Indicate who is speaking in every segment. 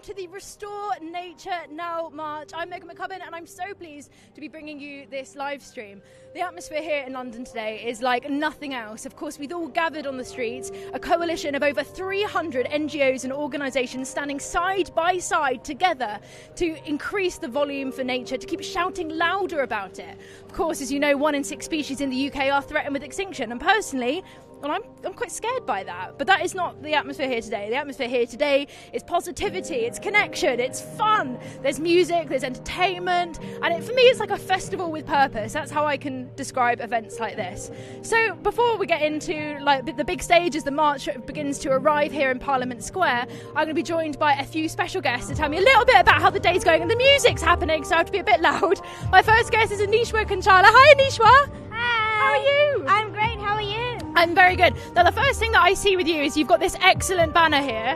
Speaker 1: to the Restore Nature Now March. I'm Megan McCubbin and I'm so pleased to be bringing you this live stream. The atmosphere here in London today is like nothing else. Of course, we've all gathered on the streets, a coalition of over 300 NGOs and organisations standing side by side together to increase the volume for nature, to keep shouting louder about it. Of course, as you know, 1 in 6 species in the UK are threatened with extinction, and personally, well, I'm quite scared by that, but that is not the atmosphere here today. The atmosphere here today is positivity, it's connection, it's fun, there's music, there's entertainment, and for me it's like a festival with purpose. That's how I can describe events like this. So before we get into like the big stage as the march begins to arrive here in Parliament Square, I'm going to be joined by a few special guests to tell me a little bit about how the day's going, and the music's happening, so I have to be a bit loud. My first guest is Anishwa Kanchala. Hi Anishwa!
Speaker 2: Hi!
Speaker 1: How are you?
Speaker 2: I'm great, how are you?
Speaker 1: I'm very good. Now, the first thing that I see with you is you've got this excellent banner here.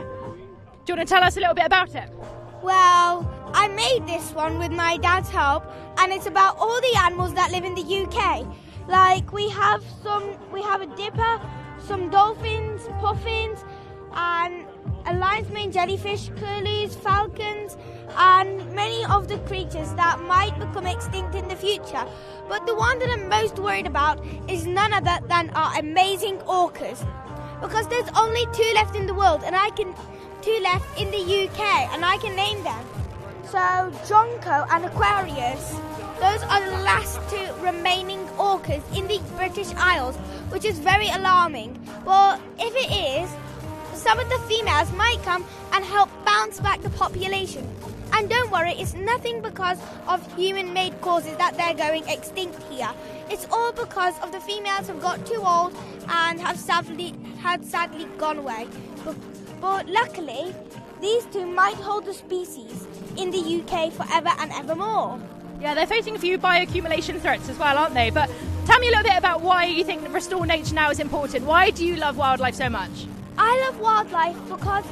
Speaker 1: Do you want to tell us a little bit about it?
Speaker 2: Well, I made this one with my dad's help, and it's about all the animals that live in the UK. Like, we have a dipper, some dolphins, puffins, and a lion's mane jellyfish, curlews, falcons, and many of the creatures that might become extinct in the future. But the one that I'm most worried about is none other than our amazing orcas. Because there's only 2 left in the world, and 2 left in the UK, and I can name them. So, Jonco and Aquarius, those are the last 2 remaining orcas in the British Isles, which is very alarming. But if it is, some of the females might come and help bounce back the population. And don't worry, it's nothing because of human-made causes that they're going extinct here. It's all because of the females have got too old and have sadly gone away. But luckily, these 2 might hold the species in the UK forever and evermore.
Speaker 1: Yeah, they're facing a few bioaccumulation threats as well, aren't they? But tell me a little bit about why you think Restore Nature Now is important. Why do you love wildlife so much?
Speaker 2: I love wildlife because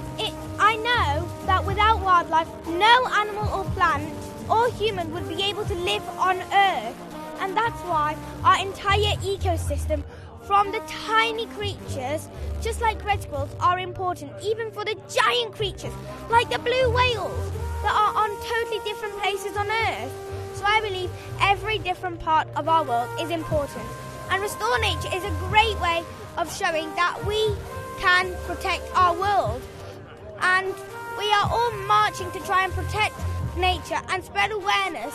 Speaker 2: I know that without wildlife, no animal or plant or human would be able to live on Earth. And that's why our entire ecosystem, from the tiny creatures, just like red squirrels, are important, even for the giant creatures, like the blue whales, that are on totally different places on Earth. So I believe every different part of our world is important. And Restore Nature is a great way of showing that we can protect our world, and we are all marching to try and protect nature and spread awareness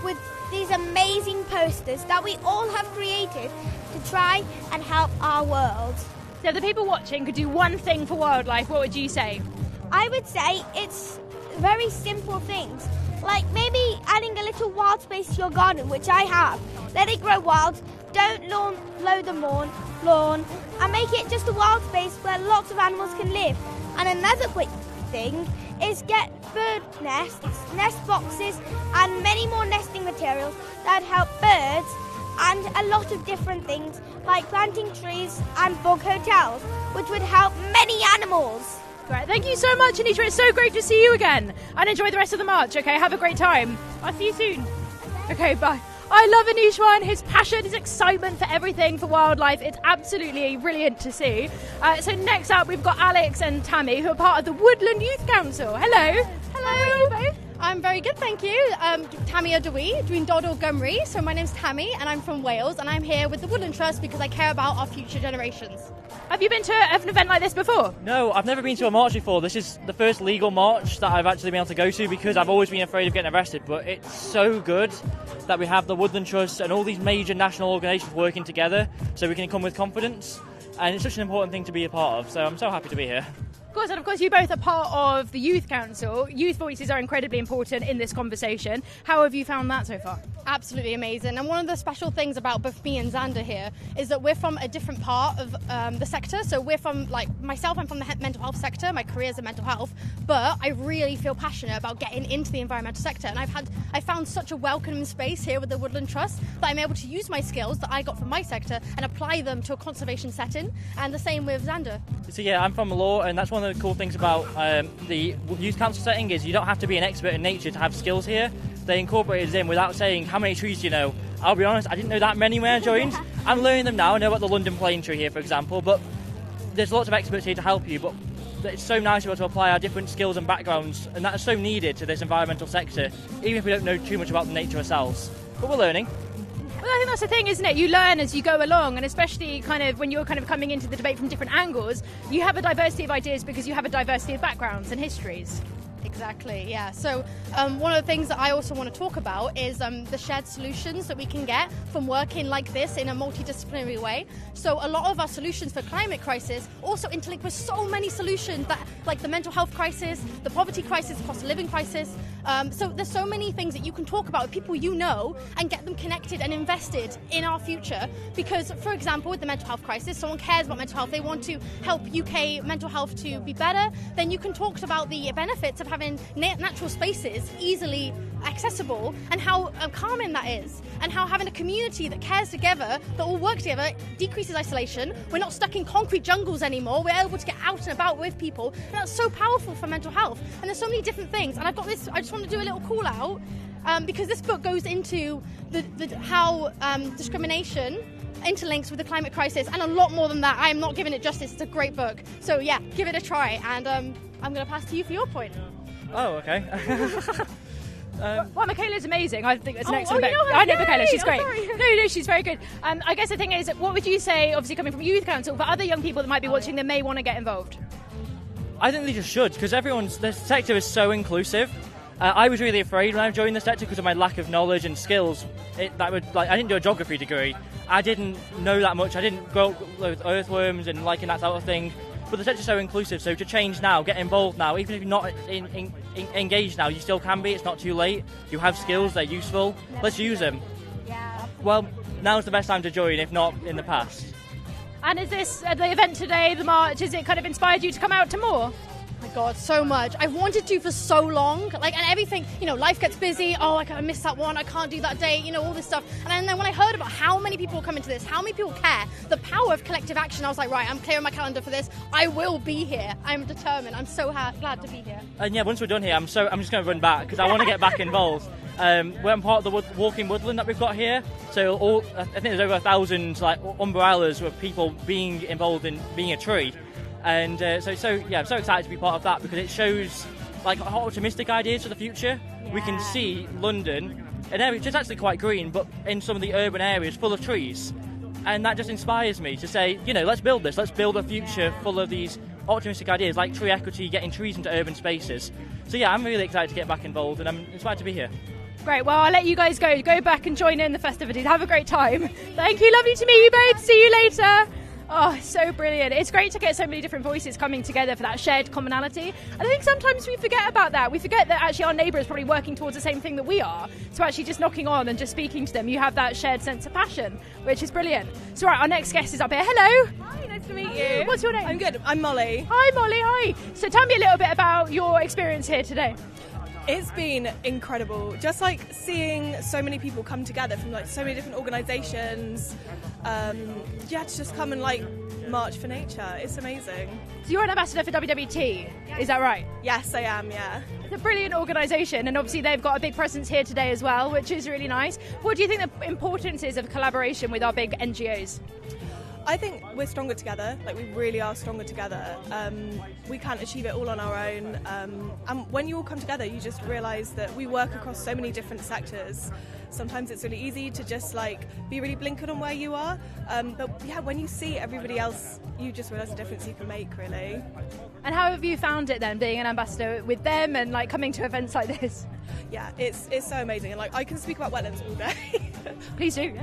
Speaker 2: with these amazing posters that we all have created to try and help our world.
Speaker 1: So if the people watching could do one thing for wildlife, what would you say?
Speaker 2: I would say it's very simple things, like maybe adding a little wild space to your garden, which I have. Let it grow wild, don't mow the lawn, and make it just a wild space where lots of animals can live. And another quick thing is get bird nests, nest boxes, and many more nesting materials that help birds, and a lot of different things like planting trees and bug hotels, which would help many animals.
Speaker 1: Right, thank you so much, Anishwa. It's so great to see you again. And enjoy the rest of the march, okay? Have a great time. I'll see you soon. Okay, bye. I love Anishwa and his passion, his excitement for everything for wildlife. It's absolutely brilliant to see. So next up, we've got Alex and Tammy, who are part of the Woodland Youth Council. Hello.
Speaker 3: Hello.
Speaker 1: How are you both?
Speaker 3: I'm very good, thank you. Tammy Ydwi, Dwi'n dod o Gymru. So my name's Tammy and I'm from Wales, and I'm here with the Woodland Trust because I care about our future generations.
Speaker 1: Have you been to an event like this before?
Speaker 4: No, I've never been to a march before. This is the first legal march that I've actually been able to go to because I've always been afraid of getting arrested. But it's so good that we have the Woodland Trust and all these major national organisations working together so we can come with confidence. And it's such an important thing to be a part of, so I'm so happy to be here.
Speaker 1: Of course, you both are part of the Youth Council. Youth voices are incredibly important in this conversation. How have you found that so far?
Speaker 3: Absolutely amazing. And one of the special things about both me and Xander here is that we're from a different part of the sector. So we're from, like myself, I'm from the mental health sector. My career is in mental health, but I really feel passionate about getting into the environmental sector. And I found such a welcoming space here with the Woodland Trust that I'm able to use my skills that I got from my sector and apply them to a conservation setting. And the same with Xander.
Speaker 4: So yeah, I'm from law, and that's one of the cool things about the youth council setting is you don't have to be an expert in nature to have skills here. They incorporated us in without saying how many trees do you know. I'll be honest, I didn't know that many when I joined. I'm learning them now. I know about the London plane tree here, for example, but there's lots of experts here to help you. But it's so nice to be able to apply our different skills and backgrounds, and that is so needed to this environmental sector, even if we don't know too much about the nature ourselves. But we're learning.
Speaker 1: Well, I think that's the thing, isn't it? You learn as you go along, and especially kind of when you're kind of coming into the debate from different angles, you have a diversity of ideas because you have a diversity of backgrounds and histories.
Speaker 3: Exactly, yeah. So one of the things that I also want to talk about is the shared solutions that we can get from working like this in a multidisciplinary way. So a lot of our solutions for climate crisis also interlink with so many solutions that, like the mental health crisis, the poverty crisis, cost of living crisis. So there's so many things that you can talk about with people you know and get them connected and invested in our future. Because, for example, with the mental health crisis, someone cares about mental health, they want to help UK mental health to be better, then you can talk about the benefits of having natural spaces easily accessible and how calming that is, and how having a community that cares together, that all work together, decreases isolation. We're not stuck in concrete jungles anymore, we're able to get out and about with people, and that's so powerful for mental health. And there's so many different things, and I've got this, I just want to do a little call out because this book goes into how discrimination interlinks with the climate crisis and a lot more than that. I am not giving it justice. It's a great book, so yeah, give it a try, and I'm going to pass to you for your point.
Speaker 4: Oh, okay.
Speaker 1: Well, Michaela's amazing. I think that's an
Speaker 3: Oh,
Speaker 1: excellent
Speaker 3: you
Speaker 1: book.
Speaker 3: know her?
Speaker 1: I know Michaela, she's
Speaker 3: Yay!
Speaker 1: great.
Speaker 3: Oh, sorry.
Speaker 1: No, she's very good. I guess the thing is, what would you say, obviously coming from Youth Council, for other young people that might be watching that may want to get involved?
Speaker 4: I think they just should, because the sector is so inclusive. I was really afraid when I joined the sector because of my lack of knowledge and skills. I didn't do a geography degree. I didn't know that much. I didn't grow up with earthworms and liking that sort of thing. But the sector's so inclusive, so to change now, get involved now, even if you're not engaged now, you still can be. It's not too late. You have skills, they're useful. Let's use them.
Speaker 1: Yeah.
Speaker 4: Well, now's the best time to join, if not in the past.
Speaker 1: And is this, the event today, the march, is it kind of inspired you to come out to more?
Speaker 3: Oh my God, so much. I've wanted to for so long, and everything, life gets busy. Oh, I missed that one, I can't do that day, all this stuff. And then when I heard about how many people are coming to this, how many people care, the power of collective action, I was like, right, I'm clearing my calendar for this. I will be here. I'm determined. I'm so glad to be here.
Speaker 4: And yeah, once we're done here, I'm just going to run back because I want to get back involved. We're part of the walking woodland that we've got here, so I think there's over 1,000 umbrellas with people being involved in being a tree. And I'm so excited to be part of that because it shows optimistic ideas for the future. Yeah. We can see London, an area which is actually quite green, but in some of the urban areas full of trees, and that just inspires me to say, let's build this. Let's build a future full of these optimistic ideas like tree equity, getting trees into urban spaces. So yeah, I'm really excited to get back involved, and I'm inspired to be here.
Speaker 1: Great, well, I'll let you guys go back and join in the festivities. Have a great time. Thank you, lovely to meet you both. See you later. Oh, so brilliant. It's great to get so many different voices coming together for that shared commonality. I think sometimes we forget about that. We forget that actually our neighbour is probably working towards the same thing that we are. So actually just knocking on and just speaking to them, you have that shared sense of passion, which is brilliant. So right, our next guest is up here. Hello.
Speaker 5: Hi, nice to meet you.
Speaker 1: What's your name?
Speaker 5: I'm good. I'm Molly.
Speaker 1: Hi, Molly. Hi. So tell me a little bit about your experience here today.
Speaker 5: It's been incredible. Just seeing so many people come together from so many different organisations. To just come and march for nature. It's amazing.
Speaker 1: So you're an ambassador for WWT, is that right?
Speaker 5: Yes, I am, yeah.
Speaker 1: It's a brilliant organisation, and obviously they've got a big presence here today as well, which is really nice. What do you think the importance is of collaboration with our big NGOs?
Speaker 5: I think we're stronger together. We really are stronger together. We can't achieve it all on our own. And when you all come together, you just realise that we work across so many different sectors. Sometimes it's really easy to just be really blinkered on where you are. But yeah, when you see everybody else, you just realise the difference you can make, really.
Speaker 1: And how have you found it then, being an ambassador with them and coming to events like this?
Speaker 5: Yeah, it's so amazing, and I can speak about wetlands all day.
Speaker 1: Please do.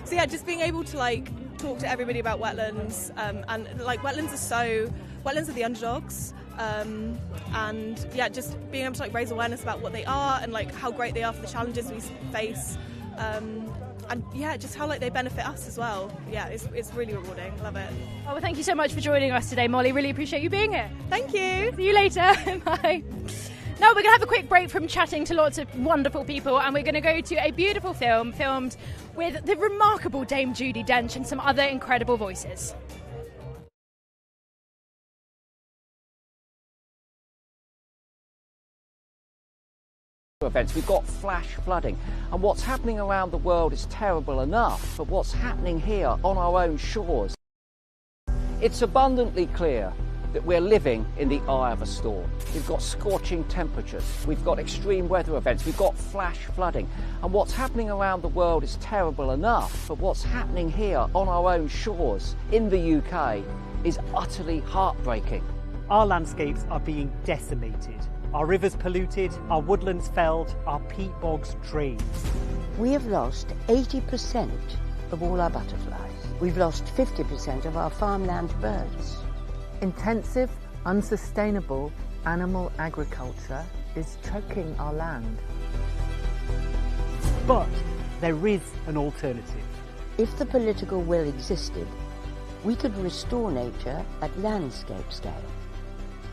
Speaker 5: So yeah, just being able to talk to everybody about wetlands, and wetlands are the underdogs, and yeah, just being able to raise awareness about what they are and how great they are for the challenges we face, and yeah, just how they benefit us as well. Yeah, it's really rewarding. Love it.
Speaker 1: Oh, well, thank you so much for joining us today, Molly. Really appreciate you being here.
Speaker 5: Thank you.
Speaker 1: See you later. Bye. Now we're going to have a quick break from chatting to lots of wonderful people, and we're going to go to a beautiful film filmed with the remarkable Dame Judi Dench and some other incredible voices.
Speaker 6: Events. We've got flash flooding, and what's happening around the world is terrible enough, but what's happening here on our own shores, it's abundantly clear that we're living in the eye of a storm. We've got scorching temperatures, we've got extreme weather events, we've got flash flooding. And what's happening around the world is terrible enough, but what's happening here on our own shores in the UK is utterly heartbreaking.
Speaker 7: Our landscapes are being decimated, our rivers polluted, our woodlands felled, our peat bogs drained.
Speaker 8: We have lost 80% of all our butterflies. We've lost 50% of our farmland birds.
Speaker 9: Intensive, unsustainable animal agriculture is choking our land.
Speaker 7: But there is an alternative.
Speaker 8: If the political will existed, we could restore nature at landscape scale.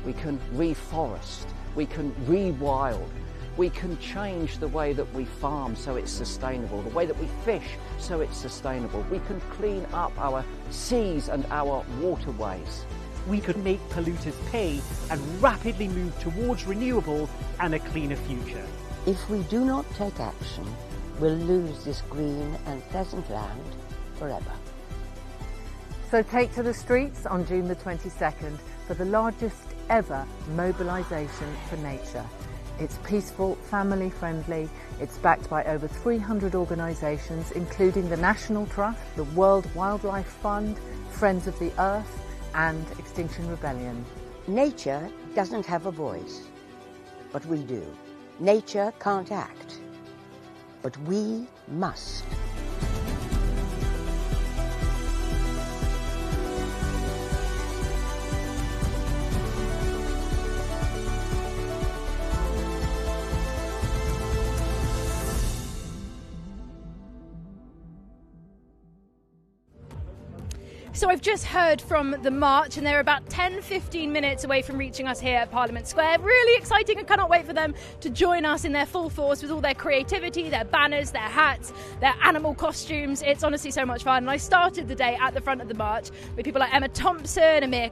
Speaker 6: We can reforest, we can rewild, we can change the way that we farm so it's sustainable, the way that we fish so it's sustainable. We can clean up our seas and our waterways.
Speaker 7: We could make polluters pay and rapidly move towards renewables and a cleaner future.
Speaker 8: If we do not take action, we'll lose this green and pleasant land forever.
Speaker 9: So take to the streets on June the 22nd for the largest ever mobilisation for nature. It's peaceful, family friendly, it's backed by over 300 organisations including the National Trust, the World Wildlife Fund, Friends of the Earth and Extinction Rebellion.
Speaker 8: Nature doesn't have a voice, but we do. Nature can't act, but we must.
Speaker 1: So I've just heard from the march and they're about 10-15 minutes away from reaching us here at Parliament Square. Really exciting. I cannot wait for them to join us in their full force with all their creativity, their banners, their hats, their animal costumes. It's honestly so much fun. And I started the day at the front of the march with people like Emma Thompson, Amir.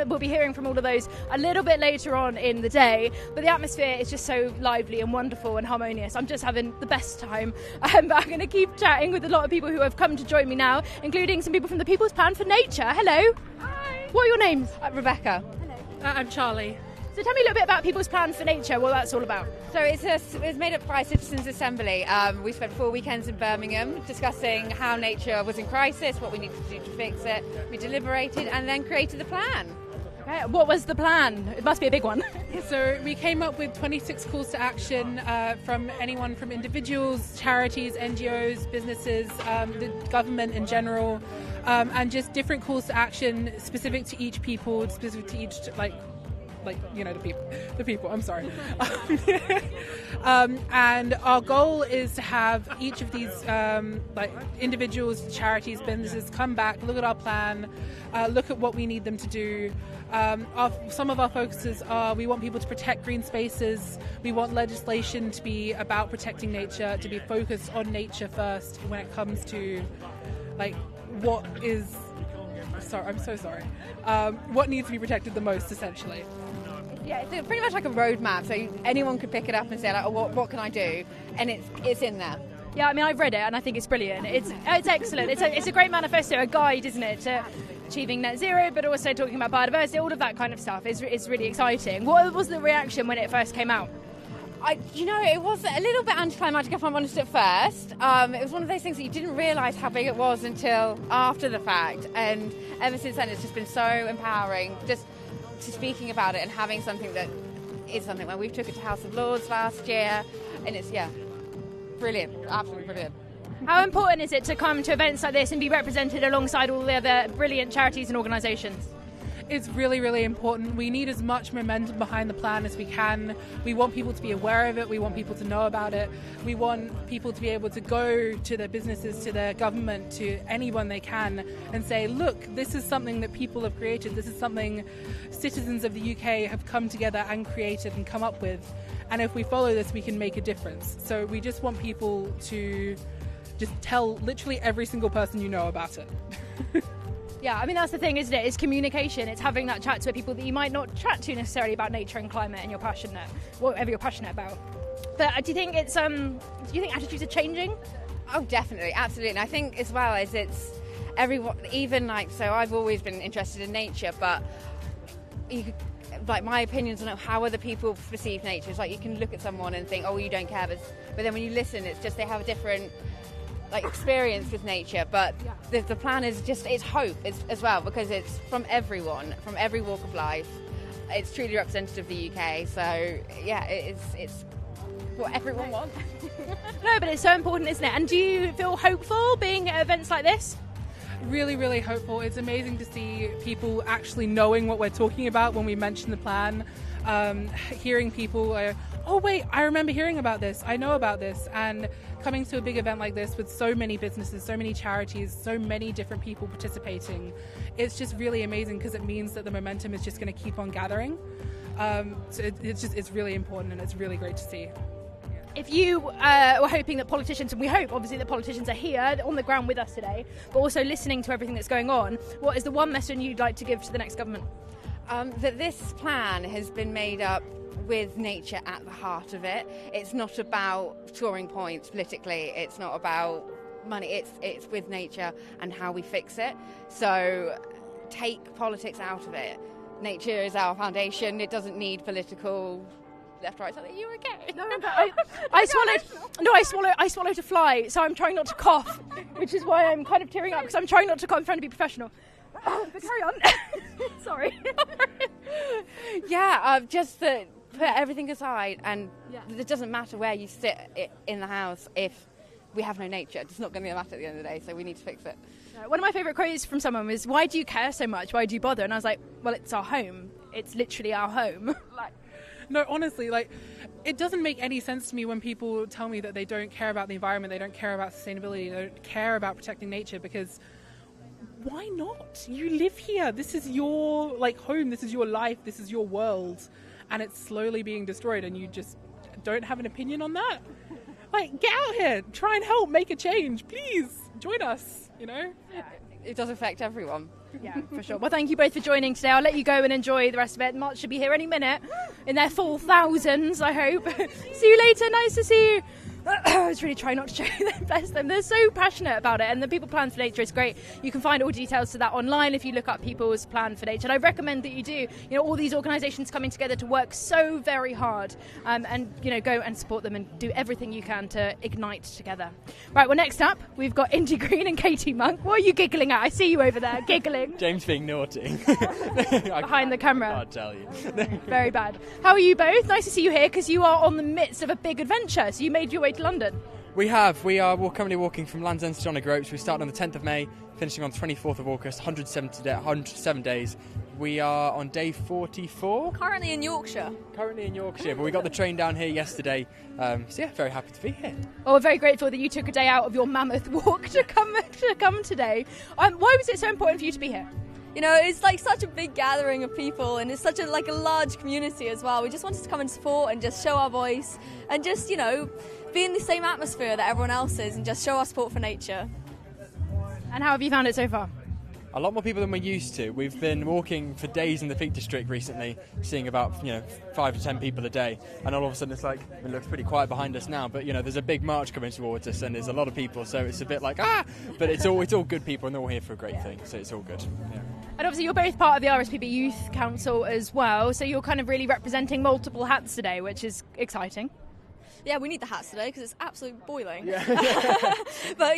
Speaker 1: We'll be hearing from all of those a little bit later on in the day. But the atmosphere is just so lively and wonderful and harmonious. I'm just having the best time. But I'm going to keep chatting with a lot of people who have come to join me now, including some people from the People's Plan for Nature. Hello.
Speaker 10: Hi.
Speaker 1: What are your names?
Speaker 10: Rebecca.
Speaker 1: Hello.
Speaker 10: I'm Charlie.
Speaker 1: So tell me a little bit about People's Plan for Nature, what that's all about.
Speaker 10: So it's made up by a Citizens' Assembly. We spent 4 weekends in Birmingham discussing how nature was in crisis, what we needed to do to fix it. We deliberated and then created the plan.
Speaker 1: Okay. What was the plan? It must be a big one.
Speaker 10: So we came up with 26 calls to action from anyone from individuals, charities, NGOs, businesses, the government in general, and just different calls to action specific to each people, specific to each the people. I'm sorry. And our goal is to have each of these individuals, charities, businesses come back, look at our plan, look at what we need them to do. Some of our focuses are we want people to protect green spaces. We want legislation to be about protecting nature, to be focused on nature first when it comes to what is. Sorry, I'm so sorry. What needs to be protected the most, essentially.
Speaker 11: Yeah, it's pretty much like a roadmap, so anyone could pick it up and say, what can I do? And it's in there.
Speaker 1: Yeah, I mean, I've read it and I think it's brilliant. It's excellent. It's a great manifesto, a guide, isn't it, to achieving net zero, but also talking about biodiversity, all of that kind of stuff is really exciting. What was the reaction when it first came out?
Speaker 11: It was a little bit anticlimactic if I'm honest at first. It was one of those things that you didn't realise how big it was until after the fact. And ever since then, it's just been so empowering, just to speaking about it and having something that is something. When we took it to House of Lords last year, and it's, brilliant, absolutely brilliant.
Speaker 1: How important is it to come to events like this and be represented alongside all the other brilliant charities and organisations?
Speaker 10: It's really, really important. We need as much momentum behind the plan as we can. We want people to be aware of it. We want people to know about it. We want people to be able to go to their businesses, to their government, to anyone they can and say, look, this is something that people have created. This is something citizens of the UK have come together and created and come up with. And if we follow this, we can make a difference. So we just want people to just tell literally every single person you know about it.
Speaker 1: Yeah, I mean, that's the thing, isn't it? It's communication. It's having that chat to people that you might not chat to necessarily about nature and climate and whatever you're passionate about. But do you think attitudes are changing?
Speaker 11: Oh, definitely, absolutely. And I think as well as it's everyone, so I've always been interested in nature, but like my opinions on how other people perceive nature. It's like you can look at someone and think, oh, you don't care, but then when you listen, it's just they have a different like experience with nature. But the plan is just, it's hope as well, because it's from everyone, from every walk of life. It's truly representative of the UK. So yeah, it's what everyone wants.
Speaker 1: No, but it's so important, isn't it? And do you feel hopeful being at events like this?
Speaker 10: Really, really hopeful. It's amazing to see people actually knowing what we're talking about when we mention the plan. Hearing people, oh wait, I remember hearing about this, I know about this, and coming to a big event like this with so many businesses, so many charities, so many different people participating, it's just really amazing, because it means that the momentum is just going to keep on gathering. So it's really important, and it's really great to see.
Speaker 1: If you were hoping that politicians, and we hope obviously that politicians are here on the ground with us today, but also listening to everything that's going on, what is the one message you'd like to give to the next government?
Speaker 11: That this plan has been made up with nature at the heart of it. It's not about scoring points politically, it's not about money, it's with nature and how we fix it. So take politics out of it. Nature is our foundation, it doesn't need political left, right, something. You okay?
Speaker 1: No, but I swallowed a fly, so I'm trying not to cough, which is why I'm kind of tearing up, because I'm trying not to cough. I'm trying to be professional. But carry on. Sorry.
Speaker 11: Just put everything aside, and it doesn't matter where you sit in the house if we have no nature. It's not going to matter at the end of the day, so we need to fix it.
Speaker 1: One of my favourite quotes from someone was, "Why do you care so much? Why do you bother?" And I was like, well, it's our home. It's literally our home.
Speaker 10: No, honestly, it doesn't make any sense to me when people tell me that they don't care about the environment, they don't care about sustainability, they don't care about protecting nature, because why not? You live here. This is your home, this is your life, this is your world, and it's slowly being destroyed, and you just don't have an opinion on that? Get out here, try and help make a change, please join us,
Speaker 11: It does affect everyone.
Speaker 1: Yeah, for sure. Well, thank you both for joining today. I'll let you go and enjoy the rest of it. March should be here any minute, in their full thousands, I hope. See you later. Nice to see you. I was really trying not to show them. Bless them. They're so passionate about it, and the People Plan for Nature is great. You can find all details to that online if you look up People's Plan for Nature, and I recommend that you do. All these organisations coming together to work so very hard, and go and support them and do everything you can to ignite together. Right, well, next up we've got Indy Green and Katie Monk. What are you giggling at? I see you over there giggling.
Speaker 12: James being naughty.
Speaker 1: Behind the camera.
Speaker 12: I can't tell you.
Speaker 1: Very bad. How are you both? Nice to see you here, because you are on the midst of a big adventure. So you made your way to London.
Speaker 12: We are currently walking from Land's End to John O'Groats. We started on the 10th of May, finishing on the 24th of August, 107 days. We are on day 44.
Speaker 13: Currently in Yorkshire,
Speaker 12: but we got the train down here yesterday. Very happy to be here.
Speaker 1: Well, we're very grateful that you took a day out of your mammoth walk to come today. Why was it so important for you to be here?
Speaker 13: It's such a big gathering of people, and it's such a large community as well. We just wanted to come and support and just show our voice and just, be in the same atmosphere that everyone else is and just show our support for nature.
Speaker 1: And how have you found it so far?
Speaker 12: A lot more people than we're used to. We've been walking for days in the Peak District recently, seeing about 5 to 10 people a day, and all of a sudden it looks pretty quiet behind us now. But there's a big march coming towards us, and there's a lot of people, so it's a bit but it's all good people, and they're all here for a great thing, so it's all good. Yeah.
Speaker 1: And obviously you're both part of the RSPB Youth Council as well, so you're kind of really representing multiple hats today, which is exciting.
Speaker 13: Yeah, we need the hats today because it's absolutely boiling.
Speaker 12: Yeah.
Speaker 13: But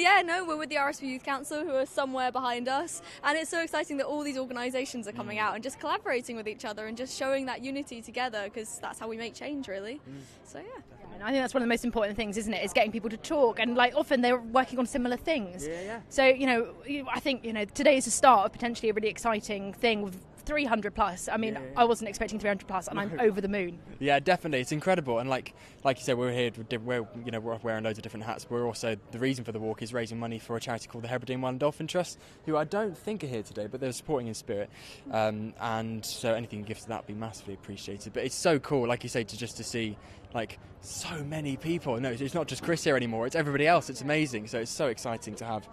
Speaker 13: we're with the RSPB Youth Council, who are somewhere behind us, and it's so exciting that all these organisations are coming out and just collaborating with each other and just showing that unity together, because that's how we make change, really. So yeah.
Speaker 1: I think that's one of the most important things, isn't it? Is getting people to talk, and often they're working on similar things.
Speaker 12: Yeah.
Speaker 1: So I think today is the start of potentially a really exciting thing with 300 plus. I mean, I wasn't expecting 300 plus, and I'm over the moon.
Speaker 12: Yeah, definitely, it's incredible. And like you said, we're here. We're wearing loads of different hats. We're also, the reason for the walk is raising money for a charity called the Hebridean Whale and Dolphin Trust, who I don't think are here today, but they're supporting in spirit. And so anything you give to that would be massively appreciated. But it's so cool, like you say, to see so many people. No, it's not just Chris here anymore. It's everybody else. It's amazing. So it's so exciting to have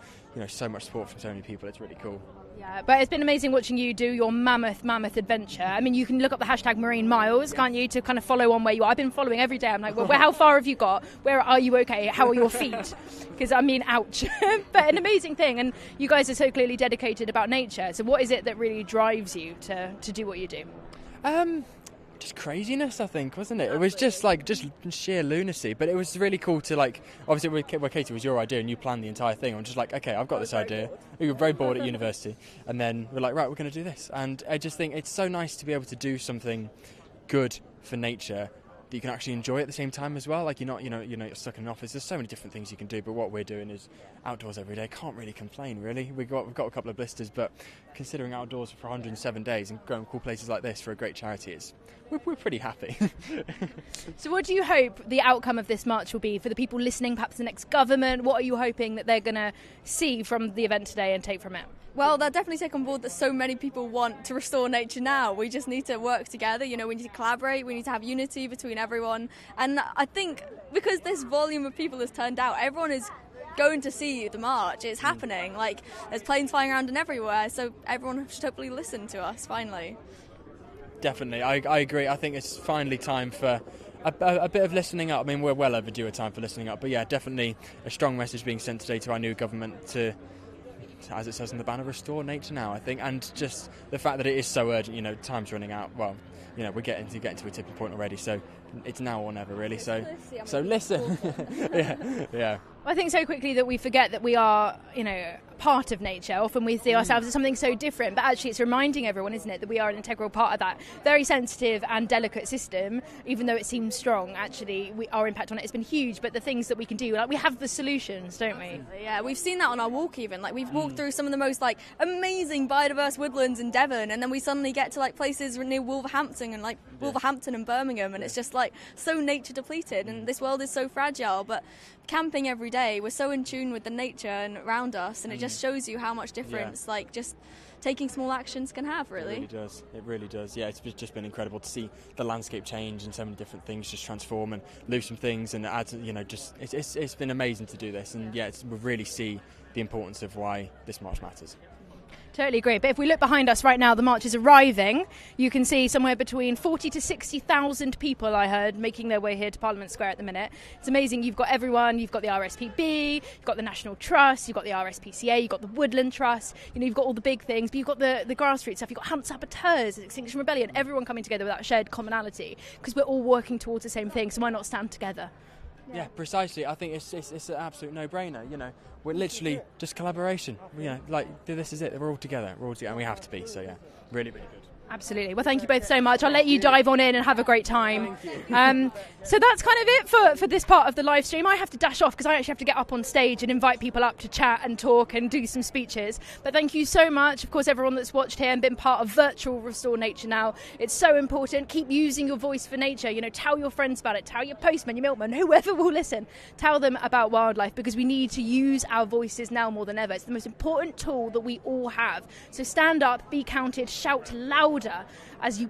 Speaker 12: so much support from so many people. It's really cool.
Speaker 1: Yeah, but it's been amazing watching you do your mammoth adventure. I mean, you can look up the hashtag Marine Miles, can't you, to kind of follow on where you are. I've been following every day. I'm like, well, how far have you got? Where are you okay? How are your feet? Because, ouch. But an amazing thing. And you guys are so clearly dedicated about nature. So what is it that really drives you to do what you do?
Speaker 12: Just craziness, I think, wasn't it? It was just sheer lunacy, but it was really cool to obviously, Katie, it was your idea and you planned the entire thing. I'm just like, okay, I've got this idea. We were very bored at university, and then we're like, right, we're going to do this. And I just think it's so nice to be able to do something good for nature that you can actually enjoy at the same time as well. Like you're not, you're stuck in an office. There's so many different things you can do, but what we're doing is outdoors every day. Can't really complain, really. We've got a couple of blisters, but considering outdoors for 107 days and going to cool places like this for a great charity, we're pretty happy.
Speaker 1: So what do you hope the outcome of this march will be for the people listening, perhaps the next government? What are you hoping that they're going to see from the event today and take from it?
Speaker 13: Well, they'll definitely take on board that so many people want to restore nature now. We just need to work together, we need to collaborate, we need to have unity between everyone. And I think because this volume of people has turned out, everyone is going to see the march. It's happening. There's planes flying around and everywhere, so everyone should hopefully listen to us, finally.
Speaker 12: Definitely, I agree. I think it's finally time for a bit of listening up. I mean, we're well overdue a time for listening up, but yeah, definitely a strong message being sent today to our new government to, as it says in the banner, restore nature now, I think, and just the fact that it is so urgent, time's running out. Well, we're getting to a tipping point already, so it's now or never, really. So listen. yeah.
Speaker 1: I think so quickly that we forget that we are, part of nature. Often we see ourselves as something so different, but actually it's reminding everyone, isn't it, that we are an integral part of that very sensitive and delicate system. Even though it seems strong, actually our impact on it has been huge, but the things that we can do, we have the solutions, don't we?
Speaker 13: Yeah, we've seen that on our walk even. We've walked through some of the most amazing biodiverse woodlands in Devon, and then we suddenly get to places near Wolverhampton and Wolverhampton and Birmingham, and it's just so nature depleted, and this world is so fragile. But camping every day, we're so in tune with the nature and around us, and it just shows you how much difference just taking small actions can have, really.
Speaker 12: It really does. Yeah, it's just been incredible to see the landscape change and so many different things just transform and loosen things and add, it's been amazing to do this, and we really see the importance of why this march matters.
Speaker 1: Totally agree. But if we look behind us right now, the march is arriving. You can see somewhere between 40 to 60,000 people, I heard, making their way here to Parliament Square at the minute. It's amazing. You've got everyone. You've got the RSPB, you've got the National Trust, you've got the RSPCA, you've got the Woodland Trust, you've got all the big things, but you've got the grassroots stuff. You've got Hunt Saboteurs, Extinction Rebellion, everyone coming together with that shared commonality, because we're all working towards the same thing, so why not stand together?
Speaker 12: Yeah, precisely. I think it's an absolute no-brainer. We're literally just collaboration. This is it. We're all together. And we have to be. So yeah, really, really good.
Speaker 1: Absolutely. Well, thank you both so much. I'll let you dive on in and have a great time. So that's kind of it for this part of the live stream. I have to dash off because I actually have to get up on stage and invite people up to chat and talk and do some speeches. But thank you so much, of course, everyone that's watched here and been part of virtual Restore Nature Now. It's so important. Keep using your voice for nature. Tell your friends about it. Tell your postman, your milkman, whoever will listen. Tell them about wildlife, because we need to use our voices now more than ever. It's the most important tool that we all have. So stand up, be counted, shout louder as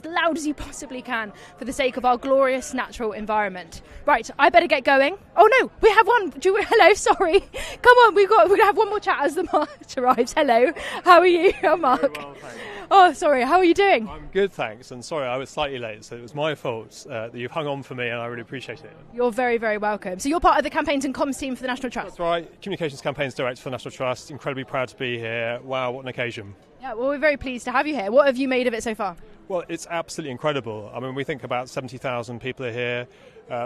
Speaker 1: loud as you possibly can for the sake of our glorious natural environment. Right, I better get going. Oh no, we have one. Hello, sorry. Come on, we're going to have one more chat as the march arrives. Hello, how are you? I'm Mark.
Speaker 14: Very well, thanks.
Speaker 1: Oh, sorry, how are you doing?
Speaker 14: I'm good, thanks. And sorry, I was slightly late, so it was my fault that you've hung on for me, and I really appreciate it.
Speaker 1: You're very, very welcome. So you're part of the campaigns and comms team for the National Trust?
Speaker 14: That's right. Communications Campaigns Director for the National Trust. Incredibly proud to be here. Wow, what an occasion.
Speaker 1: Yeah, well, we're very pleased to have you here. What have you made of it so far?
Speaker 14: Well, it's absolutely incredible. I mean, we think about 70,000 people are here,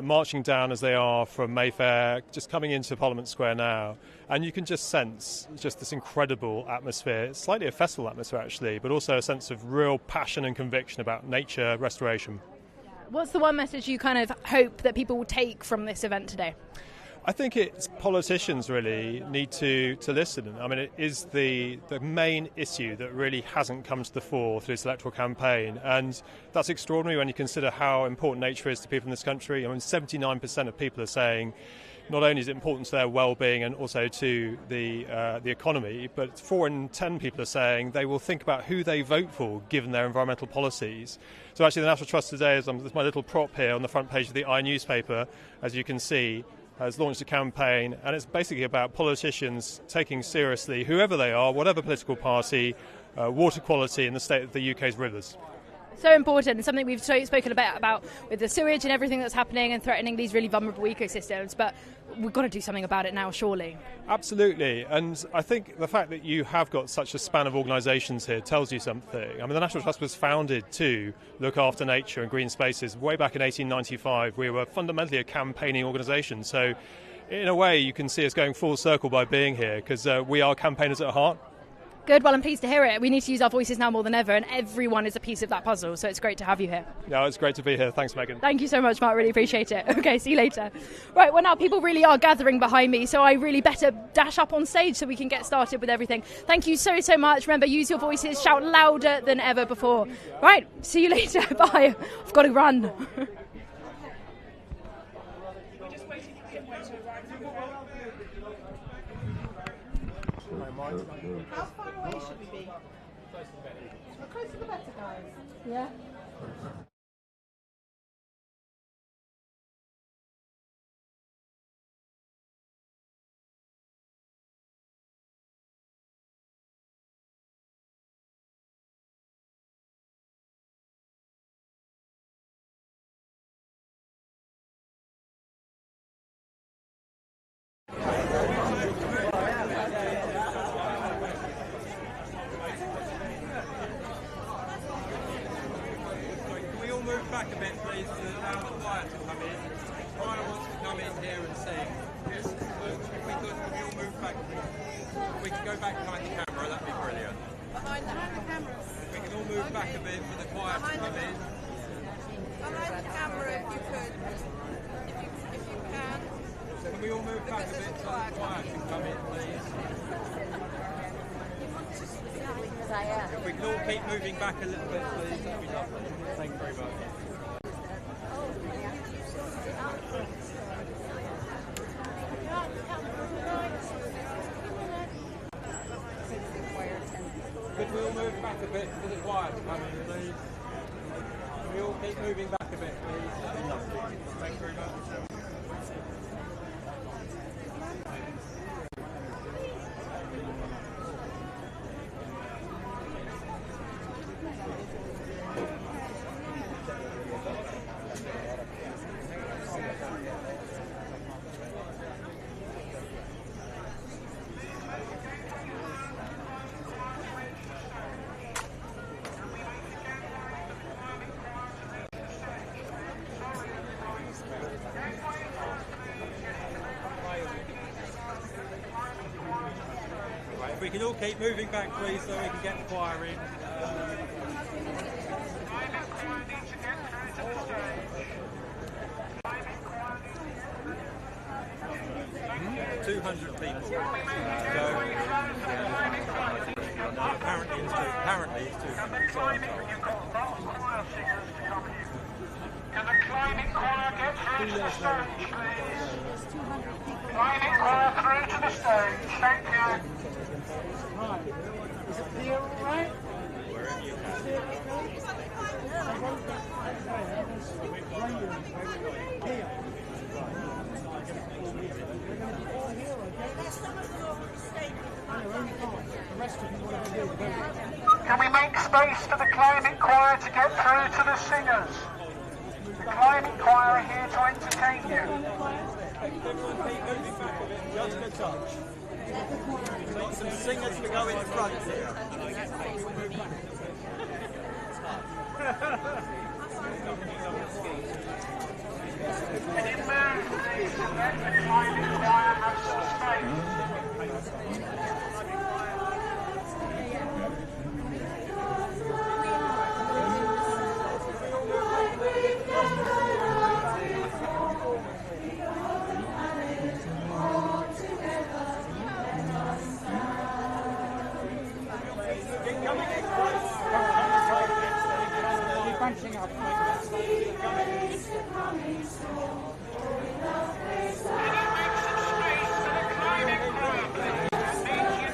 Speaker 14: marching down as they are from Mayfair, just coming into Parliament Square now. And you can just sense just this incredible atmosphere. It's slightly a festival atmosphere, actually, but also a sense of real passion and conviction about nature restoration.
Speaker 1: What's the one message you kind of hope that people will take from this event today?
Speaker 14: I think it's politicians really need to listen. I mean, it is the main issue that really hasn't come to the fore through this electoral campaign, and that's extraordinary when you consider how important nature is to people in this country. I mean, 79% of people are saying not only is it important to their well-being and also to the economy, but 4 in 10 people are saying they will think about who they vote for given their environmental policies. So actually the National Trust today, is my little prop here on the front page of the newspaper, as you can see, has launched a campaign, and it's basically about politicians taking seriously, whoever they are, whatever political party, water quality in the state of the UK's rivers.
Speaker 1: So important, and something we've spoken a bit about with the sewage and everything that's happening and threatening these really vulnerable ecosystems, but we've got to do something about it now, surely.
Speaker 14: Absolutely, and I think the fact that you have got such a span of organisations here tells you something. I mean, the National Trust was founded to look after nature and green spaces. Way back in 1895, we were fundamentally a campaigning organisation, so in a way you can see us going full circle by being here, because we are campaigners at heart.
Speaker 1: Good, well, I'm pleased to hear it. We need to use our voices now more than ever, and everyone is a piece of that puzzle, so it's great to have you here.
Speaker 14: No, it's great to be here. Thanks, Megan.
Speaker 1: Thank you so much, Mark. Really appreciate it. Okay, see you later. Right, well, now people really are gathering behind me, so I really better dash up on stage so we can get started with everything. Thank you so much. Remember, use your voices, shout louder than ever before. Right, see you later. Bye. I've got to run.
Speaker 15: How far away should we be? The closer the better, guys. Yeah.
Speaker 16: Back a bit, please, to allow the choir to come in. The choir wants to come in here and sing. So if we could, we all move back. If we can go back behind the camera, that'd be brilliant. Behind the camera. We can all move back a bit for the choir to come in. Behind the camera, if you could. If you can. Can we all move back a bit so the choir can come in, please? If we can all keep moving back a little bit, please, that'd be lovely. Thank you very much. Could we all move back a bit for the choir to come in, please? Can we all keep moving back a bit, please? That'd be lovely. Thank you very much. If we can all keep moving back, please, so we can get the choir in. 200 people. So, apparently it's 200. So I'm told. Can the climbing choir get through to the stage, please? Climbing choir through to the stage. Thank you.
Speaker 15: Right. Is it here all right?
Speaker 16: Wherever you can.
Speaker 15: Here. Can we make space for the climbing choir to get through to the singers? The climbing choir are here to entertain you.
Speaker 16: Everyone keep moving back a bit, just a touch. We've got some singers to go in front here.
Speaker 15: Can you move, please, and let the climbing choir have some space? Bunching up. Can you make some space for the climbing choir, please?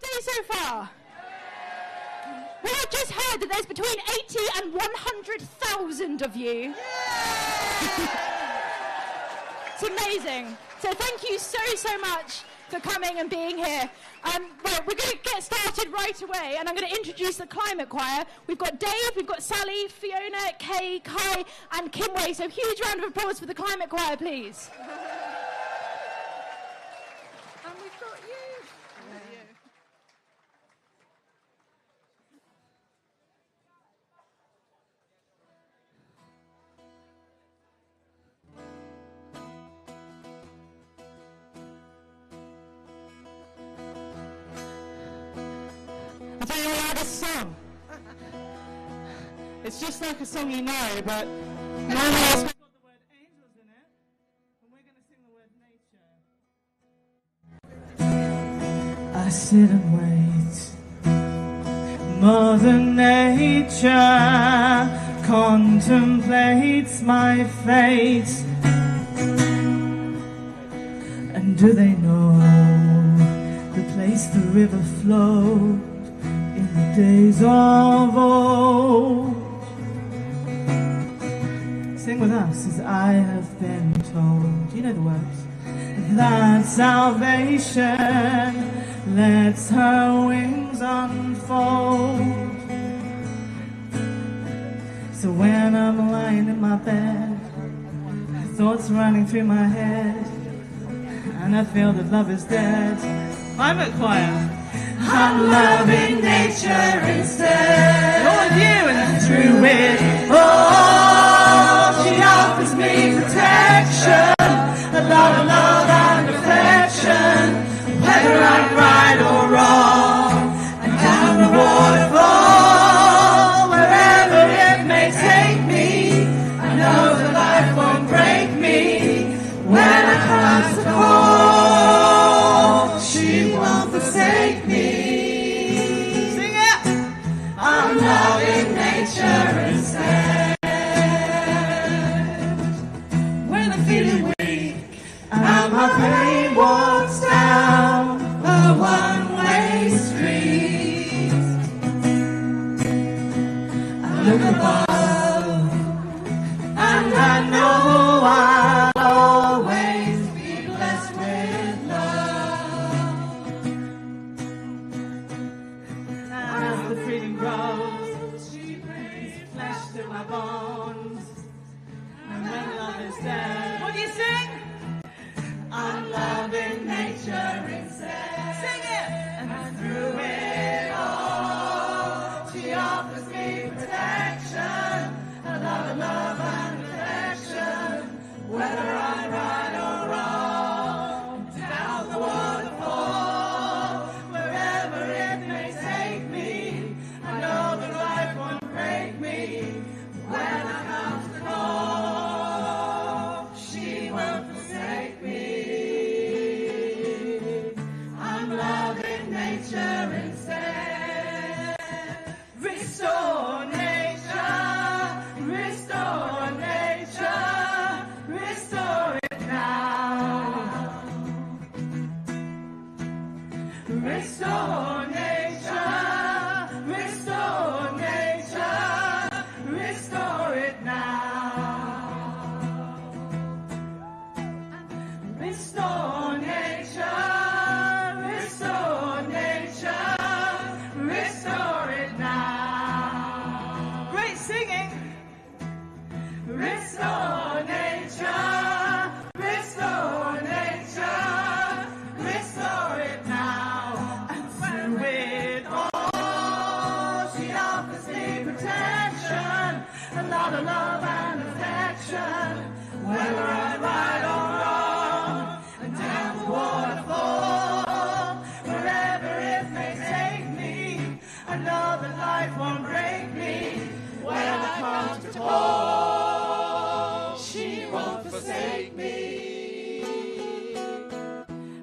Speaker 17: Day so far. We have just heard that there's between 80 and 100,000 of you. It's amazing. So thank you so much for coming and being here. Right, we're going to get started right away, and I'm going to introduce the Climate Choir. We've got Dave, we've got Sally, Fiona, Kay, Kai, and Kimway. So huge round of applause for the Climate Choir, please.
Speaker 10: And we've got you.
Speaker 17: I'll tell you all this song. It's just like a song you know, but no one else has got the word angels in it, and we're going to sing the word nature. I sit and wait. Mother Nature contemplates my fate. And do they know the place the river flowed in the days of old? Sing with us as I have been told. You know the words. That salvation lets her wings unfold. So when I'm lying in my bed, thoughts running through my head, and I feel that love is dead, Climate Choir. I'm loving nature instead. All of you, and through it all, she offers me protection, a lot of love and affection, whether I'm right or wrong, and down the waterfall, wherever it may take me, I know that life won't break me. When I come to call, she won't forsake me. Sing it! I'm loving nature instead. When I'm feeling weak and my pain walks down a one-way street, I look above and I know I'll always be blessed with love. And as the freedom grows, she brings flesh to my bones. And when love is dead, what do you sing? I'm loving nature instead. Sing it! And through it all, she offers me protection, a lot of love and affection, whether I'm right or wrong, down the waterfall, wherever it may take me, I know that life won't break me. When I come to call, she won't forsake me. I'm loving nature instead. Restore nature, restore nature, restore it now. Restore nature, restore nature, restore it now. Restore nature, restore nature, restore it now. Great singing. Restore nature, restore nature, restore it now. And through it all, she offers me protection, a lot of love and affection, whether I'm right or wrong, and down the waterfall, wherever it may take me, I know that life won't break me. When I come to call, she won't forsake me.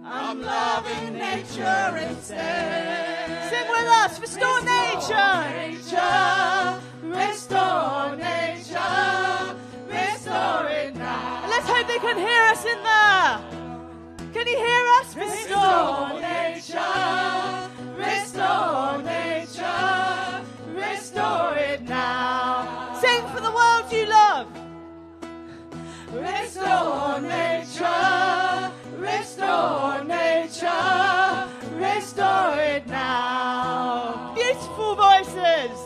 Speaker 17: I'm loving nature instead. Sing with us, restore nature. Nature, restore nature, restore it now. And let's hope they can hear us in there. Can you hear us? Restore nature, Sing for the world you love. Restore nature, restore nature, restore it now. Beautiful voices.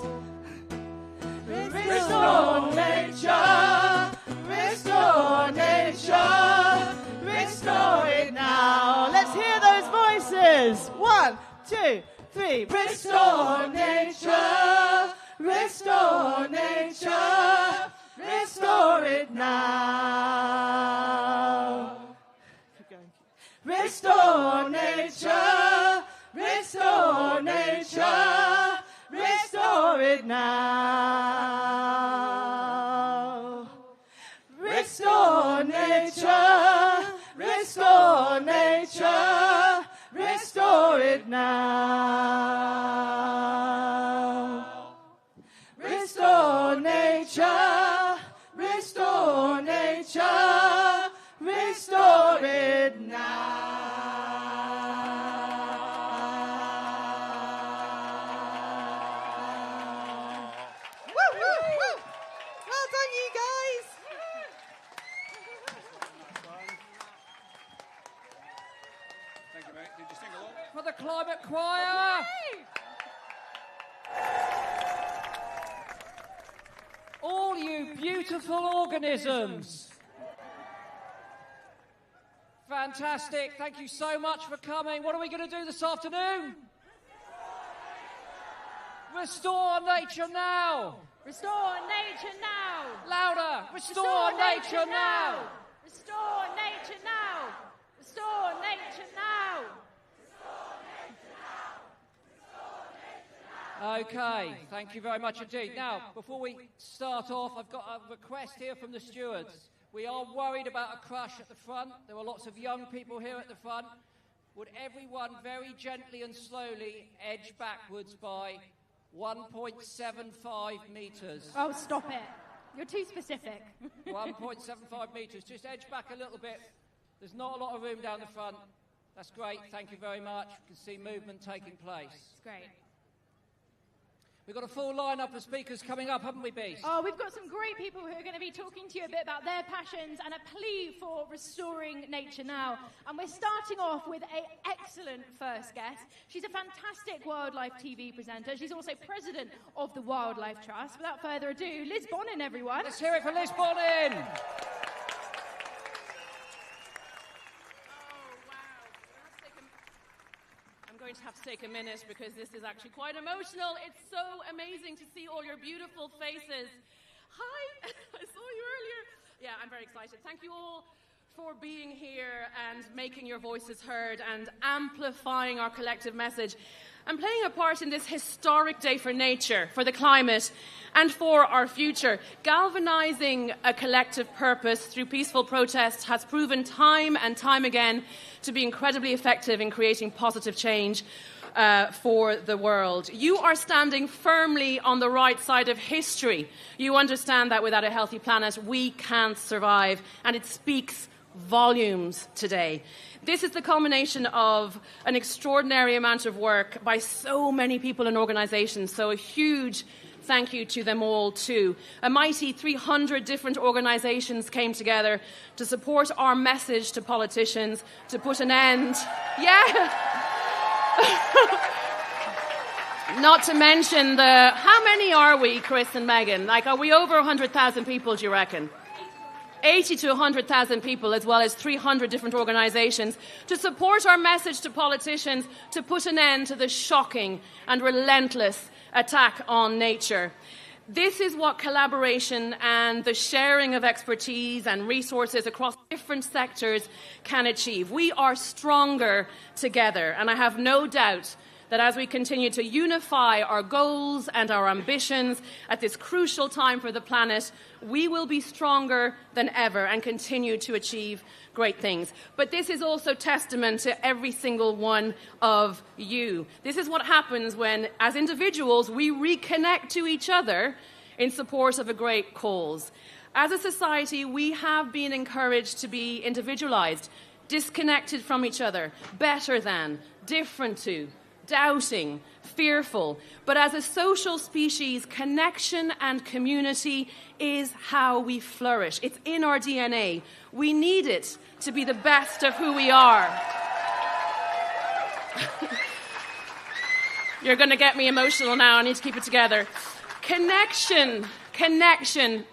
Speaker 17: Restore nature, restore nature, restore it now. Let's hear those voices. 1, 2, 3. Restore nature, restore nature, restore it now. Restore nature, restore nature, restore it now. Restore nature, restore nature, restore it now. Restore nature, restore nature, restore it now. Woo, woo, woo. Well done, you guys.
Speaker 18: Thank you, mate. Did you sing along? For the Climate Choir. All you beautiful organisms. Fantastic. Thank you so much for coming. What are we going to do this afternoon? Restore nature now.
Speaker 1: Restore nature now.
Speaker 18: Louder. Restore nature now.
Speaker 1: Restore nature now. Restore nature now.
Speaker 18: Okay, thank you very much indeed. Now, before we start off, I've got a request here from the stewards. We are worried about a crush at the front. There are lots of young people here at the front. Would everyone very gently and slowly edge backwards by 1.75 metres?
Speaker 1: Oh, stop it. You're too specific.
Speaker 18: 1.75 metres. Just edge back a little bit. There's not a lot of room down the front. That's great. Thank you very much. You can see movement taking place.
Speaker 1: It's great.
Speaker 18: We've got a full lineup of speakers coming up, haven't we, Beast?
Speaker 1: Oh, we've got some great people who are going to be talking to you a bit about their passions and a plea for restoring nature now. And we're starting off with an excellent first guest. She's a fantastic wildlife TV presenter. She's also president of the Wildlife Trust. Without further ado, Liz Bonnin, everyone.
Speaker 18: Let's hear it for Liz Bonnin.
Speaker 19: I'm going to have to take a minute because this is actually quite emotional. It's so amazing to see all your beautiful faces. Hi, I saw you earlier. Yeah, I'm very excited. Thank you all for being here and making your voices heard and amplifying our collective message and playing a part in this historic day for nature, for the climate, and for our future. Galvanizing a collective purpose through peaceful protest has proven time and time again to be incredibly effective in creating positive change for the world. You are standing firmly on the right side of history. You understand that without a healthy planet, we can't survive, and it speaks volumes today. This is the culmination of an extraordinary amount of work by so many people and organisations, so a huge thank you to them all too. A mighty 300 different organisations came together to support our message to politicians to put an end... Yeah! Not to mention the... How many are we, Chris and Megan? Like, are we over 100,000 people, do you reckon? 80 to 100,000 people, as well as 300 different organisations, to support our message to politicians to put an end to the shocking and relentless attack on nature. This is what collaboration and the sharing of expertise and resources across different sectors can achieve. We are stronger together, and I have no doubt that as we continue to unify our goals and our ambitions at this crucial time for the planet, we will be stronger than ever and continue to achieve great things. But this is also testament to every single one of you. This is what happens when, as individuals, we reconnect to each other in support of a great cause. As a society, we have been encouraged to be individualized, disconnected from each other, better than, different to, doubting, fearful. But as a social species, connection and community is how we flourish. It's in our DNA. We need it to be the best of who we are. You're going to get me emotional now. I need to keep it together. Connection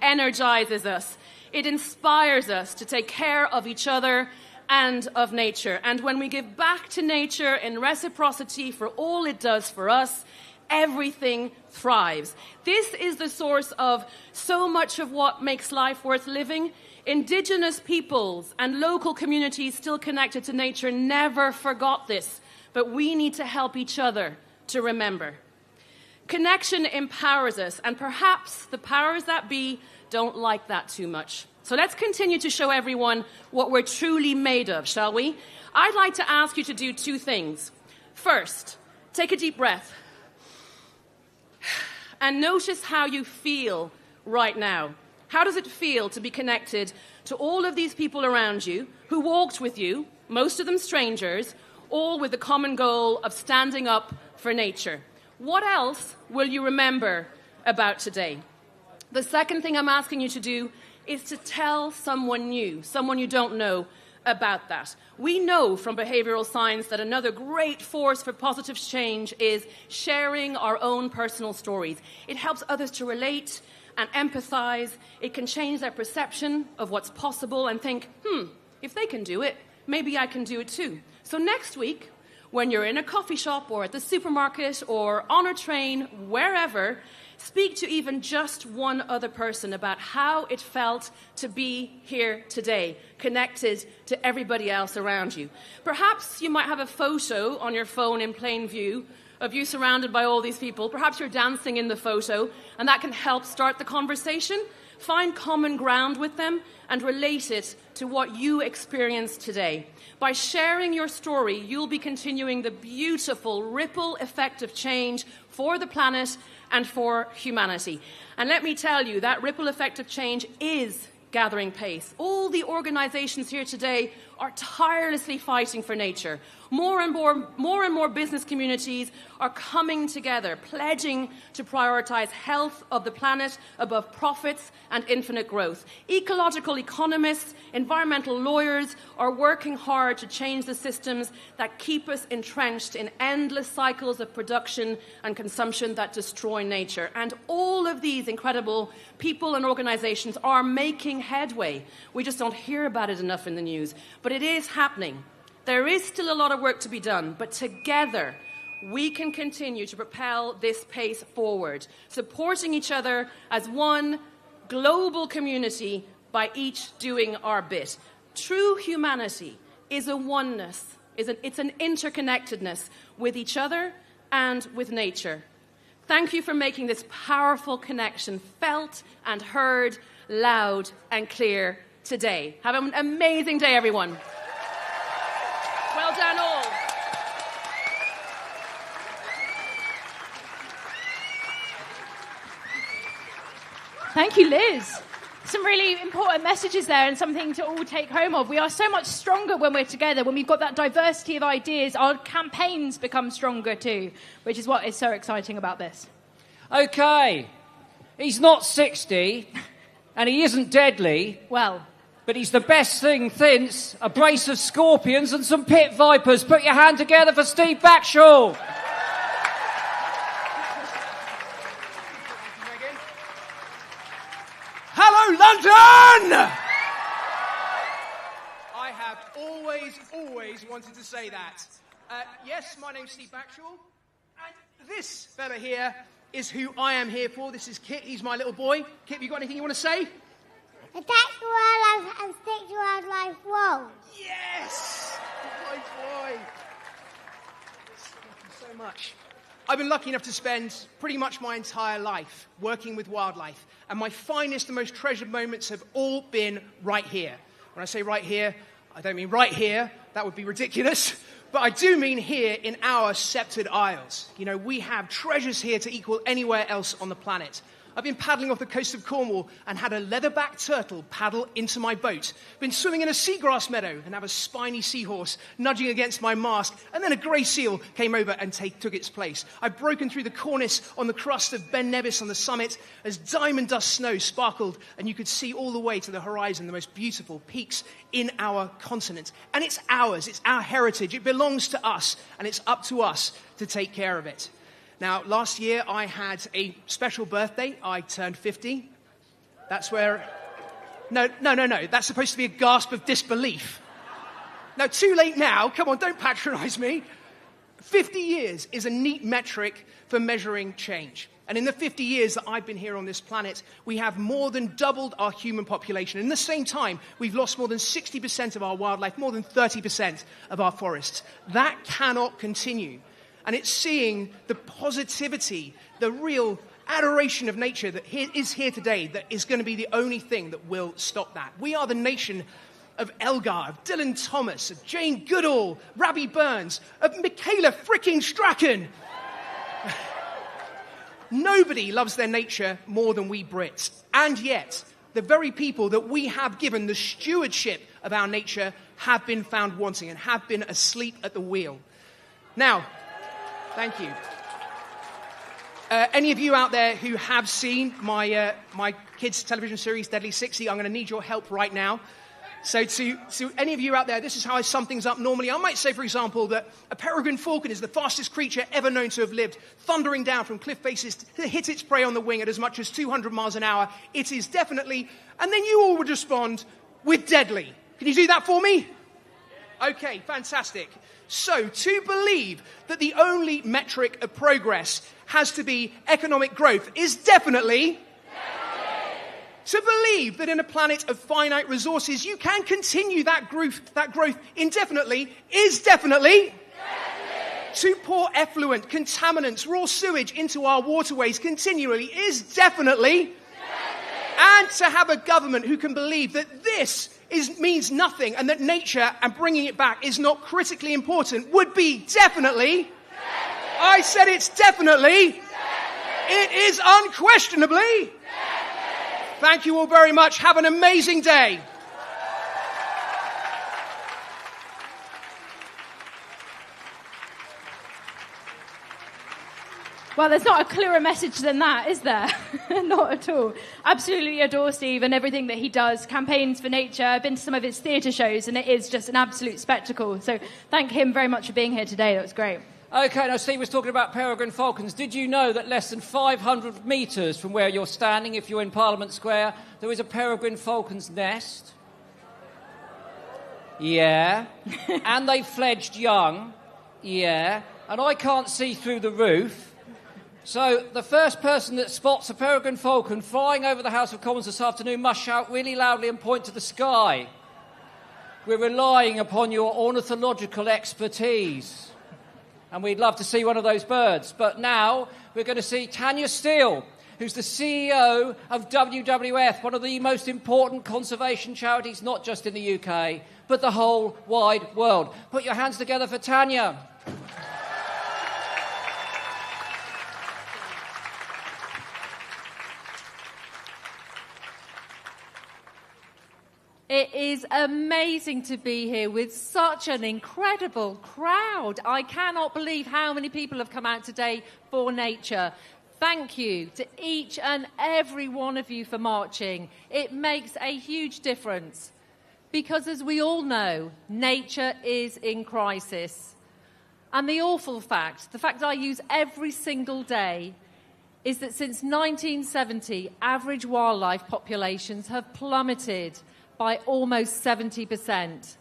Speaker 19: energizes us. It inspires us to take care of each other and of nature. And when we give back to nature in reciprocity for all it does for us, everything thrives. This is the source of so much of what makes life worth living. Indigenous peoples and local communities still connected to nature never forgot this, but we need to help each other to remember. Connection empowers us, and perhaps the powers that be don't like that too much. So let's continue to show everyone what we're truly made of, shall we? I'd like to ask you to do two things. First, take a deep breath and notice how you feel right now. How does it feel to be connected to all of these people around you who walked with you, most of them strangers, all with the common goal of standing up for nature? What else will you remember about today? The second thing I'm asking you to do is to tell someone new, someone you don't know, about that. We know from behavioral science that another great force for positive change is sharing our own personal stories. It helps others to relate and empathize. It can change their perception of what's possible and think, if they can do it, maybe I can do it too. So next week, when you're in a coffee shop or at the supermarket or on a train, wherever, speak to even just one other person about how it felt to be here today, connected to everybody else around you. Perhaps you might have a photo on your phone in plain view of you surrounded by all these people. Perhaps you're dancing in the photo, and that can help start the conversation. Find common ground with them and relate it to what you experienced today. By sharing your story, you'll be continuing the beautiful ripple effect of change for the planet and for humanity. And let me tell you, that ripple effect of change is gathering pace. All the organizations here today are tirelessly fighting for nature. More and more business communities are coming together, pledging to prioritize health of the planet above profits and infinite growth. Ecological economists, environmental lawyers are working hard to change the systems that keep us entrenched in endless cycles of production and consumption that destroy nature. And all of these incredible people and organizations are making headway. We just don't hear about it enough in the news. But it is happening. There is still a lot of work to be done, but together we can continue to propel this pace forward, supporting each other as one global community by each doing our bit. True humanity is a oneness, it's an interconnectedness with each other and with nature. Thank you for making this powerful connection felt and heard loud and clear today. Have an amazing day, everyone. Well done all.
Speaker 1: Thank you, Liz. Some really important messages there and something to all take home of. We are so much stronger when we're together, when we've got that diversity of ideas. Our campaigns become stronger too, which is what is so exciting about this.
Speaker 18: OK, he's not 60 and he isn't deadly.
Speaker 1: Well,
Speaker 18: but he's the best thing since a brace of scorpions and some pit vipers. Put your hand together for Steve Backshall.
Speaker 20: Hello, London! I have always wanted to say that. Yes, my name's Steve Backshall, and this fella here is who I am here for. This is Kit. He's my little boy. Kit, you got anything you want to say?
Speaker 2: Attack the wildlife and stick to wildlife wall.
Speaker 20: Yes! My boy. Thank you so much. I've been lucky enough to spend pretty much my entire life working with wildlife, and my finest and most treasured moments have all been right here. When I say right here, I don't mean right here. That would be ridiculous. But I do mean here in our sceptred isles. You know, we have treasures here to equal anywhere else on the planet. I've been paddling off the coast of Cornwall and had a leatherback turtle paddle into my boat. Been swimming in a seagrass meadow and have a spiny seahorse nudging against my mast, and then a grey seal came over and took its place. I've broken through the cornice on the crust of Ben Nevis on the summit as diamond dust snow sparkled, and you could see all the way to the horizon the most beautiful peaks in our continent. And it's ours, it's our heritage, it belongs to us, and it's up to us to take care of it. Now, last year I had a special birthday. I turned 50. That's where... No. That's supposed to be a gasp of disbelief. No, too late now. Come on, don't patronize me. 50 years is a neat metric for measuring change. And in the 50 years that I've been here on this planet, we have more than doubled our human population. In the same time, we've lost more than 60% of our wildlife, more than 30% of our forests. That cannot continue. And it's seeing the positivity, the real adoration of nature that is here today that is going to be the only thing that will stop that. We are the nation of Elgar, of Dylan Thomas, of Jane Goodall, Rabbie Burns, of Michaela fricking Strachan. Nobody loves their nature more than we Brits. And yet, the very people that we have given the stewardship of our nature have been found wanting and have been asleep at the wheel. Now, thank you. Any of you out there who have seen my kids' television series, Deadly 60, I'm going to need your help right now. So to any of you out there, this is how I sum things up normally. I might say, for example, that a peregrine falcon is the fastest creature ever known to have lived, thundering down from cliff faces to hit its prey on the wing at as much as 200 miles an hour. It is definitely... And then you all would respond with deadly. Can you do that for me? Okay, fantastic. So, to believe that the only metric of progress has to be economic growth is definitely... To believe that in a planet of finite resources you can continue that growth indefinitely is definitely... To pour effluent, contaminants, raw sewage into our waterways continually is definitely... And to have a government who can believe that this means nothing and that nature and bringing it back is not critically important would be definitely... I said it's definitely... It is unquestionably... Thank you all very much. Have an amazing day.
Speaker 1: Well, there's not a clearer message than that, is there? Not at all. Absolutely adore Steve and everything that he does. Campaigns for nature. I've been to some of his theatre shows, and it is just an absolute spectacle. So thank him very much for being here today. That was great.
Speaker 18: OK, now Steve was talking about peregrine falcons. Did you know that less than 500 metres from where you're standing, if you're in Parliament Square, there is a peregrine falcon's nest? Yeah. And they fledged young? Yeah. And I can't see through the roof. So the first person that spots a peregrine falcon flying over the House of Commons this afternoon must shout really loudly and point to the sky. We're relying upon your ornithological expertise. And we'd love to see one of those birds. But now we're going to see Tanya Steele, who's the CEO of WWF, one of the most important conservation charities, not just in the UK, but the whole wide world. Put your hands together for Tanya.
Speaker 21: It is amazing to be here with such an incredible crowd. I cannot believe how many people have come out today for nature. Thank you to each and every one of you for marching. It makes a huge difference because, as we all know, nature is in crisis. And the awful fact, the fact I use every single day, is that since 1970, average wildlife populations have plummeted by almost 70%.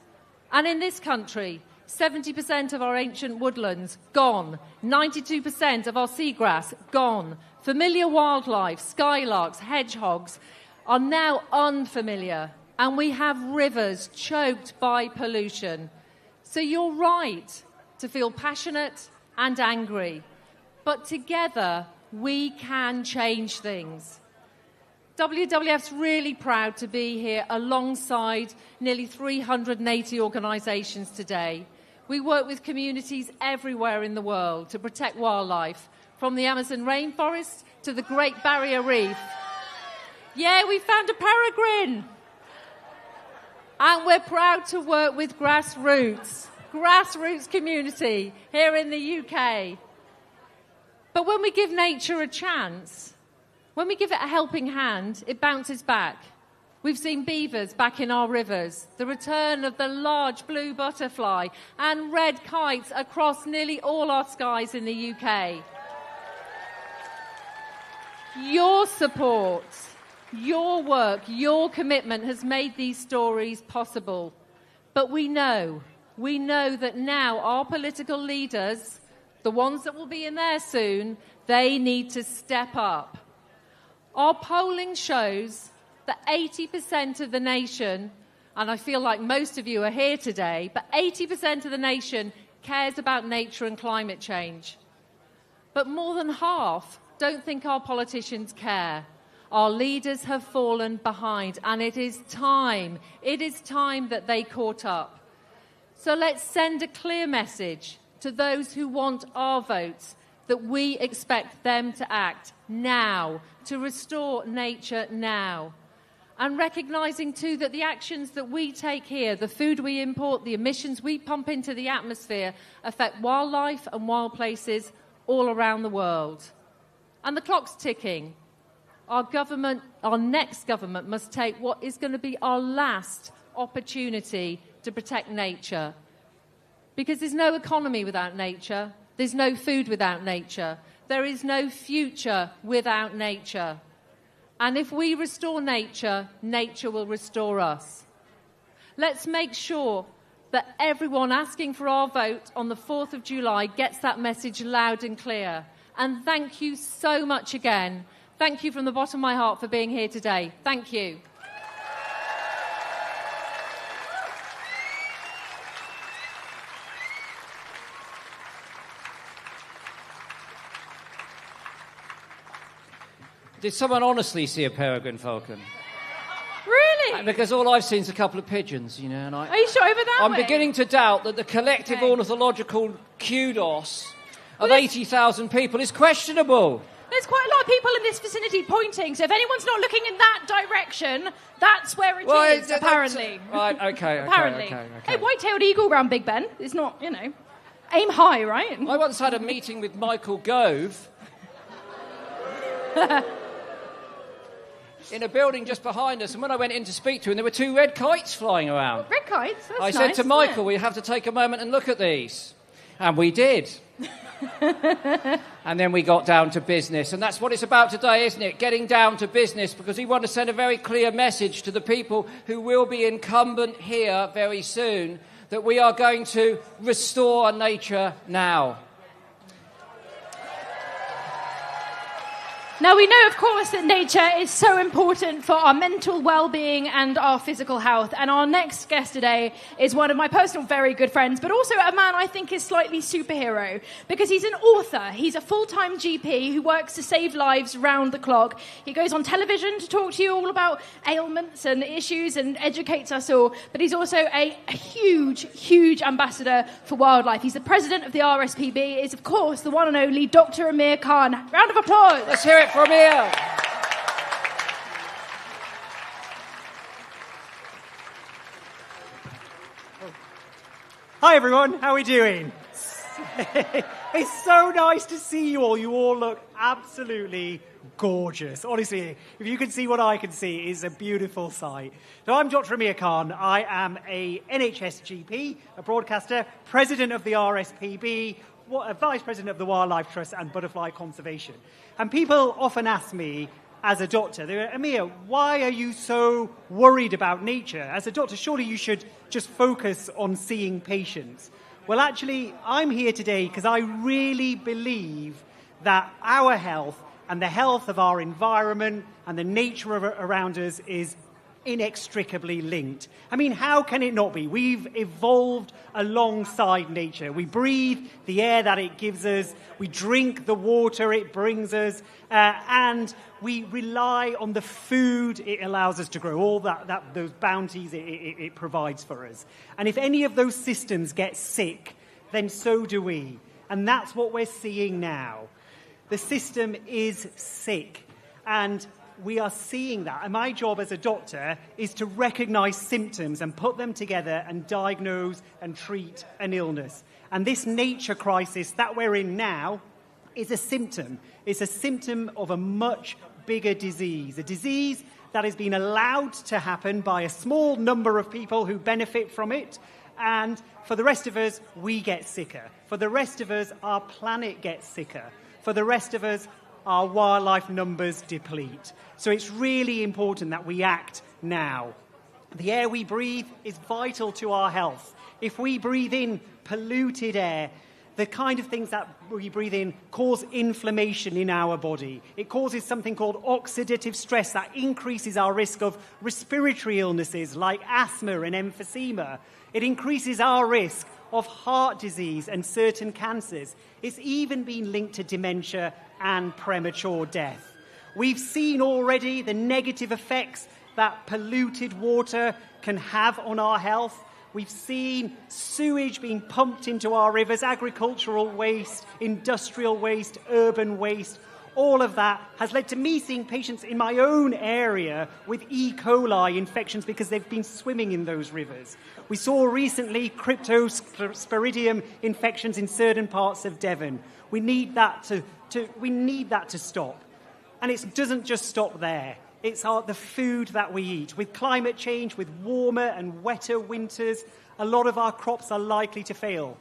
Speaker 21: And in this country, 70% of our ancient woodlands, gone. 92% of our seagrass, gone. Familiar wildlife, skylarks, hedgehogs, are now unfamiliar. And we have rivers choked by pollution. So you're right to feel passionate and angry. But together, we can change things. WWF's really proud to be here alongside nearly 380 organisations today. We work with communities everywhere in the world to protect wildlife, from the Amazon rainforest to the Great Barrier Reef. Yeah, we found a peregrine. And we're proud to work with grassroots community here in the UK. But when we give nature a chance, when we give it a helping hand, it bounces back. We've seen beavers back in our rivers, the return of the large blue butterfly and red kites across nearly all our skies in the UK. Your support, your work, your commitment has made these stories possible. But we know that now our political leaders, the ones that will be in there soon, they need to step up. Our polling shows that 80% of the nation, and I feel like most of you are here today, but 80% of the nation cares about nature and climate change. But more than half don't think our politicians care. Our leaders have fallen behind, and it is time that they caught up. So let's send a clear message to those who want our votes that we expect them to act now, to restore nature now. And recognising too that the actions that we take here, the food we import, the emissions we pump into the atmosphere, affect wildlife and wild places all around the world. And the clock's ticking. Our next government must take what is going to be our last opportunity to protect nature. Because there's no economy without nature. There's no food without nature. There is no future without nature. And if we restore nature, nature will restore us. Let's make sure that everyone asking for our vote on the 4th of July gets that message loud and clear. And thank you so much again. Thank you from the bottom of my heart for being here today. Thank you.
Speaker 18: Did someone honestly see a peregrine falcon?
Speaker 1: Really?
Speaker 18: Because all I've seen is a couple of pigeons, you know. And
Speaker 1: Are you sure over that
Speaker 18: I'm
Speaker 1: way?
Speaker 18: beginning to doubt that the collective ornithological kudos of 80,000 people is questionable.
Speaker 1: There's quite a lot of people in this vicinity pointing, so if anyone's not looking in that direction, that's where it is, apparently.
Speaker 18: Right, okay.
Speaker 1: Apparently.
Speaker 18: Okay.
Speaker 1: Hey, white-tailed eagle round Big Ben. It's not, aim high, right?
Speaker 18: I once had a meeting with Michael Gove in a building just behind us, and when I went in to speak to him, there were 2 red kites flying around.
Speaker 1: Red kites? That's
Speaker 18: I
Speaker 1: nice,
Speaker 18: said to
Speaker 1: isn't
Speaker 18: Michael,
Speaker 1: it?
Speaker 18: we have to take a moment and look at these. And we did. And then we got down to business. And that's what it's about today, isn't it? Getting down to business, because we want to send a very clear message to the people who will be incumbent here very soon that we are going to restore nature now.
Speaker 1: Now, we know, of course, that nature is so important for our mental well-being and our physical health. And our next guest today is one of my personal very good friends, but also a man I think is slightly superhero, because he's an author. He's a full-time GP who works to save lives round the clock. He goes on television to talk to you all about ailments and issues and educates us all. But he's also a huge, huge ambassador for wildlife. He's the president of the RSPB. Is, of course, the one and only Dr. Amir Khan. Round of applause.
Speaker 18: Let's hear it from here.
Speaker 7: Hi everyone, how are we doing? It's so nice to see you all. You all look absolutely gorgeous. Honestly, if you can see what I can see, it's a beautiful sight. So I'm Dr. Amir Khan. I am a NHS GP, a broadcaster, president of the RSPB, Vice President of the Wildlife Trust and Butterfly Conservation. And people often ask me, as a doctor, they go, Amir, why are you so worried about nature? As a doctor, surely you should just focus on seeing patients. Well, actually, I'm here today because I really believe that our health and the health of our environment and the nature around us is inextricably linked. I mean, how can it not be? We've evolved alongside nature. We breathe the air that it gives us, we drink the water it brings us, and we rely on the food it allows us to grow, all those bounties it provides for us. And if any of those systems get sick, then so do we. And that's what we're seeing now. The system is sick, and we are seeing that. And my job as a doctor is to recognise symptoms and put them together and diagnose and treat an illness. And this nature crisis that we're in now is a symptom. It's a symptom of a much bigger disease, a disease that has been allowed to happen by a small number of people who benefit from it. And for the rest of us, we get sicker. For the rest of us, our planet gets sicker. For the rest of us, our wildlife numbers deplete. So it's really important that we act now. The air we breathe is vital to our health. If we breathe in polluted air, the kind of things that we breathe in cause inflammation in our body. It causes something called oxidative stress that increases our risk of respiratory illnesses like asthma and emphysema. It increases our risk of heart disease and certain cancers. It's even been linked to dementia and premature death. We've seen already the negative effects that polluted water can have on our health. We've seen sewage being pumped into our rivers, agricultural waste, industrial waste, urban waste. All of that has led to me seeing patients in my own area with E. coli infections because they've been swimming in those rivers. We saw recently cryptosporidium infections in certain parts of Devon. We need that to stop. And it doesn't just stop there. It's the food that we eat. With climate change, with warmer and wetter winters, a lot of our crops are likely to fail.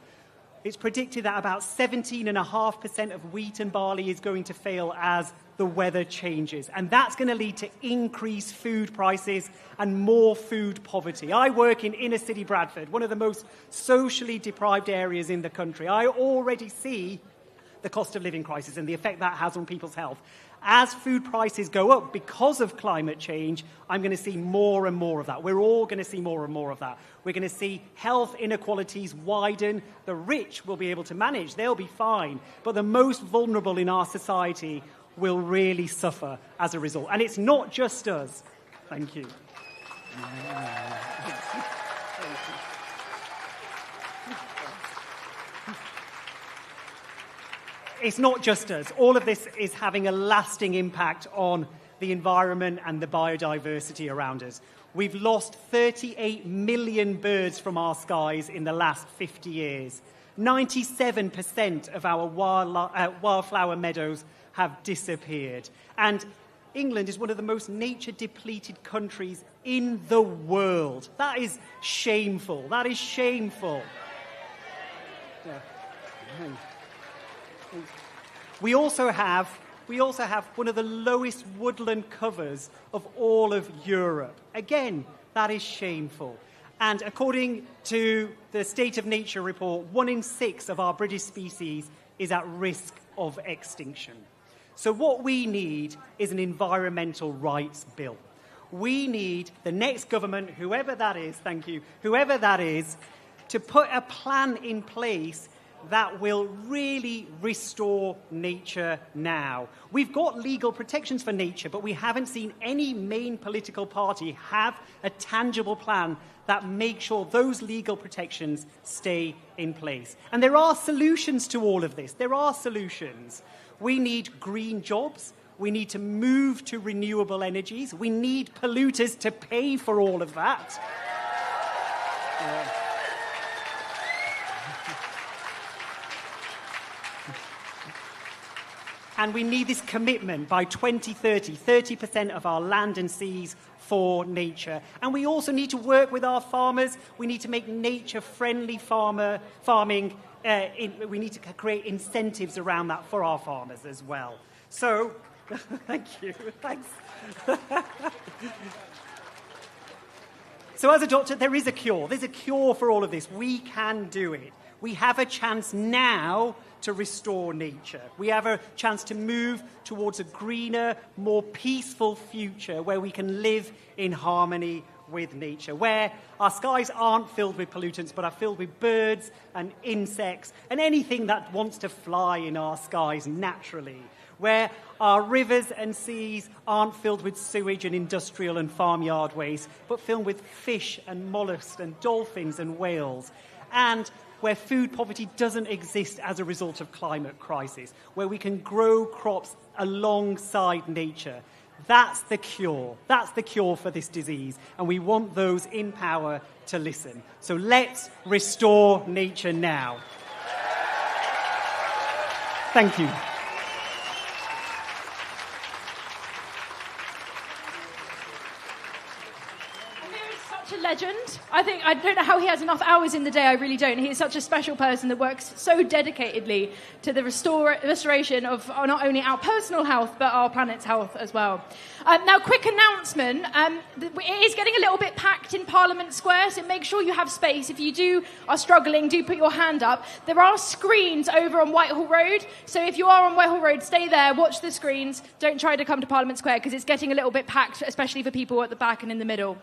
Speaker 7: It's predicted that about 17.5% of wheat and barley is going to fail as the weather changes. And that's going to lead to increased food prices and more food poverty. I work in inner city Bradford, one of the most socially deprived areas in the country. I already see the cost of living crisis and the effect that has on people's health. As food prices go up because of climate change, I'm going to see more and more of that. We're all going to see more and more of that. We're going to see health inequalities widen. The rich will be able to manage. They'll be fine. But the most vulnerable in our society will really suffer as a result. And it's not just us. Thank you. It's not just us. All of this is having a lasting impact on the environment and the biodiversity around us. We've lost 38 million birds from our skies in the last 50 years. 97% of our wildflower meadows have disappeared. And England is one of the most nature-depleted countries in the world. That is shameful. That is shameful. We also have one of the lowest woodland covers of all of Europe. Again, that is shameful. And according to the State of Nature report, 1 in 6 of our British species is at risk of extinction. So what we need is an environmental rights bill. We need the next government, whoever that is, whoever that is, to put a plan in place that will really restore nature now. We've got legal protections for nature, but we haven't seen any main political party have a tangible plan that makes sure those legal protections stay in place. And there are solutions to all of this. There are solutions. We need green jobs. We need to move to renewable energies. We need polluters to pay for all of that. And we need this commitment by 2030, 30% of our land and seas for nature. And we also need to work with our farmers. We need to make nature-friendly farming. We need to create incentives around that for our farmers as well. So, thank you. Thanks. So as a doctor, there is a cure. There's a cure for all of this. We can do it. We have a chance now to restore nature. We have a chance to move towards a greener, more peaceful future where we can live in harmony with nature, where our skies aren't filled with pollutants but are filled with birds and insects and anything that wants to fly in our skies naturally, where our rivers and seas aren't filled with sewage and industrial and farmyard waste but filled with fish and mollusks and dolphins and whales, and where food poverty doesn't exist as a result of climate crisis, where we can grow crops alongside nature. That's the cure. That's the cure for this disease. And we want those in power to listen. So let's restore nature now. Thank you.
Speaker 1: A legend. I don't know how he has enough hours in the day. I really don't. He is such a special person that works so dedicatedly to the restoration of not only our personal health but our planet's health as well. Now, quick announcement: it is getting a little bit packed in Parliament Square, so make sure you have space. If you are struggling, do put your hand up. There are screens over on Whitehall Road, so if you are on Whitehall Road, stay there, watch the screens. Don't try to come to Parliament Square because it's getting a little bit packed, especially for people at the back and in the middle.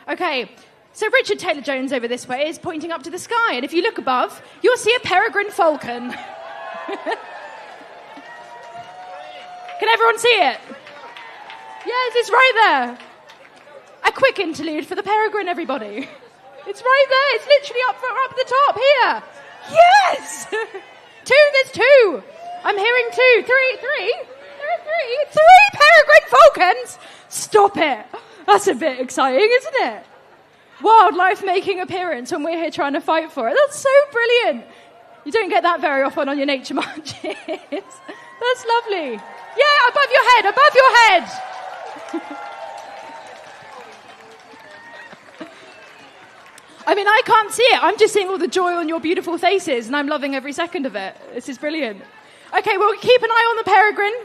Speaker 1: Okay, so Richard Taylor-Jones over this way is pointing up to the sky, and if you look above, you'll see a peregrine falcon. Can everyone see it? Yes, it's right there. A quick interlude for the peregrine, everybody. It's right there. It's literally up at the top here. Yes! There's two. I'm hearing two. Three. There are three peregrine falcons. Stop it. That's a bit exciting, isn't it? Wildlife making appearance when we're here trying to fight for it. That's so brilliant. You don't get that very often on your nature marches. That's lovely. Yeah, above your head. I mean, I can't see it. I'm just seeing all the joy on your beautiful faces, and I'm loving every second of it. This is brilliant. Okay, we'll keep an eye on the peregrine.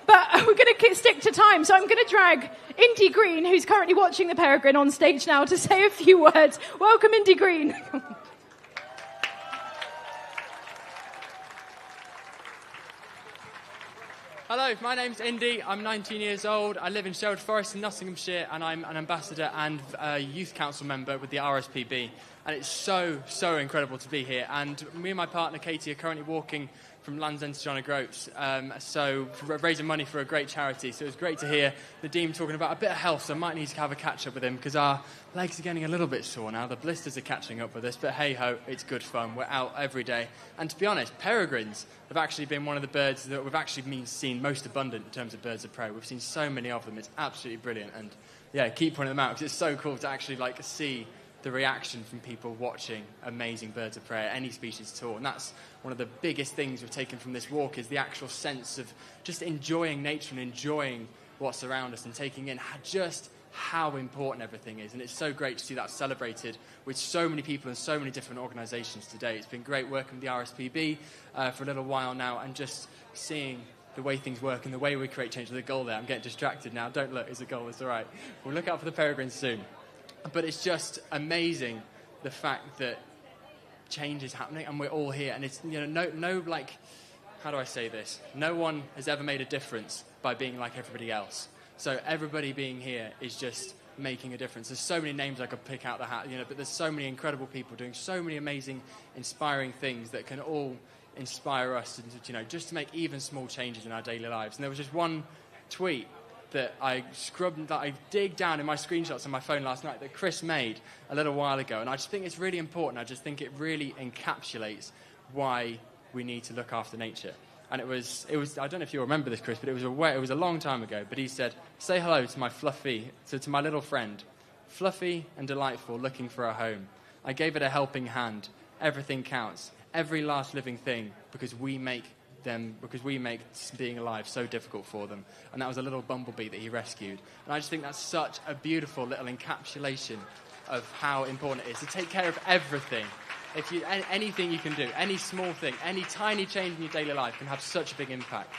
Speaker 1: But we're going to stick to time, so I'm going to drag Indy Green, who's currently watching the peregrine, on stage now to say a few words. Welcome, Indy Green.
Speaker 12: Hello, my name's Indy. I'm 19 years old. I live in Sherwood Forest in Nottinghamshire, and I'm an ambassador and a youth council member with the RSPB. And it's so incredible to be here. And me and my partner, Katie, are currently walking from Land's End to John O'Groats, raising money for a great charity. So it was great to hear Nadeem talking about a bit of health, so I might need to have a catch-up with him, because our legs are getting a little bit sore now. The blisters are catching up with us, but hey-ho, it's good fun. We're out every day. And to be honest, peregrines have actually been one of the birds that we've actually seen most abundant in terms of birds of prey. We've seen so many of them. It's absolutely brilliant. And, yeah, keep pointing them out, because it's so cool to actually, see the reaction from people watching amazing birds of prey, any species at all. And that's one of the biggest things we've taken from this walk, is the actual sense of just enjoying nature and enjoying what's around us and taking in just how important everything is. And it's so great to see that celebrated with so many people and so many different organisations today. It's been great working with the RSPB for a little while now, and just seeing the way things work and the way we create change. There's a goal there. I'm getting distracted now. Don't look, it's a goal, it's all right. We'll look out for the peregrines soon. But it's just amazing, the fact that change is happening and we're all here. And it's, how do I say this? No one has ever made a difference by being like everybody else. So everybody being here is just making a difference. There's so many names I could pick out the hat, but there's so many incredible people doing so many amazing, inspiring things that can all inspire us, and just to make even small changes in our daily lives. And there was just one tweet that I dig down in my screenshots on my phone last night that Chris made a little while ago, and I just think it's really important. I just think it really encapsulates why we need to look after nature. And it was I don't know if you remember this, Chris, but it was a long time ago. But he said, "Say hello to my to my little friend, fluffy and delightful, looking for a home. I gave it a helping hand. Everything counts, every last living thing, because we make being alive so difficult for them." And that was a little bumblebee that he rescued. And I just think that's such a beautiful little encapsulation of how important it is to take care of everything. Anything you can do, any small thing, any tiny change in your daily life can have such a big impact.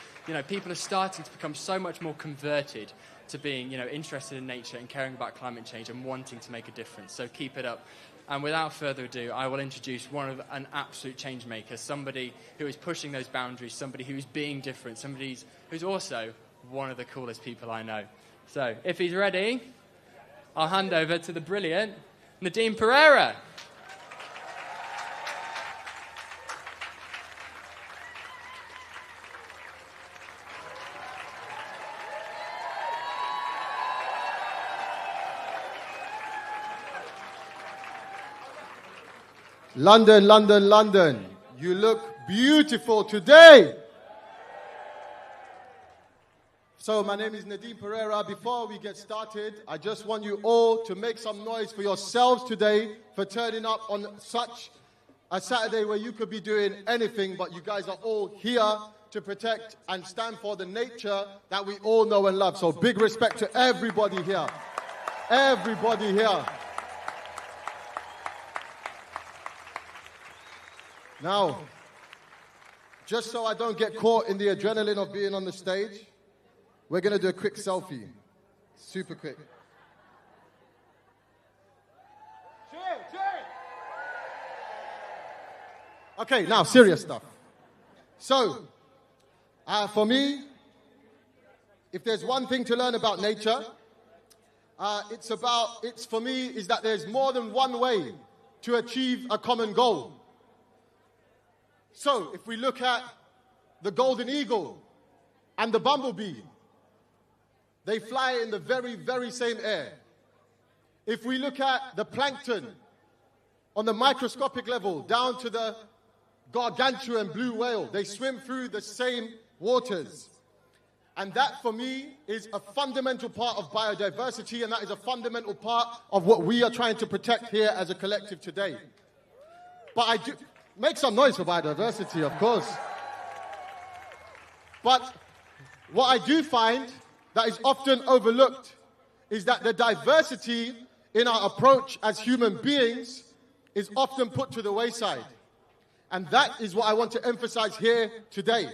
Speaker 12: People are starting to become so much more converted to being, interested in nature and caring about climate change and wanting to make a difference. So keep it up. And without further ado, I will introduce an absolute change maker, somebody who is pushing those boundaries, somebody who is being different, somebody who's also one of the coolest people I know. So, if he's ready, I'll hand over to the brilliant Nadeem Pereira.
Speaker 3: London, London, London. You look beautiful today. So my name is Nadeem Pereira. Before we get started, I just want you all to make some noise for yourselves today for turning up on such a Saturday where you could be doing anything, but you guys are all here to protect and stand for the nature that we all know and love. So big respect to everybody here. Everybody here. Now, just so I don't get caught in the adrenaline of being on the stage, we're going to do a quick selfie. Super quick. Okay, now serious stuff. So, for me, if there's one thing to learn about nature, it's for me is that there's more than one way to achieve a common goal. So, if we look at the golden eagle and the bumblebee, they fly in the very, very same air. If we look at the plankton on the microscopic level down to the gargantuan blue whale, they swim through the same waters. And that, for me, is a fundamental part of biodiversity, and that is a fundamental part of what we are trying to protect here as a collective today. But I do... Make some noise for biodiversity, of course. But what I do find that is often overlooked is that the diversity in our approach as human beings is often put to the wayside. And that is what I want to emphasize here today.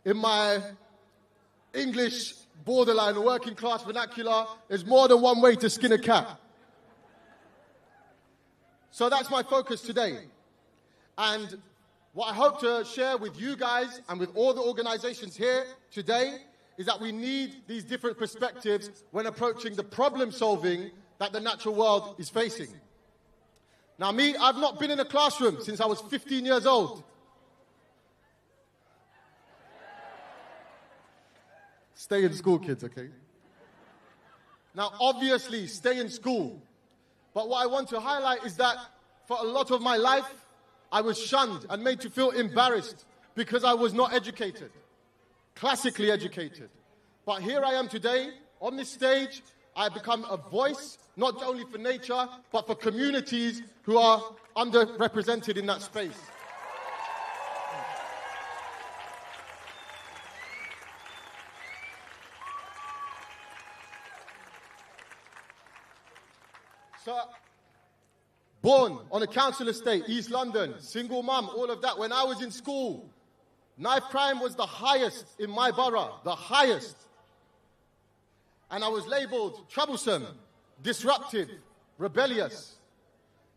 Speaker 3: In my English borderline working class vernacular, there's more than one way to skin a cat. So that's my focus today. And what I hope to share with you guys and with all the organizations here today is that we need these different perspectives when approaching the problem solving that the natural world is facing. Now me, I've not been in a classroom since I was 15 years old. Stay in school, kids, okay? Now obviously, stay in school. But what I want to highlight is that for a lot of my life, I was shunned and made to feel embarrassed because I was not educated, classically educated. But here I am today, on this stage, I have become a voice, not only for nature, but for communities who are underrepresented in that space. So, born on a council estate, East London, single mum, all of that. When I was in school, knife crime was the highest in my borough, the highest. And I was labelled troublesome, disruptive, rebellious.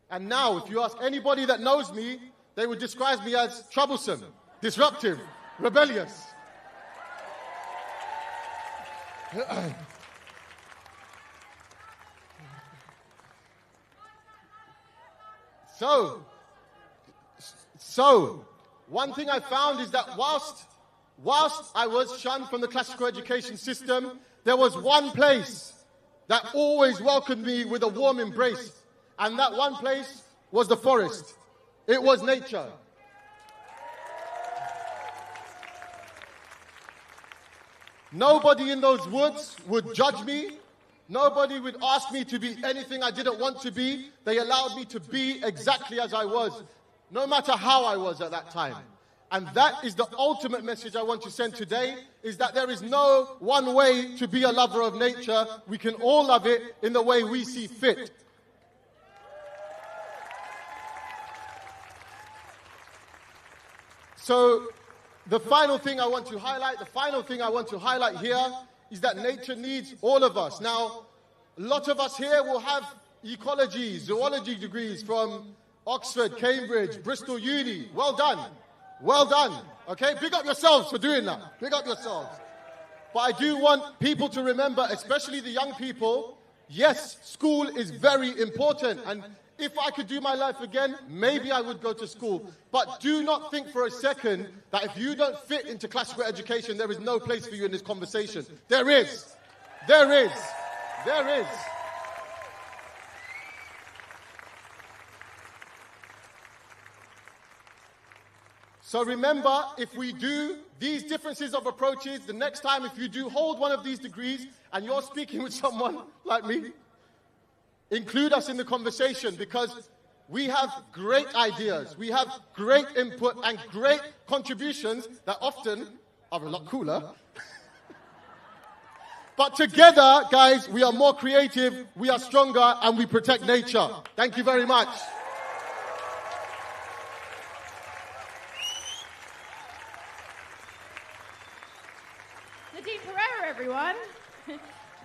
Speaker 3: And now, if you ask anybody that knows me, they would describe me as troublesome, disruptive, rebellious. So, one thing I found is that whilst I was shunned from the classical education system, there was one place that always welcomed me with a warm embrace, and that one place was the forest. It was nature. Nobody in those woods would judge me. Nobody would ask me to be anything I didn't want to be. They allowed me to be exactly as I was, no matter how I was at that time. And that is the ultimate message I want to send today, is that there is no one way to be a lover of nature. We can all love it in the way we see fit. So the final thing I want to highlight here is that nature needs all of us. Now, a lot of us here will have ecology, zoology degrees from Oxford, Cambridge, Bristol Uni. Well done. Well done. Okay, big up yourselves for doing that. Big up yourselves. But I do want people to remember, especially the young people, yes, school is very important. And if I could do my life again, maybe I would go to school. But do not think for a second that if you don't fit into classical education, there is no place for you in this conversation. There is. There is. There is. So remember, if we do these differences of approaches, the next time if you do hold one of these degrees and you're speaking with someone like me, include us in the conversation, because we have great ideas, we have great input and great contributions that often are a lot cooler. But together, guys, we are more creative, we are stronger, and we protect nature. Thank you very much.
Speaker 1: Nadine Pereira, everyone.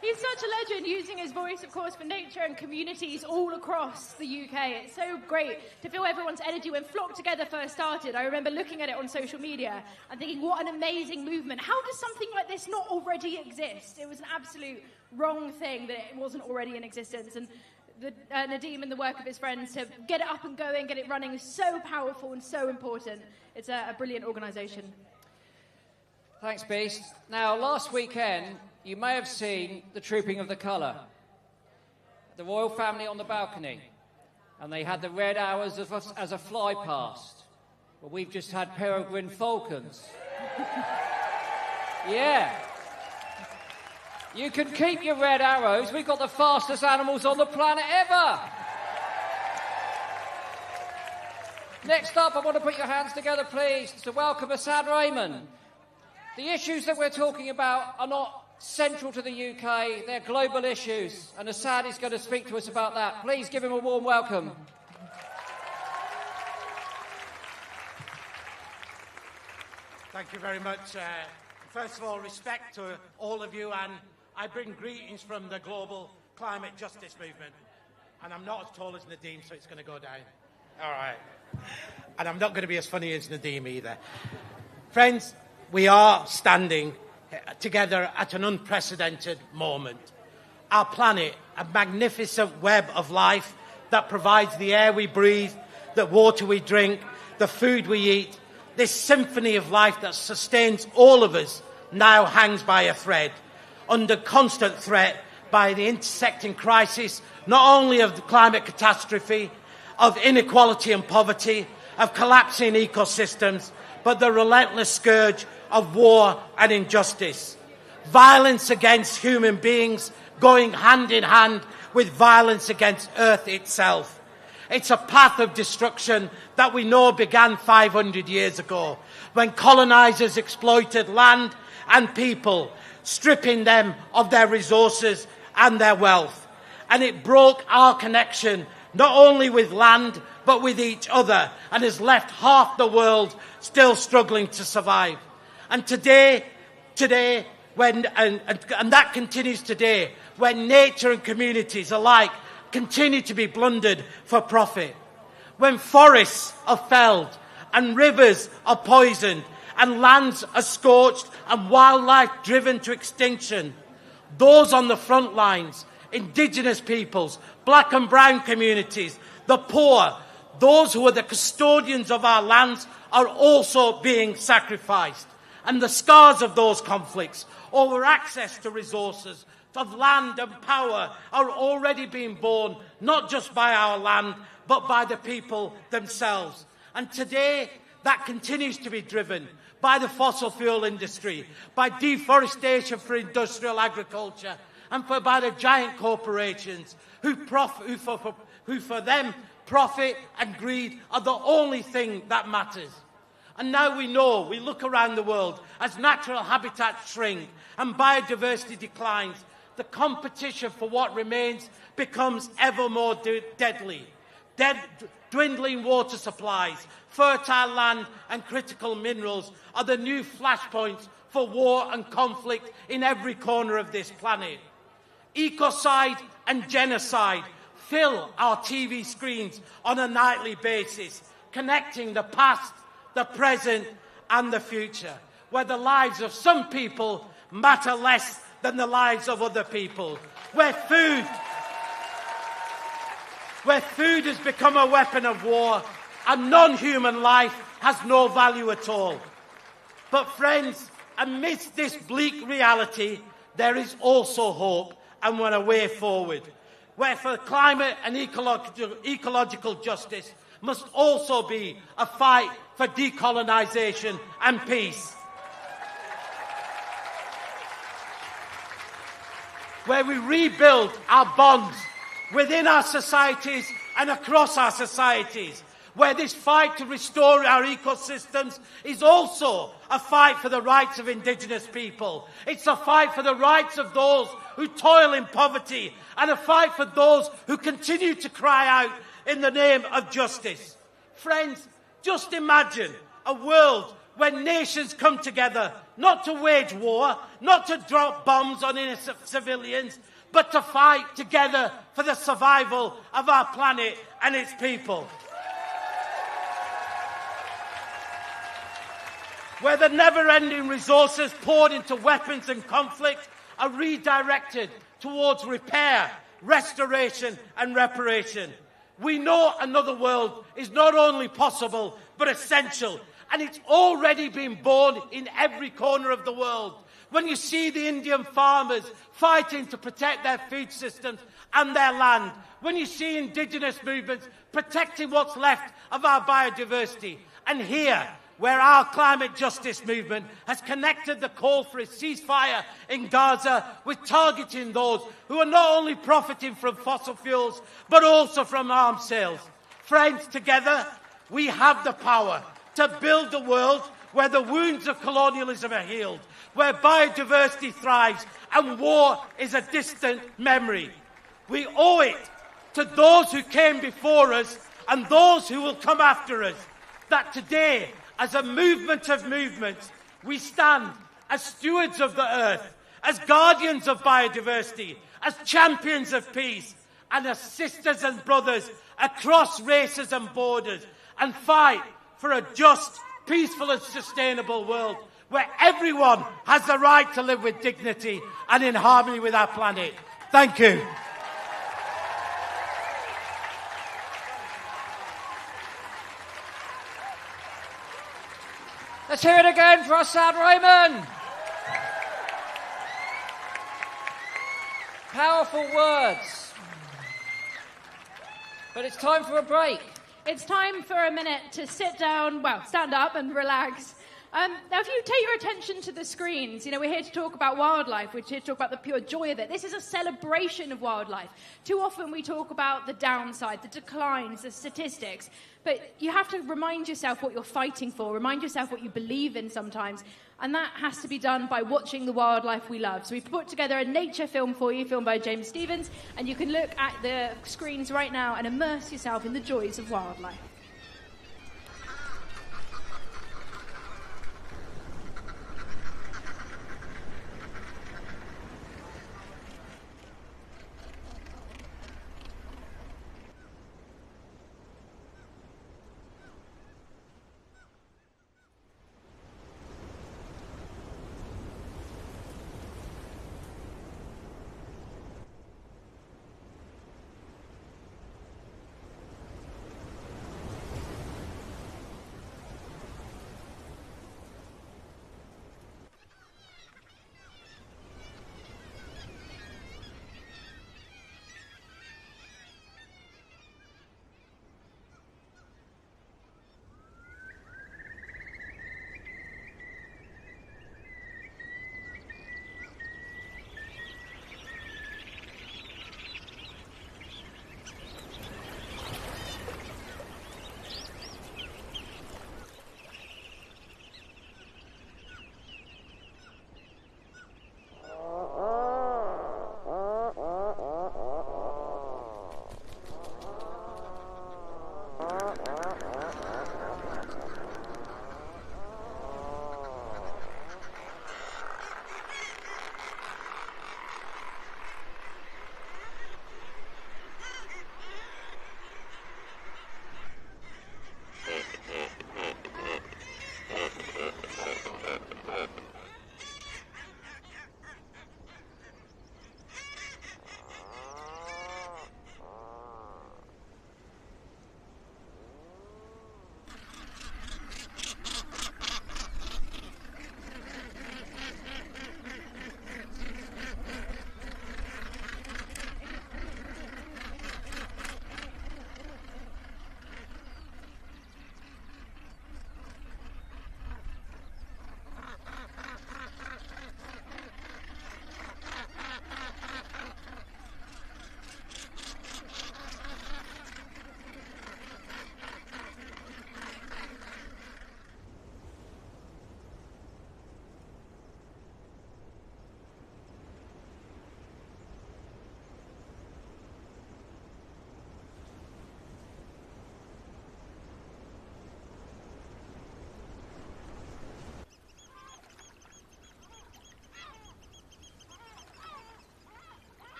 Speaker 1: He's such a legend, using his voice, of course, for nature and communities all across the UK. It's so great to feel everyone's energy when Flock Together first started. I remember looking at it on social media and thinking, what an amazing movement. How does something like this not already exist? It was an absolute wrong thing that it wasn't already in existence. And Nadeem and the work of his friends to get it up and going, get it running is so powerful and so important. It's a brilliant organisation.
Speaker 18: Thanks, Beast. Now, last weekend, you may have seen the Trooping of the Colour. The royal family on the balcony. And they had the red arrows as a fly past. But we've just had peregrine falcons. Yeah. You can keep your red arrows. We've got the fastest animals on the planet ever. Next up, I want to put your hands together, please, to welcome Assad Raymond. The issues that we're talking about are not central to the UK, they're global issues, and Assad is going to speak to us about that. Please give him a warm welcome.
Speaker 4: Thank you very much. First of all, respect to all of you, and I bring greetings from the global climate justice movement. And I'm not as tall as Nadeem, so it's going to go down. All right. And I'm not going to be as funny as Nadeem either. Friends, we are standing together at an unprecedented moment. Our planet, a magnificent web of life that provides the air we breathe, the water we drink, the food we eat, this symphony of life that sustains all of us now hangs by a thread, under constant threat by the intersecting crisis, not only of the climate catastrophe, of inequality and poverty, of collapsing ecosystems, but the relentless scourge of war and injustice. Violence against human beings going hand in hand with violence against Earth itself. It's a path of destruction that we know began 500 years ago, when colonisers exploited land and people, stripping them of their resources and their wealth. And it broke our connection not only with land, but with each other, and has left half the world still struggling to survive. And today, when that continues today, when nature and communities alike continue to be plundered for profit, when forests are felled and rivers are poisoned and lands are scorched and wildlife driven to extinction, those on the front lines, indigenous peoples, black and brown communities, the poor, those who are the custodians of our lands, are also being sacrificed. And the scars of those conflicts over access to resources, of land and power, are already being borne, not just by our land, but by the people themselves. And today, that continues to be driven by the fossil fuel industry, by deforestation for industrial agriculture, and by the giant corporations who for them profit and greed are the only thing that matters. And now we know, we look around the world, as natural habitats shrink and biodiversity declines, the competition for what remains becomes ever more deadly. Dwindling water supplies, fertile land and critical minerals are the new flashpoints for war and conflict in every corner of this planet. Ecocide and genocide fill our TV screens on a nightly basis, connecting the past, the present and the future, where the lives of some people matter less than the lives of other people, where food has become a weapon of war and non-human life has no value at all. But friends, amidst this bleak reality, there is also hope and a way forward, where for climate and ecological justice, must also be a fight for decolonisation and peace. Where we rebuild our bonds within our societies and across our societies. Where this fight to restore our ecosystems is also a fight for the rights of Indigenous people. It's a fight for the rights of those who toil in poverty and a fight for those who continue to cry out in the name of justice. Friends, just imagine a world where nations come together not to wage war, not to drop bombs on innocent civilians, but to fight together for the survival of our planet and its people. Where the never-ending resources poured into weapons and conflict are redirected towards repair, restoration and reparation. We know another world is not only possible, but essential, and it's already been born in every corner of the world. When you see the Indian farmers fighting to protect their food systems and their land, when you see Indigenous movements protecting what's left of our biodiversity, and here, where our climate justice movement has connected the call for a ceasefire in Gaza with targeting those who are not only profiting from fossil fuels, but also from arms sales. Friends, together, we have the power to build a world where the wounds of colonialism are healed, where biodiversity thrives and war is a distant memory. We owe it to those who came before us and those who will come after us that today, as a movement of movements, we stand as stewards of the earth, as guardians of biodiversity, as champions of peace, and as sisters and brothers across races and borders, and fight for a just, peaceful and sustainable world where everyone has the right to live with dignity and in harmony with our planet. Thank you.
Speaker 18: Let's hear it again for Assad Raymond. Powerful words. But it's time for a break.
Speaker 1: It's time for a minute to sit down, well, stand up and relax. Now, if you take your attention to the screens, we're here to talk about wildlife. We're here to talk about the pure joy of it. This is a celebration of wildlife. Too often we talk about the downside, the declines, the statistics. But you have to remind yourself what you're fighting for, remind yourself what you believe in sometimes. And that has to be done by watching the wildlife we love. So we've put together a nature film for you, filmed by James Stevens. And you can look at the screens right now and immerse yourself in the joys of wildlife.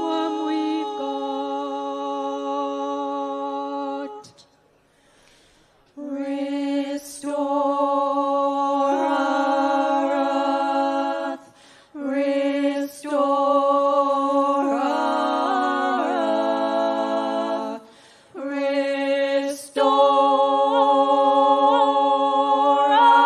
Speaker 21: one we've got. Restore our earth, restore our earth, restore our earth.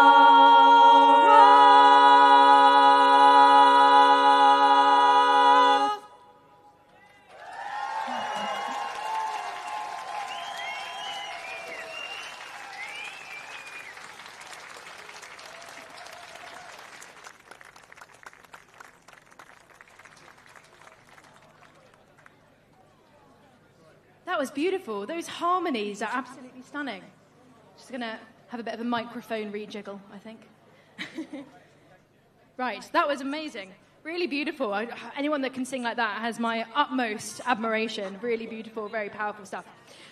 Speaker 1: That was beautiful. Those harmonies are absolutely stunning. Just going to have a bit of a microphone rejiggle, I think. Right, that was amazing. Really beautiful. Anyone that can sing like that has my utmost admiration. Really beautiful, very powerful stuff.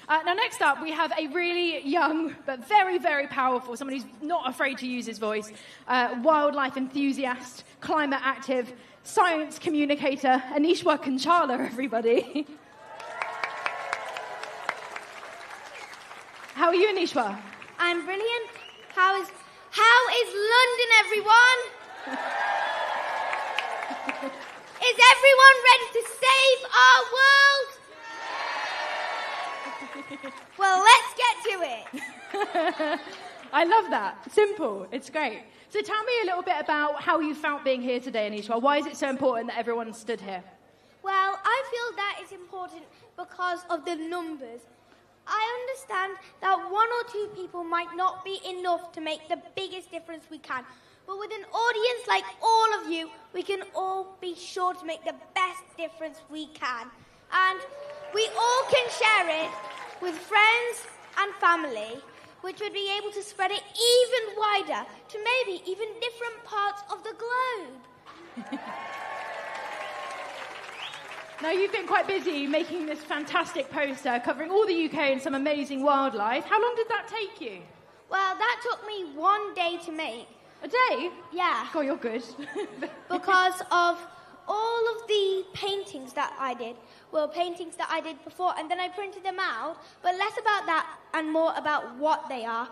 Speaker 1: Now, next up, we have a really young but very, very powerful, someone who's not afraid to use his voice, wildlife enthusiast, climate active, science communicator, Anishwa Kanchala, everybody. How are you, Anishwa?
Speaker 2: I'm brilliant. How is London, everyone? Is everyone ready to save our world? Well, let's get to it.
Speaker 1: I love that. Simple. It's great. So tell me a little bit about how you felt being here today, Anishwa. Why is it so important that everyone stood here?
Speaker 2: Well, I feel that it's important because of the numbers. I understand that one or two people might not be enough to make the biggest difference we can. But with an audience like all of you, we can all be sure to make the best difference we can. And we all can share it with friends and family, which would be able to spread it even wider to maybe even different parts of the globe.
Speaker 1: Now, you've been quite busy making this fantastic poster covering all the UK and some amazing wildlife. How long did that take you?
Speaker 2: Well, that took me 1 day to make.
Speaker 1: A day?
Speaker 2: Yeah.
Speaker 1: God, you're good.
Speaker 2: Because of all of the paintings that I did were paintings that I did before, and then I printed them out, but less about that and more about what they are.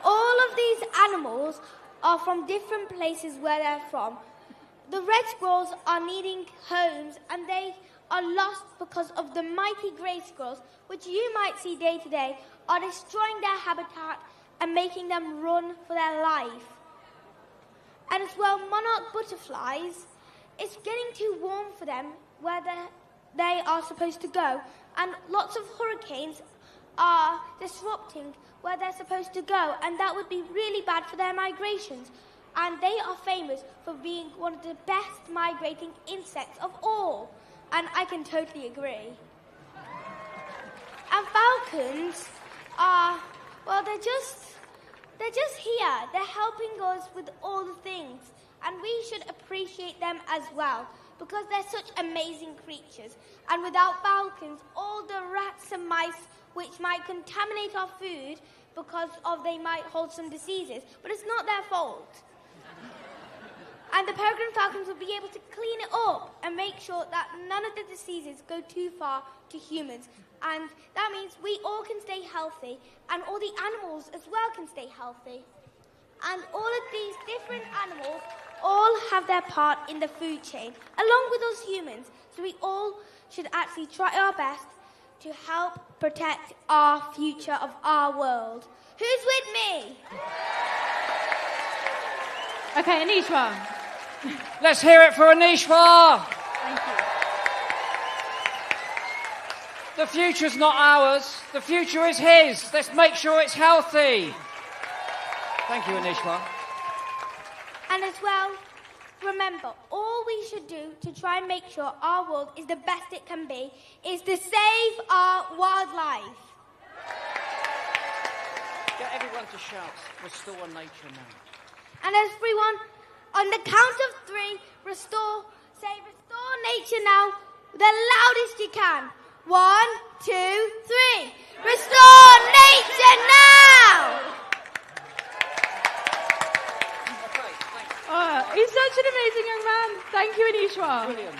Speaker 2: All of these animals are from different places where they're from. The red squirrels are needing homes, and they are lost because of the mighty grey squirrels, which you might see day to day, are destroying their habitat and making them run for their life. And as well, monarch butterflies, it's getting too warm for them where they are supposed to go, and lots of hurricanes are disrupting where they're supposed to go, and that would be really bad for their migrations. And they are famous for being one of the best migrating insects of all. And I can totally agree. And falcons are, well, they're just here. They're helping us with all the things. And we should appreciate them as well, because they're such amazing creatures. And without falcons, all the rats and mice which might contaminate our food because they might hold some diseases, but it's not their fault. And the peregrine falcons will be able to clean it up and make sure that none of the diseases go too far to humans. And that means we all can stay healthy, and all the animals as well can stay healthy. And all of these different animals all have their part in the food chain, along with us humans. So we all should actually try our best to help protect our future of our world. Who's with me?
Speaker 21: Okay, Anishwa.
Speaker 18: Let's hear it for Anishwa.
Speaker 21: Thank you.
Speaker 18: The future's not ours. The future is his. Let's make sure it's healthy. Thank you, Anishwa.
Speaker 2: And as well, remember, all we should do to try and make sure our world is the best it can be is to save our wildlife.
Speaker 18: Get everyone to shout, restore nature now.
Speaker 2: And everyone, on the count of 3, restore nature now, the loudest you can. 1, 2, 3. Restore nature now!
Speaker 21: He's such an amazing young man. Thank you, Anishwa.
Speaker 18: Brilliant.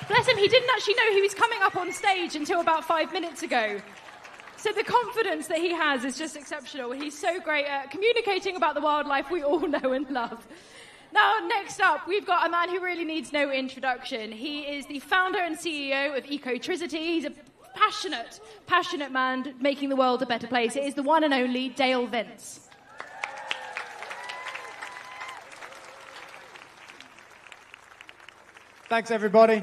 Speaker 1: Bless him, he didn't actually know he was coming up on stage until about 5 minutes ago. So the confidence that he has is just exceptional. He's so great at communicating about the wildlife we all know and love. Now, next up, we've got a man who really needs no introduction. He is the founder and CEO of Ecotricity. He's a passionate man making the world a better place. It is the one and only Dale Vince.
Speaker 6: Thanks, everybody.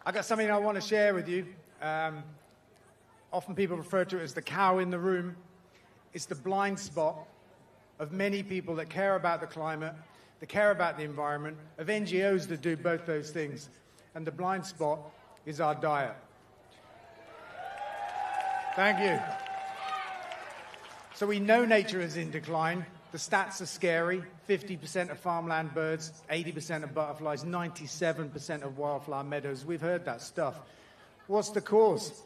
Speaker 6: I got something I want to share with you. Often people refer to it as the cow in the room. It's the blind spot of many people that care about the climate, that care about the environment, of NGOs that do both those things. And the blind spot is our diet. Thank you. So we know nature is in decline. The stats are scary. 50% of farmland birds, 80% of butterflies, 97% of wildflower meadows. We've heard that stuff. What's the cause?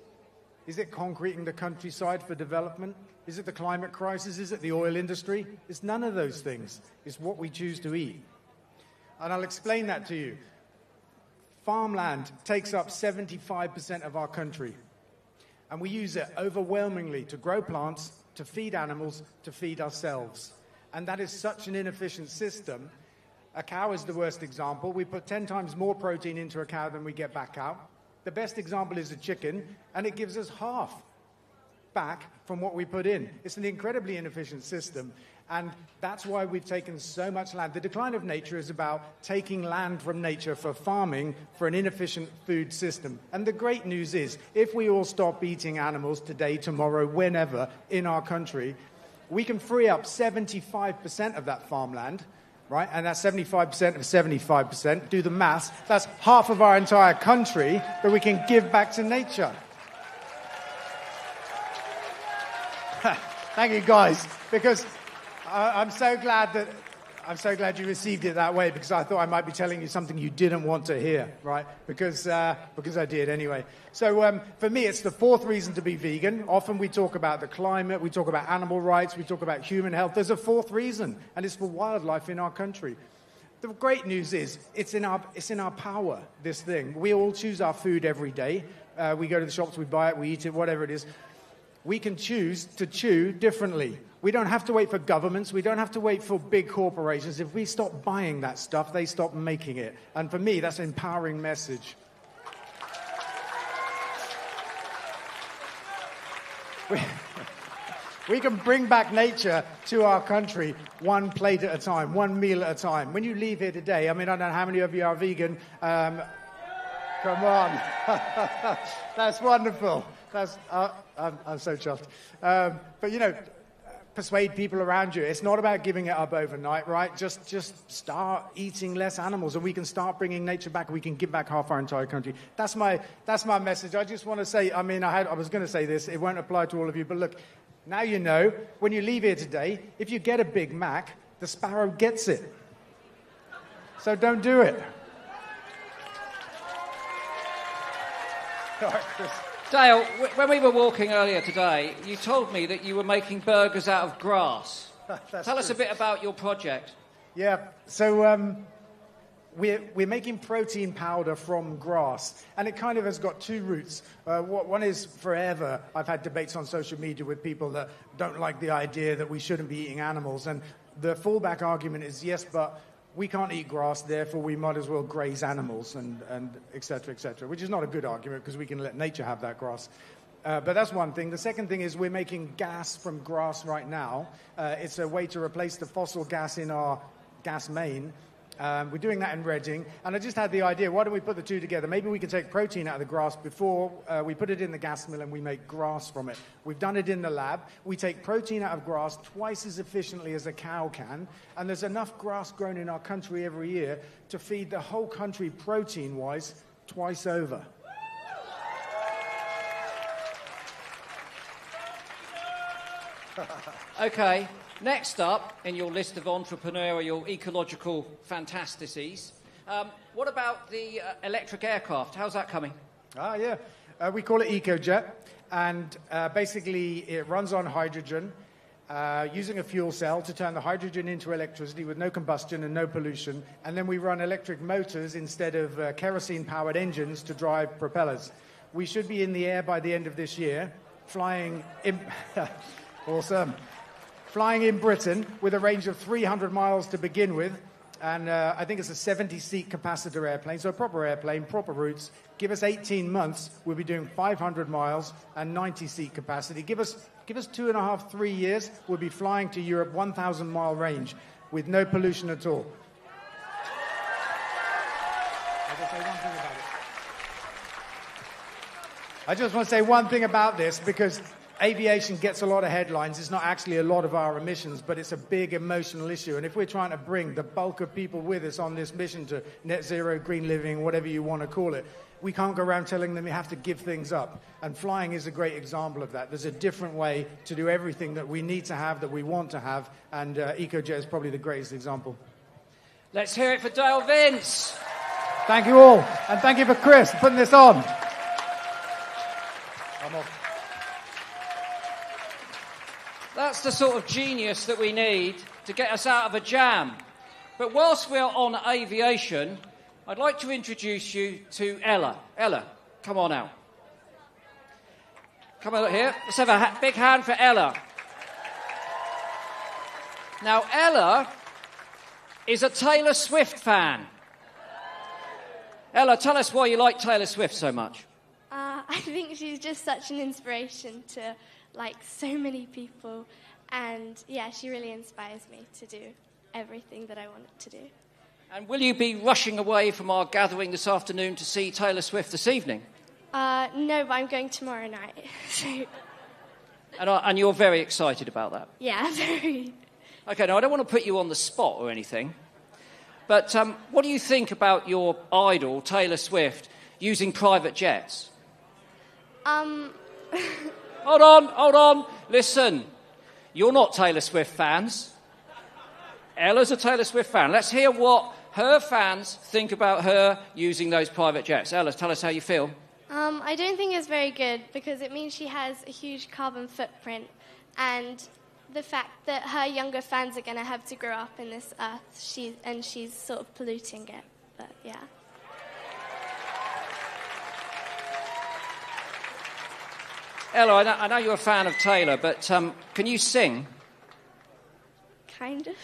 Speaker 6: Is it concreting the countryside for development? Is it the climate crisis? Is it the oil industry? It's none of those things. It's what we choose to eat. And I'll explain that to you. Farmland takes up 75% of our country. And we use it overwhelmingly to grow plants, to feed animals, to feed ourselves. And that is such an inefficient system. A cow is the worst example. We put 10 times more protein into a cow than we get back out. The best example is a chicken, and it gives us half back from what we put in. It's an incredibly inefficient system, and that's why we've taken so much land. The decline of nature is about taking land from nature for farming for an inefficient food system. And the great news is, if we all stop eating animals today, tomorrow, whenever in our country, we can free up 75% of that farmland, right? And that's 75% of 75%. Do the maths. That's half of our entire country that we can give back to nature. Thank you, guys, because I'm so glad you received it that way, because I thought I might be telling you something you didn't want to hear, right? Because I did anyway. So for me, it's the fourth reason to be vegan. Often we talk about the climate, we talk about animal rights, we talk about human health. There's a fourth reason, and it's for wildlife in our country. The great news is it's in our power, this thing. We all choose our food every day. We go to the shops, we buy it, we eat it, whatever it is. we can choose to chew differently. We don't have to wait for governments. We don't have to wait for big corporations. If we stop buying that stuff, they stop making it. And for me, that's an empowering message. We can bring back nature to our country one plate at a time, one meal at a time. When you leave here today, I mean, I don't know how many of you are vegan. Come on. That's wonderful. I'm so chuffed. But, you know, persuade people around you. It's not about giving it up overnight, right? Just start eating less animals, and we can start bringing nature back. We can give back half our entire country. That's my message. I just want to say, I mean, I was going to say this. It won't apply to all of you, but look, now you know, when you leave here today, if you get a Big Mac, the sparrow gets it. So don't do it. All right, Chris.
Speaker 18: Dale, when we were walking earlier today, you told me that you were making burgers out of grass. Tell us a bit about your project.
Speaker 6: Yeah, so we're making protein powder from grass, and it kind of has got two roots. One is forever. I've had debates on social media with people that don't like the idea that we shouldn't be eating animals, and the fallback argument is, yes, but we can't eat grass, therefore we might as well graze animals, and et cetera, which is not a good argument because we can let nature have that grass. But that's one thing. The second thing is we're making gas from grass right now. It's a way to replace the fossil gas in our gas main. We're doing that in Reading, and I just had the idea, why don't we put the two together? Maybe we can take protein out of the grass before we put it in the gas mill and we make grass from it. We've done it in the lab. We take protein out of grass twice as efficiently as a cow can, and there's enough grass grown in our country every year to feed the whole country protein-wise twice over.
Speaker 18: Okay. Next up in your list of entrepreneurial ecological fantasticities, what about the electric aircraft? How's that coming?
Speaker 6: Yeah. We call it EcoJet, and basically it runs on hydrogen, using a fuel cell to turn the hydrogen into electricity with no combustion and no pollution, and then we run electric motors instead of kerosene-powered engines to drive propellers. We should be in the air by the end of this year, flying in... Awesome. Flying in Britain with a range of 300 miles to begin with, and I think it's a 70-seat capacitor airplane, so a proper airplane, proper routes. Give us 18 months, we'll be doing 500 miles and 90-seat capacity. Give us 2.5, 3 years, we'll be flying to Europe 1,000-mile range with no pollution at all. I just want to say one thing about this, because aviation gets a lot of headlines. It's not actually a lot of our emissions, but it's a big emotional issue. And if we're trying to bring the bulk of people with us on this mission to net zero, green living, whatever you want to call it, we can't go around telling them you have to give things up. And flying is a great example of that. There's a different way to do everything that we need to have, that we want to have, and EcoJet is probably the greatest example.
Speaker 18: Let's hear it for Dale Vince.
Speaker 6: Thank you all, and thank you for Chris for putting this on. I'm off.
Speaker 18: That's the sort of genius that we need to get us out of a jam. But whilst we're on aviation, I'd like to introduce you to Ella. Ella, come on out. Come on here. Let's have a big hand for Ella. Now, Ella is a Taylor Swift fan. Ella, tell us why you like Taylor Swift so much.
Speaker 9: I think she's just such an inspiration to, like, so many people. And, yeah, she really inspires me to do everything that I want to do.
Speaker 18: And will you be rushing away from our gathering this afternoon to see Taylor Swift this evening?
Speaker 9: No, but I'm going tomorrow night. So.
Speaker 18: And you're very excited about that?
Speaker 9: Yeah, very.
Speaker 18: OK, now, I don't want to put you on the spot or anything, but what do you think about your idol, Taylor Swift, using private jets? Hold on. Listen, you're not Taylor Swift fans. Ella's a Taylor Swift fan. Let's hear what her fans think about her using those private jets. Ella, tell us how you feel.
Speaker 9: I don't think it's very good because it means she has a huge carbon footprint, and the fact that her younger fans are going to have to grow up in this earth, she's sort of polluting it. But yeah.
Speaker 8: Ella, I know you're a fan of Taylor, but can you sing?
Speaker 9: Kind of.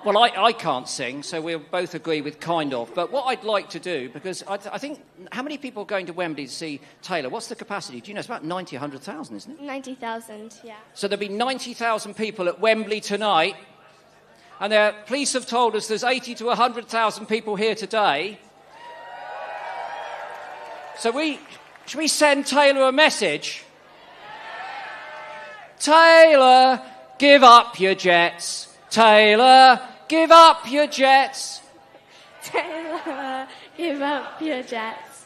Speaker 8: Well, I can't sing, so we'll both agree with kind of. But what I'd like to do, because I think, how many people are going to Wembley to see Taylor? What's the capacity? Do you know? It's about 90, 100,000, isn't it?
Speaker 9: 90,000, yeah.
Speaker 8: So there'll be 90,000 people at Wembley tonight. And the police have told us there's 80 to 100,000 people here today. So should we send Taylor a message? Taylor, give up your jets. Taylor, give up your jets.
Speaker 9: Taylor, give up your jets.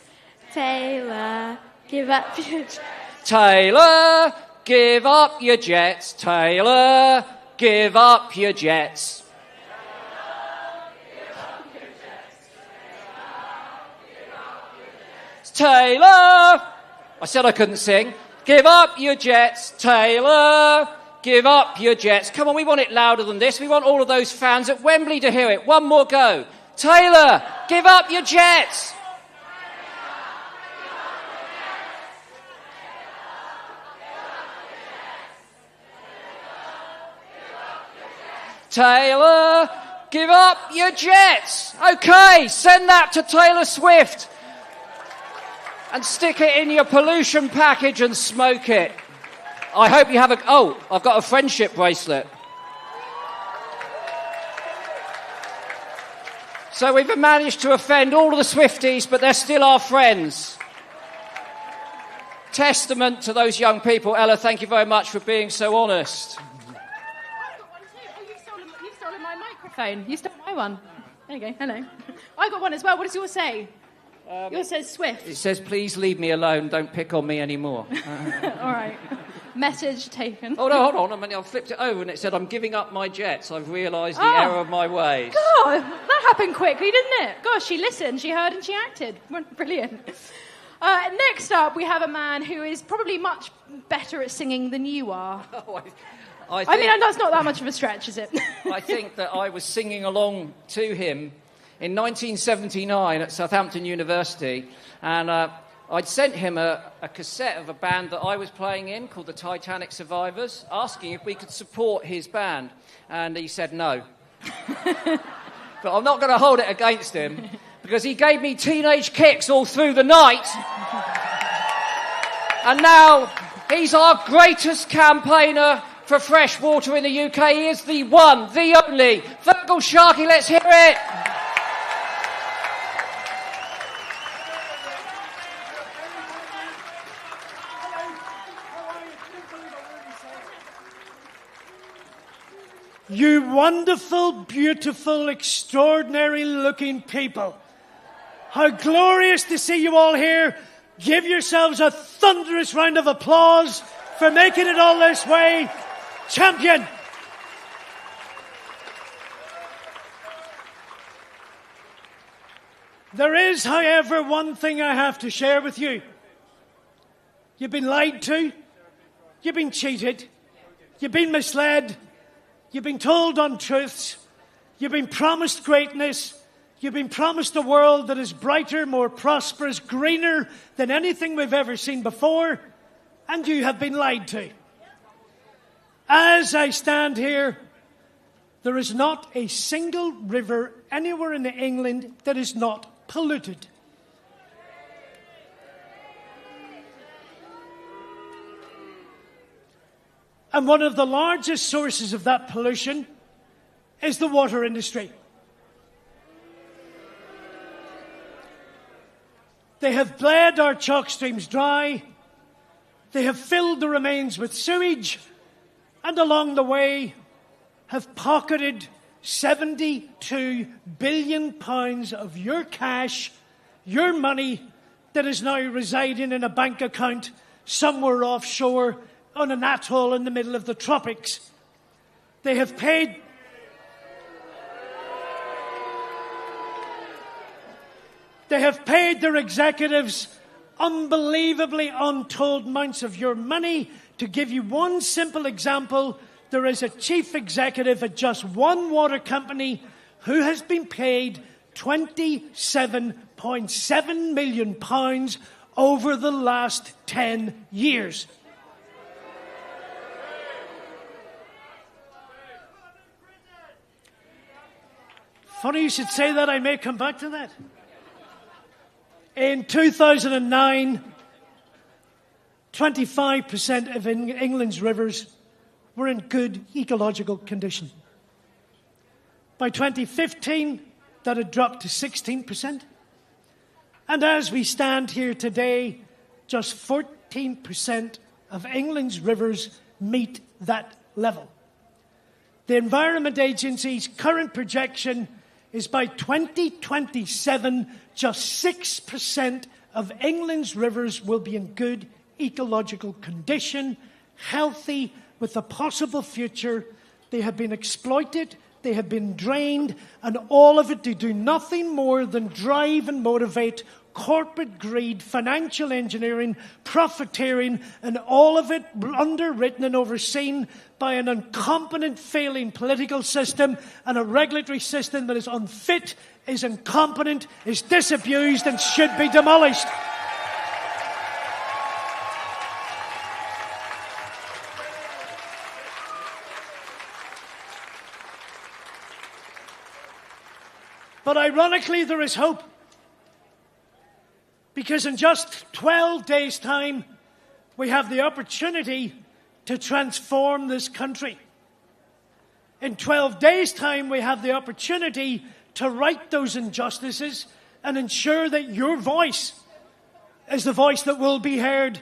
Speaker 9: Taylor, give up your jets.
Speaker 8: Taylor, give up your jets. Taylor, give up your jets. Taylor, I said I couldn't sing. Give up your jets, Taylor. Give up your jets. Come on, we want it louder than this. We want all of those fans at Wembley to hear it. One more go. Taylor, give up your jets. Taylor, give up your jets. Okay, send that to Taylor Swift. And stick it in your pollution package and smoke it. I hope you have a... Oh, I've got a friendship bracelet. So we've managed to offend all of the Swifties, but they're still our friends. Testament to those young people. Ella, thank you very much for being so honest.
Speaker 1: You've stolen my microphone. You stole my one. There you go. Hello. I got one as well. What does yours say? Yours says Swift.
Speaker 8: It says, please leave me alone, don't pick on me anymore.
Speaker 1: All right. Message taken.
Speaker 8: Oh, no, hold on. I flipped it over and it said, I'm giving up my jets. I've realised the error of my ways.
Speaker 1: God, that happened quickly, didn't it? Gosh, she listened, she heard and she acted. Brilliant. Next up, we have a man who is probably much better at singing than you are.
Speaker 8: I
Speaker 1: mean, that's not that much of a stretch, is it?
Speaker 8: I think that I was singing along to him in 1979 at Southampton University, and I'd sent him a cassette of a band that I was playing in called the Titanic Survivors, asking if we could support his band, and he said no. But I'm not going to hold it against him, because he gave me teenage kicks all through the night, and now he's our greatest campaigner for fresh water in the UK. He is the one, the only, Virgil Sharkey. Let's hear it.
Speaker 22: You wonderful, beautiful, extraordinary-looking people. How glorious to see you all here. Give yourselves a thunderous round of applause for making it all this way. Champion. There is, however, one thing I have to share with you. You've been lied to. You've been cheated. You've been misled. You've been told untruths. You've been promised greatness. You've been promised a world that is brighter, more prosperous, greener than anything we've ever seen before. And you have been lied to. As I stand here, there is not a single river anywhere in England that is not polluted. And one of the largest sources of that pollution is the water industry. They have bled our chalk streams dry. They have filled the remains with sewage. And along the way have pocketed £72 billion of your cash, your money, that is now residing in a bank account somewhere offshore on an atoll in the middle of the tropics. They have paid... They have paid their executives unbelievably untold amounts of your money. To give you one simple example, there is a chief executive at just one water company who has been paid £27.7 million over the last 10 years. Funny you should say that. I may come back to that. In 2009, 25% of England's rivers were in good ecological condition. By 2015, that had dropped to 16%. And as we stand here today, just 14% of England's rivers meet that level. The Environment Agency's current projection is by 2027, just 6% of England's rivers will be in good ecological condition, healthy, with a possible future. They have been exploited, they have been drained, and all of it to do nothing more than drive and motivate corporate greed, financial engineering, profiteering, and all of it underwritten and overseen by an incompetent, failing political system and a regulatory system that is unfit, is incompetent, is disabused, and should be demolished. But ironically, there is hope. Because in just 12 days' time, we have the opportunity to transform this country. In 12 days' time, we have the opportunity to right those injustices and ensure that your voice is the voice that will be heard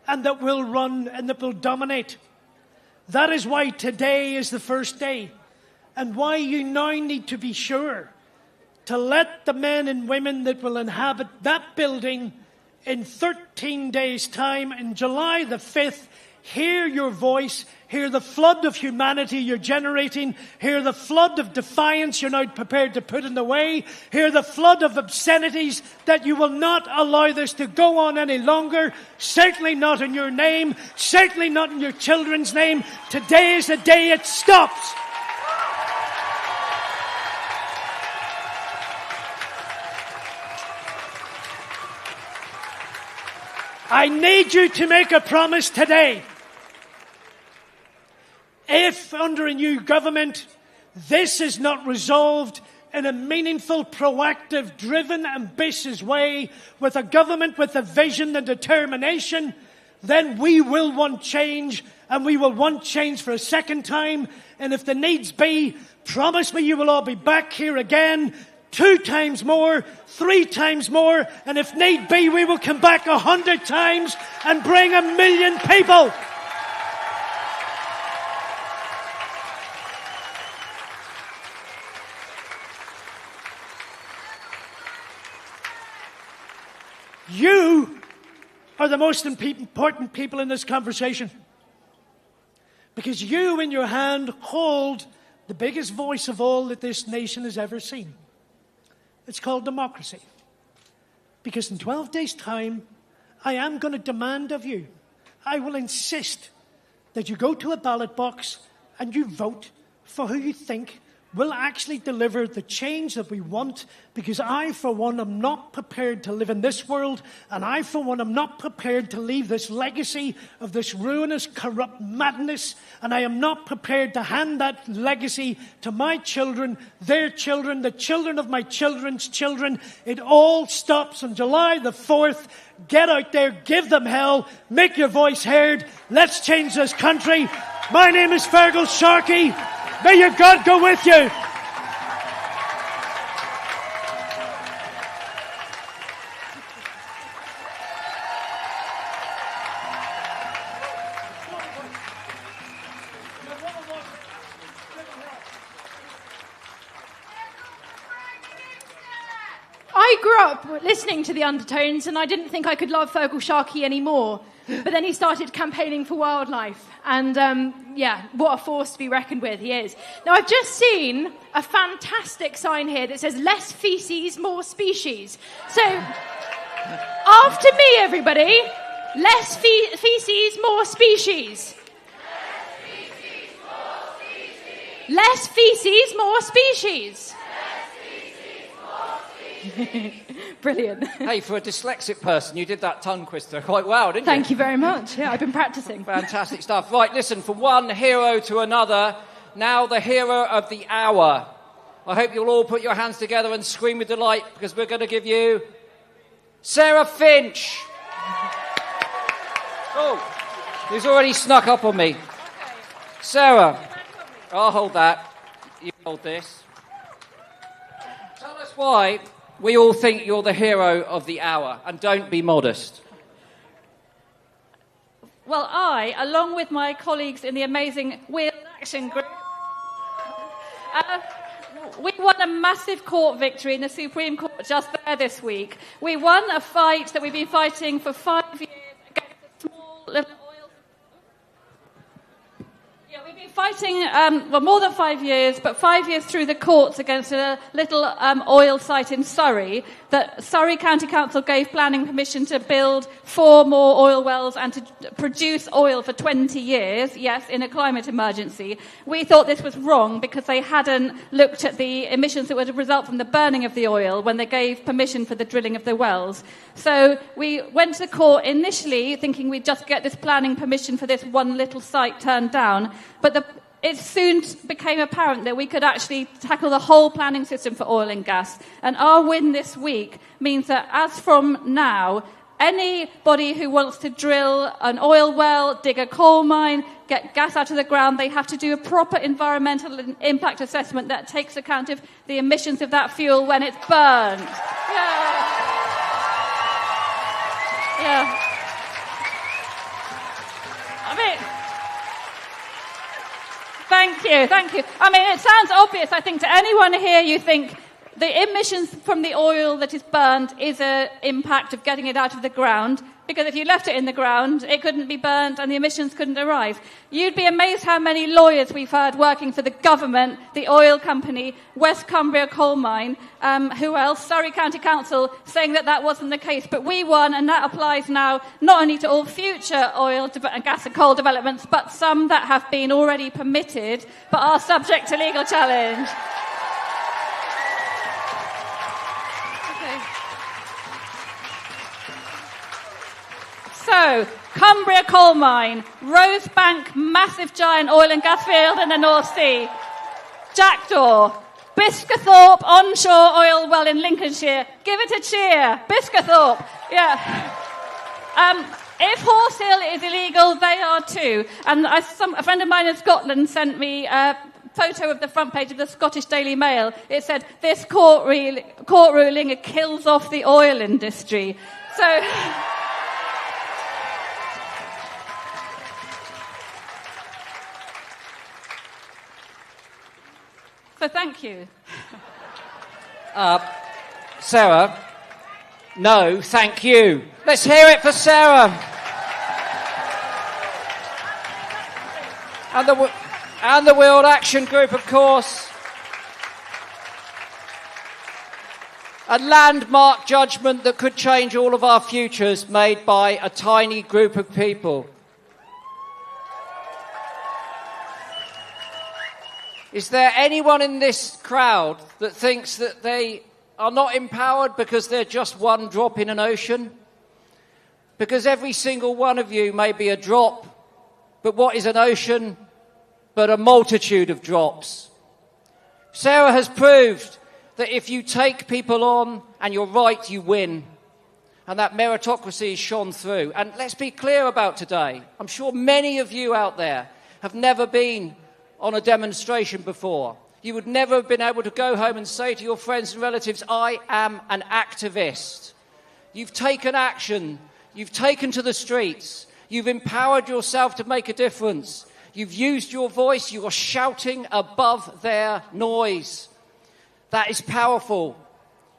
Speaker 22: and that will run and that will dominate. That is why today is the first day, and why you now need to be sure to let the men and women that will inhabit that building in 13 days' time, in July the 5th, hear your voice, hear the flood of humanity you're generating, hear the flood of defiance you're now prepared to put in the way, hear the flood of obscenities that you will not allow this to go on any longer, certainly not in your name, certainly not in your children's name. Today is the day it stops. I need you to make a promise today. If, under a new government, this is not resolved in a meaningful, proactive, driven, ambitious way, with a government with a vision and determination, then we will want change, and we will want change for a second time. And if the needs be, promise me you will all be back here again, 2 times more, 3 times more, and if need be, we will come back 100 times and bring 1 million people. You are the most important people in this conversation, because you in your hand hold the biggest voice of all that this nation has ever seen. It's called democracy. Because in 12 days' time, I am going to demand of you, I will insist that you go to a ballot box and you vote for who you think will actually deliver the change that we want, because I, for one, am not prepared to live in this world, and I, for one, am not prepared to leave this legacy of this ruinous, corrupt madness, and I am not prepared to hand that legacy to my children, their children, the children of my children's children. It all stops on July the 4th. Get out there, give them hell, make your voice heard. Let's change this country. My name is Fergal Sharkey. May your God go with you.
Speaker 1: I grew up listening to the Undertones, and I didn't think I could love Fergal Sharkey anymore. But then he started campaigning for wildlife. And, what a force to be reckoned with he is. Now, I've just seen a fantastic sign here that says, less feces, more species. So, after me, everybody, less feces, more species. Less feces, more species. Brilliant.
Speaker 8: Hey, for a dyslexic person, you did that tongue twister quite well, didn't you?
Speaker 1: Thank you very much. Yeah, I've been practicing.
Speaker 8: Fantastic stuff. Right, listen, from one hero to another, now the hero of the hour. I hope you'll all put your hands together and scream with delight, because we're going to give you Sarah Finch. Oh, he's already snuck up on me. Sarah, I'll hold that. You hold this. Tell us why we all think you're the hero of the hour, and don't be modest.
Speaker 11: Well, I, along with my colleagues in the amazing Wheel Action Group, we won a massive court victory in the Supreme Court just there this week. We won a fight that we've been fighting for 5 years against a small little oil... Yeah, we've been fighting, more than 5 years, but 5 years through the courts against a little oil site in Surrey that Surrey County Council gave planning permission to build 4 more oil wells and to produce oil for 20 years, yes, in a climate emergency. We thought this was wrong because they hadn't looked at the emissions that would result from the burning of the oil when they gave permission for the drilling of the wells. So we went to court initially thinking we'd just get this planning permission for this one little site turned down, but it soon became apparent that we could actually tackle the whole planning system for oil and gas. And our win this week means that as from now, anybody who wants to drill an oil well, dig a coal mine, get gas out of the ground, they have to do a proper environmental impact assessment that takes account of the emissions of that fuel when it's burned. Yeah. I mean... Thank you. I mean, it sounds obvious, I think, to anyone here. You think the emissions from the oil that is burned is an impact of getting it out of the ground, because if you left it in the ground, it couldn't be burned and the emissions couldn't arrive. You'd be amazed how many lawyers we've heard working for the government, the oil company, West Cumbria coal mine, who else? Surrey County Council, saying that that wasn't the case. But we won, and that applies now not only to all future oil, gas and coal developments, but some that have been already permitted but are subject to legal challenge. So, Cumbria coal mine, Rosebank, massive giant oil and gas field in the North Sea, Jackdaw, Biscathorpe onshore oil well in Lincolnshire. Give it a cheer, Biscathorpe. Yeah. If Horse Hill is illegal, they are too. And a friend of mine in Scotland sent me a photo of the front page of the Scottish Daily Mail. It said, "This court ruling kills off the oil industry." So... So thank you.
Speaker 8: Sarah, no, thank you. Let's hear it for Sarah. And the World Action Group, of course. A landmark judgment that could change all of our futures, made by a tiny group of people. Is there anyone in this crowd that thinks that they are not empowered because they're just one drop in an ocean? Because every single one of you may be a drop, but what is an ocean but a multitude of drops? Sarah has proved that if you take people on and you're right, you win. And that meritocracy is shone through. And let's be clear about today. I'm sure many of you out there have never been on a demonstration before. You would never have been able to go home and say to your friends and relatives, "I am an activist." You've taken action. You've taken to the streets. You've empowered yourself to make a difference. You've used your voice. You are shouting above their noise. That is powerful.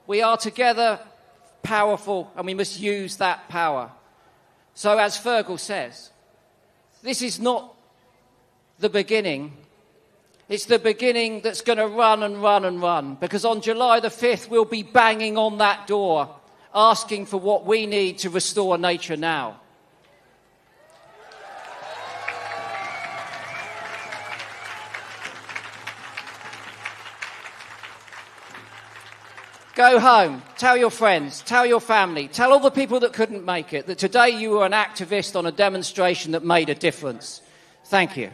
Speaker 8: We are together powerful, and we must use that power. So, as Fergal says, this is not the beginning. It's the beginning that's going to run and run and run. Because on July the 5th, we'll be banging on that door, asking for what we need to restore nature now. Go home, tell your friends, tell your family, tell all the people that couldn't make it that today you were an activist on a demonstration that made a difference. Thank you.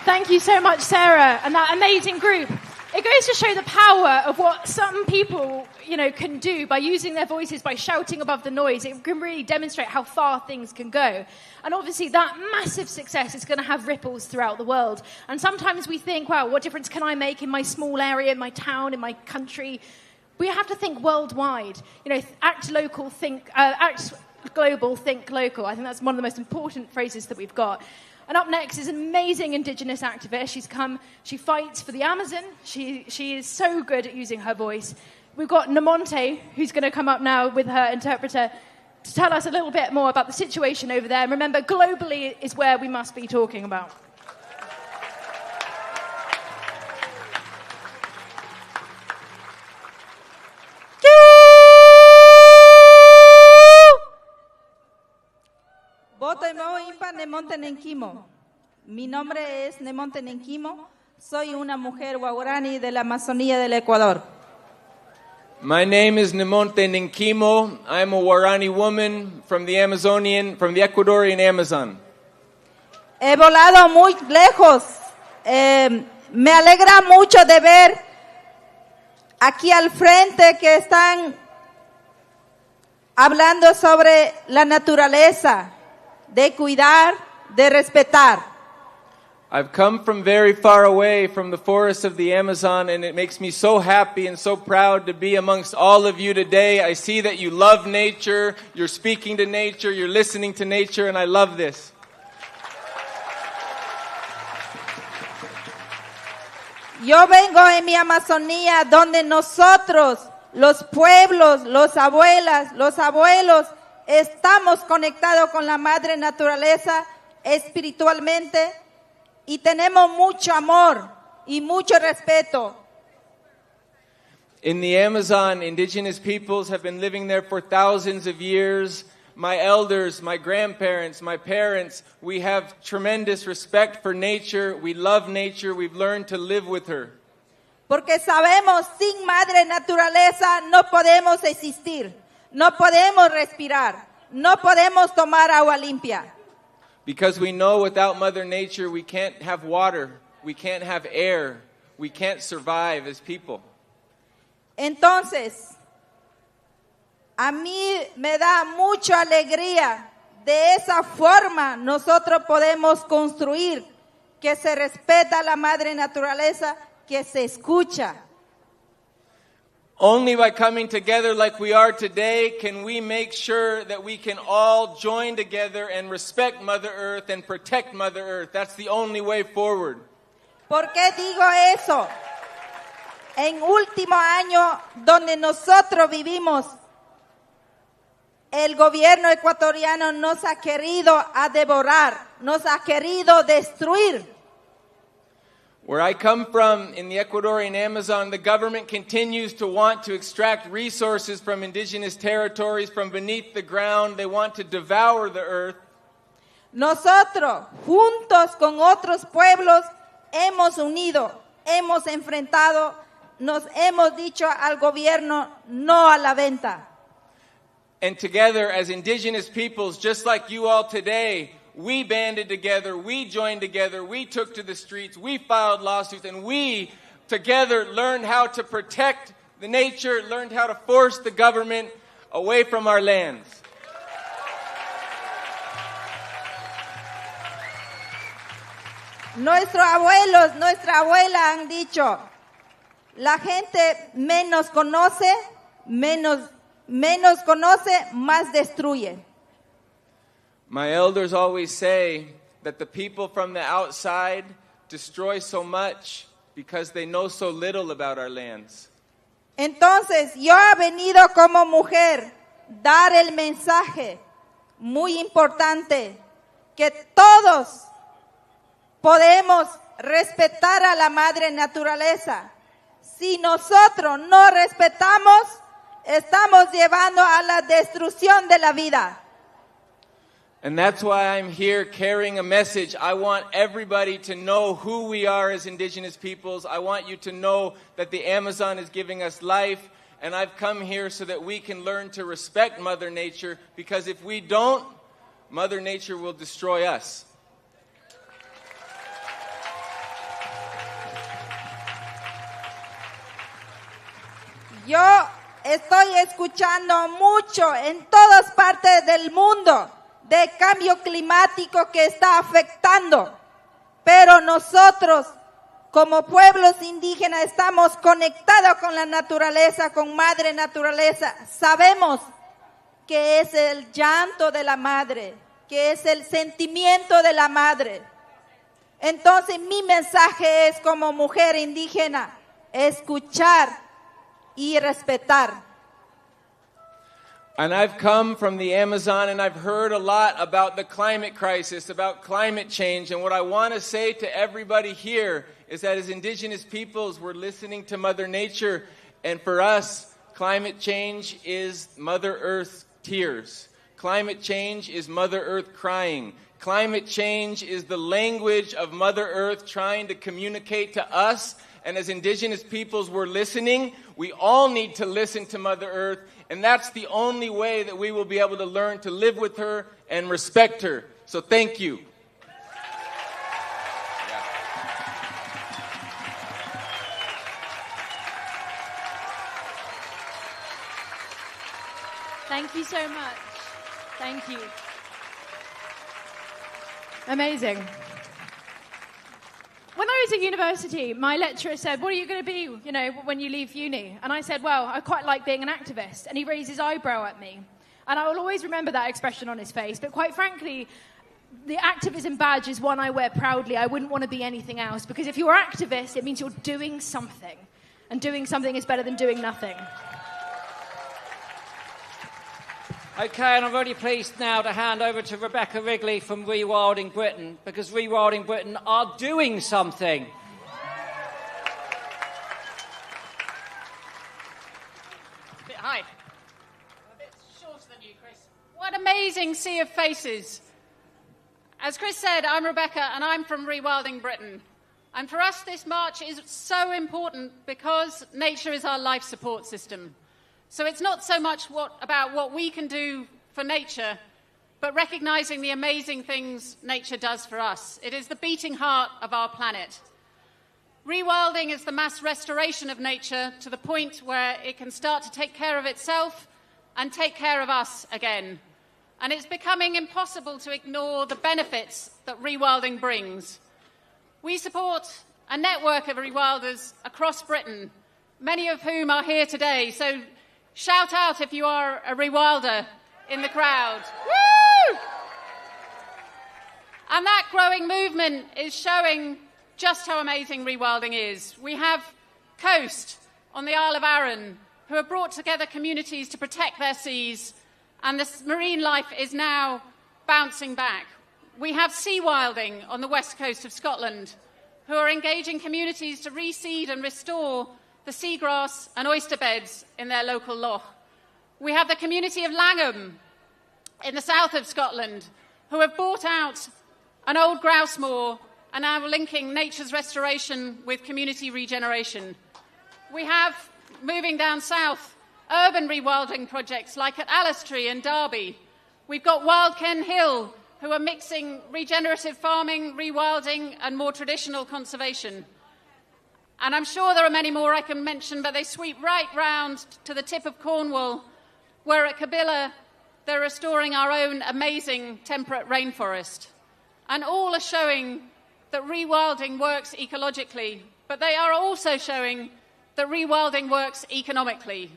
Speaker 1: Thank you so much, Sarah, and that amazing group. It goes to show the power of what some people, can do by using their voices, by shouting above the noise. It can really demonstrate how far things can go. And obviously that massive success is going to have ripples throughout the world. And sometimes we think, wow, what difference can I make in my small area, in my town, in my country? We have to think worldwide. Act local, act global, think local. I think that's one of the most important phrases that we've got. And up next is an amazing Indigenous activist. She's come, she fights for the Amazon. She is so good at using her voice. We've got Namonte, who's going to come up now with her interpreter to tell us a little bit more about the situation over there. And remember, globally is where we must be talking about.
Speaker 13: Mi nombre es Nemonte Nenquimo. Soy una mujer guaraní de la Amazonía del Ecuador.
Speaker 14: My name is Nemonte Nenquimo. I'm a Guarani woman from the Ecuadorian Amazon.
Speaker 13: He volado muy lejos. Me alegra mucho de ver aquí al frente que están hablando sobre la naturaleza, de cuidar, de respetar.
Speaker 14: I've come from very far away from the forests of the Amazon, and it makes me so happy and so proud to be amongst all of you today. I see that you love nature, you're speaking to nature, you're listening to nature, and I love this.
Speaker 13: Yo vengo en mi Amazonía donde nosotros, los pueblos, los abuelos, estamos conectados con la madre naturaleza espiritualmente y tenemos mucho amor y mucho respeto.
Speaker 14: In the Amazon, indigenous peoples have been living there for thousands of years. My elders, my grandparents, my parents, we have tremendous respect for nature. We love nature. We've learned to live with her.
Speaker 13: Porque sabemos, sin madre naturaleza no podemos existir, no podemos respirar, no podemos tomar agua limpia.
Speaker 14: Because we know without Mother Nature we can't have water, we can't have air, we can't survive as people.
Speaker 13: Entonces, a mí me da mucha alegría. De esa forma nosotros podemos construir que se respeta la madre naturaleza, que se escucha.
Speaker 14: Only by coming together like we are today can we make sure that we can all join together and respect Mother Earth and protect Mother Earth. That's the only way forward.
Speaker 13: ¿Por qué digo eso? En último año donde nosotros vivimos, el gobierno ecuatoriano nos ha querido a devorar, nos ha querido destruir.
Speaker 14: Where I come from, in the Ecuadorian Amazon, the government continues to want to extract resources from indigenous territories from beneath the ground. They want to devour the earth.
Speaker 13: Nosotros, juntos con otros pueblos, hemos unido, hemos enfrentado, nos hemos dicho al gobierno no a la venta.
Speaker 14: And together, as indigenous peoples, just like you all today, we banded together, we joined together, we took to the streets, we filed lawsuits, and we together learned how to protect the nature, learned how to force the government away from our lands.
Speaker 13: Nuestros abuelos, nuestra abuela han dicho, la gente menos conoce, más destruye.
Speaker 14: My elders always say that the people from the outside destroy so much because they know so little about our lands.
Speaker 13: Entonces, yo he venido como mujer dar el mensaje muy importante que todos podemos respetar a la madre naturaleza. Si nosotros no respetamos, estamos llevando a la destrucción de la vida.
Speaker 14: And that's why I'm here carrying a message. I want everybody to know who we are as indigenous peoples. I want you to know that the Amazon is giving us life. And I've come here so that we can learn to respect Mother Nature, because if we don't, Mother Nature will destroy us.
Speaker 13: Yo estoy escuchando mucho en todas partes del mundo de cambio climático que está afectando, pero nosotros como pueblos indígenas estamos conectados con la naturaleza, con Madre Naturaleza. Sabemos que es el llanto de la madre, que es el sentimiento de la madre. Entonces mi mensaje es, como mujer indígena, escuchar y respetar.
Speaker 14: And I've come from the Amazon and I've heard a lot about the climate crisis, about climate change. And what I want to say to everybody here is that as indigenous peoples, we're listening to Mother Nature. And for us, climate change is Mother Earth's tears. Climate change is Mother Earth crying. Climate change is the language of Mother Earth trying to communicate to us. And as indigenous peoples, we're listening. We all need to listen to Mother Earth. And that's the only way that we will be able to learn to live with her and respect her. So thank you.
Speaker 1: Thank you so much. Thank you. Amazing. When I was at university, my lecturer said, what are you going to be, when you leave uni? And I said, well, I quite like being an activist. And he raised his eyebrow at me. And I will always remember that expression on his face. But quite frankly, the activism badge is one I wear proudly. I wouldn't want to be anything else. Because if you're an activist, it means you're doing something. And doing something is better than doing nothing.
Speaker 8: Okay, and I'm really pleased now to hand over to Rebecca Wrigley from Rewilding Britain, because Rewilding Britain are doing something.
Speaker 15: Hi. A bit shorter than you, Chris. What amazing sea of faces. As Chris said, I'm Rebecca and I'm from Rewilding Britain. And for us, this march is so important because nature is our life support system. So it's not so much about what we can do for nature, but recognizing the amazing things nature does for us. It is the beating heart of our planet. Rewilding is the mass restoration of nature to the point where it can start to take care of itself and take care of us again. And it's becoming impossible to ignore the benefits that rewilding brings. We support a network of rewilders across Britain, many of whom are here today. So shout out if you are a rewilder in the crowd. Woo! And that growing movement is showing just how amazing rewilding is. We have Coast on the Isle of Arran, who have brought together communities to protect their seas, and this marine life is now bouncing back. We have Seawilding on the west coast of Scotland, who are engaging communities to reseed and restore the seagrass and oyster beds in their local loch. We have the community of Langham in the south of Scotland, who have bought out an old grouse moor and are linking nature's restoration with community regeneration. We have, moving down south, urban rewilding projects like at Alistree in Derby. We've got Wild Ken Hill, who are mixing regenerative farming, rewilding, and more traditional conservation. And I'm sure there are many more I can mention, but they sweep right round to the tip of Cornwall, where at Kabila they're restoring our own amazing temperate rainforest. And all are showing that rewilding works ecologically, but they are also showing that rewilding works economically.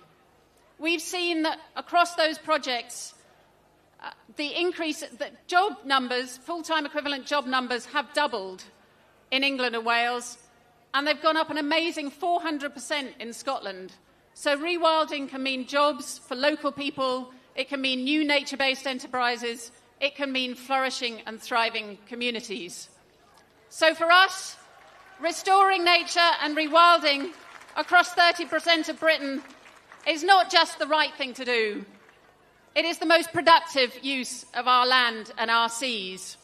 Speaker 15: We've seen that across those projects, the increase, that job numbers, full-time equivalent job numbers, have doubled in England and Wales, and they've gone up an amazing 400% in Scotland. So rewilding can mean jobs for local people, it can mean new nature-based enterprises, it can mean flourishing and thriving communities. So for us, restoring nature and rewilding across 30% of Britain is not just the right thing to do. It is the most productive use of our land and our seas.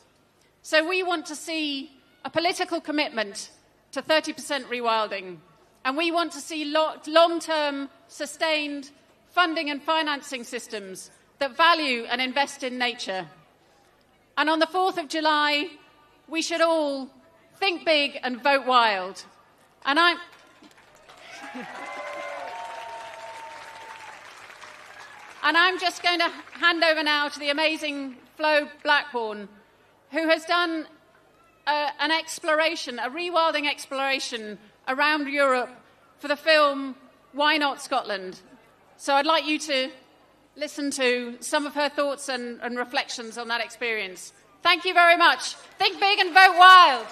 Speaker 15: So we want to see a political commitment to 30% rewilding, and we want to see long-term, sustained funding and financing systems that value and invest in nature. And on the 4th of July, we should all think big and vote wild. And I'm just going to hand over now to the amazing Flo Blackburn, who has done an exploration, a rewilding exploration around Europe for the film Why Not Scotland? So I'd like you to listen to some of her thoughts and reflections on that experience. Thank you very much. Think big and vote wild.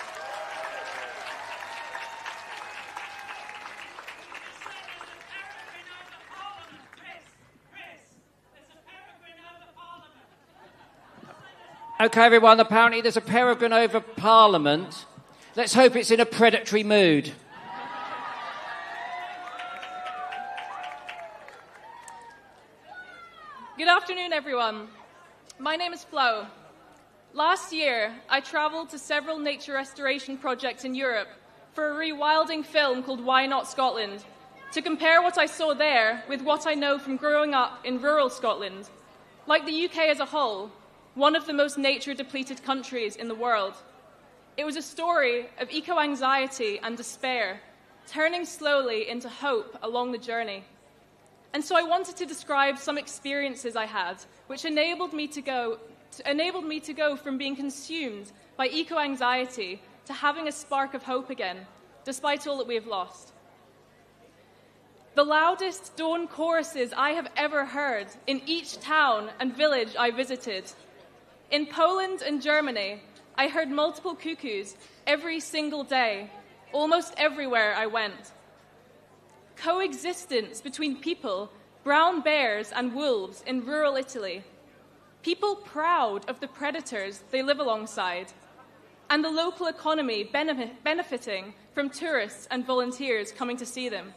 Speaker 18: Okay, everyone, apparently there's a peregrine over Parliament. Let's hope it's in a predatory mood.
Speaker 10: Good afternoon, everyone. My name is Flo. Last year, I travelled to several nature restoration projects in Europe for a rewilding film called Why Not Scotland, to compare what I saw there with what I know from growing up in rural Scotland. Like the UK as a whole, one of the most nature-depleted countries in the world. It was a story of eco-anxiety and despair, turning slowly into hope along the journey. And so I wanted to describe some experiences I had, which enabled me to go from being consumed by eco-anxiety to having a spark of hope again, despite all that we have lost. The loudest dawn choruses I have ever heard in each town and village I visited. In Poland and Germany, I heard multiple cuckoos every single day, almost everywhere I went. Coexistence between people, brown bears and wolves in rural Italy. People proud of the predators they live alongside. And the local economy benefiting from tourists and volunteers coming to see them.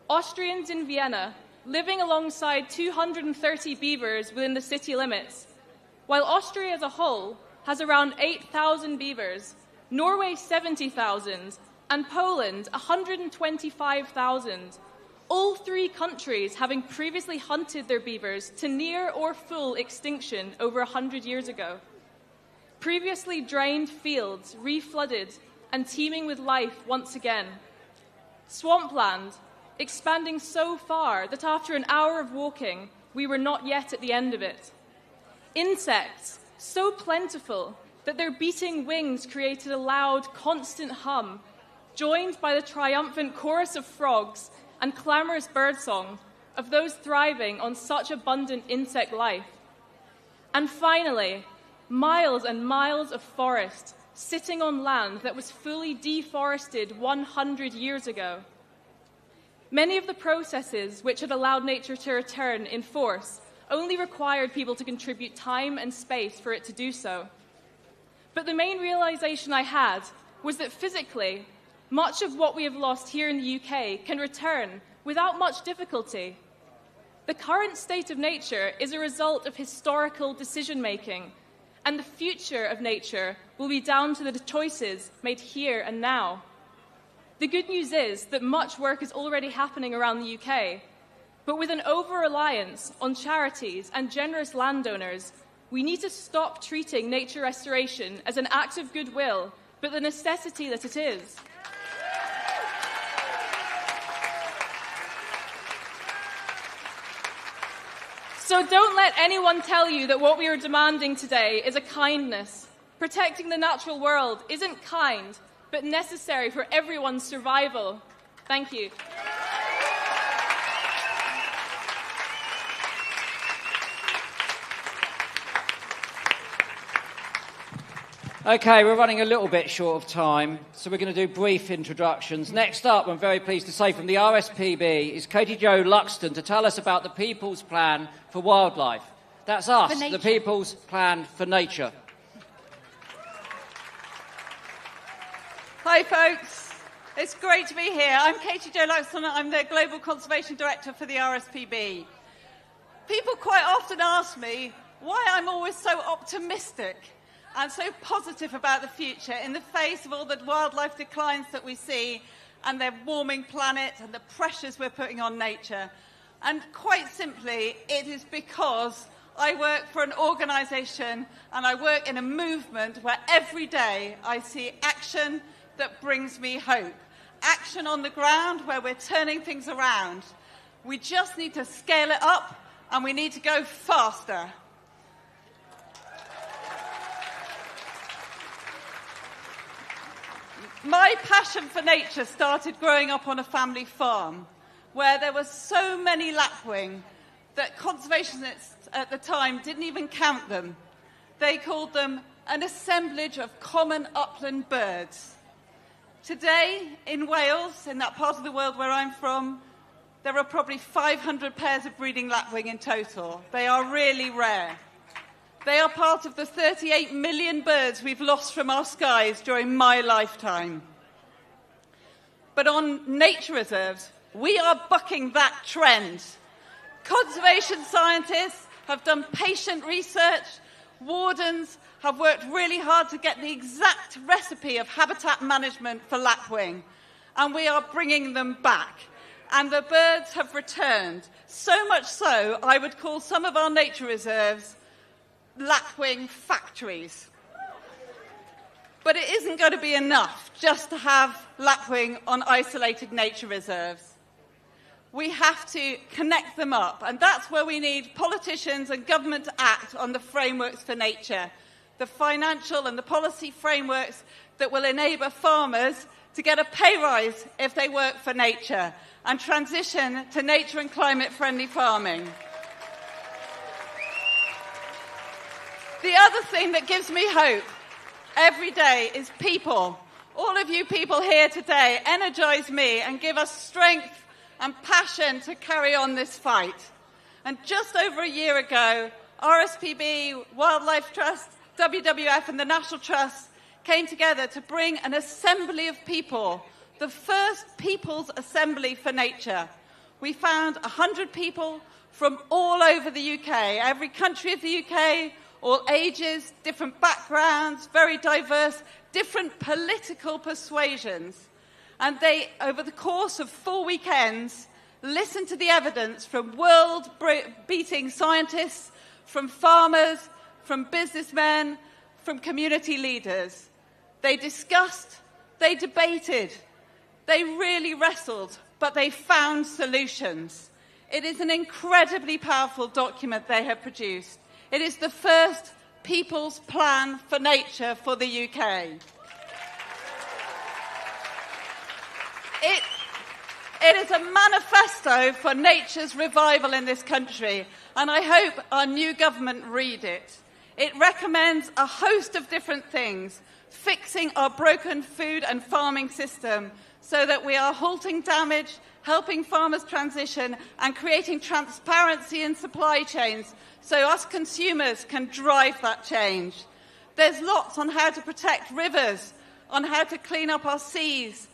Speaker 10: Austrians in Vienna living alongside 230 beavers within the city limits. While Austria as a whole has around 8,000 beavers, Norway 70,000, and Poland 125,000, all three countries having previously hunted their beavers to near or full extinction over 100 years ago. Previously drained fields reflooded and teeming with life once again. Swampland expanding so far that after an hour of walking, we were not yet at the end of it. Insects, so plentiful that their beating wings created a loud, constant hum, joined by the triumphant chorus of frogs and clamorous birdsong of those thriving on such abundant insect life. And finally, miles and miles of forest sitting on land that was fully deforested 100 years ago. Many of the processes which had allowed nature to return in force only required people to contribute time and space for it to do so. But the main realization I had was that physically, much of what we have lost here in the UK can return without much difficulty. The current state of nature is a result of historical decision-making, and the future of nature will be down to the choices made here and now. The good news is that much work is already happening around the UK, but with an over-reliance on charities and generous landowners, we need to stop treating nature restoration as an act of goodwill, but the necessity that it is. So don't let anyone tell you that what we are demanding today is a kindness. Protecting the natural world isn't kind, but necessary for everyone's survival. Thank you.
Speaker 18: Okay, we're running a little bit short of time, so we're going to do brief introductions. Next up, I'm very pleased to say, from the RSPB is Katie Jo Luxton to tell us about the People's Plan for Wildlife. That's us, the People's Plan for Nature.
Speaker 16: Hi, folks. It's great to be here. I'm Katie Jo Luxton. I'm the Global Conservation Director for the RSPB. People quite often ask me why I'm always so optimistic and so positive about the future in the face of all the wildlife declines that we see and the warming planet and the pressures we're putting on nature. And quite simply, it is because I work for an organisation and I work in a movement where every day I see action that brings me hope. Action on the ground where we're turning things around. We just need to scale it up and we need to go faster. My passion for nature started growing up on a family farm where there were so many lapwing that conservationists at the time didn't even count them. They called them an assemblage of common upland birds. Today, in Wales, in that part of the world where I'm from, there are probably 500 pairs of breeding lapwing in total. They are really rare. They are part of the 38 million birds we've lost from our skies during my lifetime. But on nature reserves, we are bucking that trend. Conservation scientists have done patient research. Wardens have worked really hard to get the exact recipe of habitat management for lapwing. And we are bringing them back. And the birds have returned. So much so, I would call some of our nature reserves lapwing factories. But it isn't going to be enough just to have lapwing on isolated nature reserves. We have to connect them up, and that's where we need politicians and government to act on the frameworks for nature, the financial and the policy frameworks that will enable farmers to get a pay rise if they work for nature and transition to nature and climate-friendly farming. The other thing that gives me hope every day is people. All of you people here today energise me and give us strength and passion to carry on this fight. And just over a year ago, RSPB, Wildlife Trust, WWF and the National Trust came together to bring an assembly of people, the first People's Assembly for Nature. We found 100 people from all over the UK, every country of the UK, all ages, different backgrounds, very diverse, different political persuasions. And they, over the course of 4 weekends, listened to the evidence from world-beating scientists, from farmers, from businessmen, from community leaders. They discussed, they debated, they really wrestled, but they found solutions. It is an incredibly powerful document they have produced. It is the first People's Plan for Nature for the UK. It is a manifesto for nature's revival in this country, and I hope our new government read it. It recommends a host of different things, fixing our broken food and farming system so that we are halting damage, helping farmers transition, and creating transparency in supply chains so us consumers can drive that change. There's lots on how to protect rivers, on how to clean up our seas,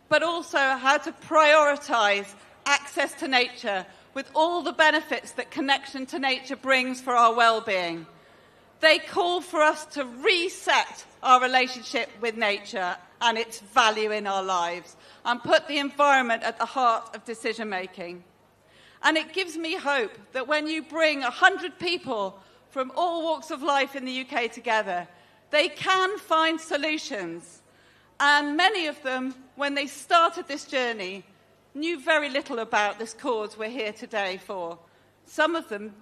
Speaker 16: but also how to prioritise access to nature with all the benefits that connection to nature brings for our well-being. They call for us to reset our relationship with nature and its value in our lives and put the environment at the heart of decision-making. And it gives me hope that when you bring 100 people from all walks of life in the UK together, they can find solutions. And many of them, when they started this journey, knew very little about this cause we're here today for. Some of them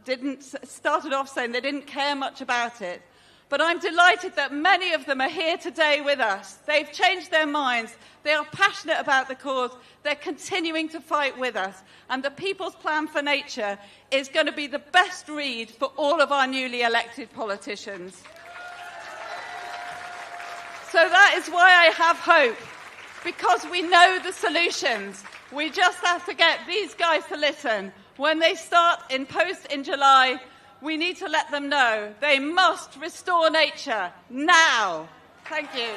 Speaker 16: started off saying they didn't care much about it. But I'm delighted that many of them are here today with us. They've changed their minds. They are passionate about the cause. They're continuing to fight with us. And the People's Plan for Nature is going to be the best read for all of our newly elected politicians. So that is why I have hope, because we know the solutions. We just have to get these guys to listen. When they start in post in July, we need to let them know they must restore nature now. Thank you.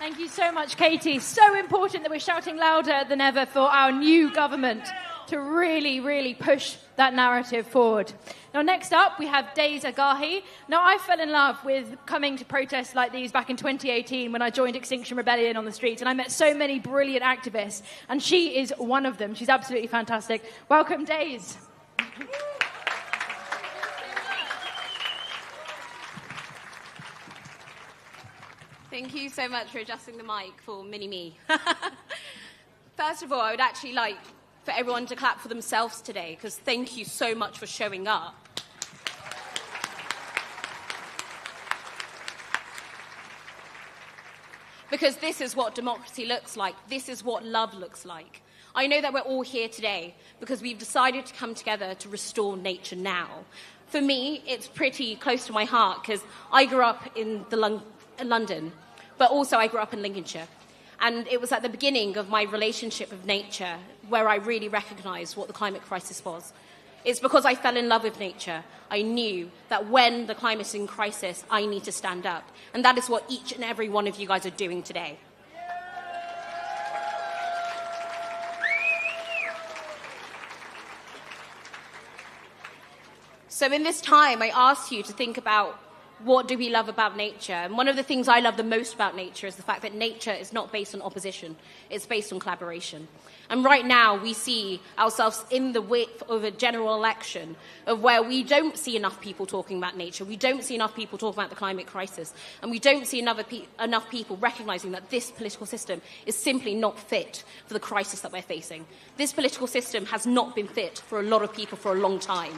Speaker 1: Thank you so much, Katie. So important that we're shouting louder than ever for our new government to really, really push that narrative forward. Now, next up, we have Days Agahi. Now, I fell in love with coming to protests like these back in 2018 when I joined Extinction Rebellion on the streets, and I met so many brilliant activists, and she is one of them. She's absolutely fantastic. Welcome, Days.
Speaker 17: Thank you so much for adjusting the mic for mini-me. First of all, I would actually like for everyone to clap for themselves today, because thank you so much for showing up. Because this is what democracy looks like. This is what love looks like. I know that we're all here today because we've decided to come together to restore nature now. For me, it's pretty close to my heart because I grew up in London, but also I grew up in Lincolnshire. And it was at the beginning of my relationship with nature where I really recognised what the climate crisis was. It's because I fell in love with nature. I knew that when the climate is in crisis, I need to stand up. And that is what each and every one of you guys are doing today. So in this time, I asked you to think about what do we love about nature? And one of the things I love the most about nature is the fact that nature is not based on opposition. It's based on collaboration. And right now, we see ourselves in the width of a general election of where we don't see enough people talking about nature. We don't see enough people talking about the climate crisis. And we don't see enough people recognizing that this political system is simply not fit for the crisis that we're facing. This political system has not been fit for a lot of people for a long time.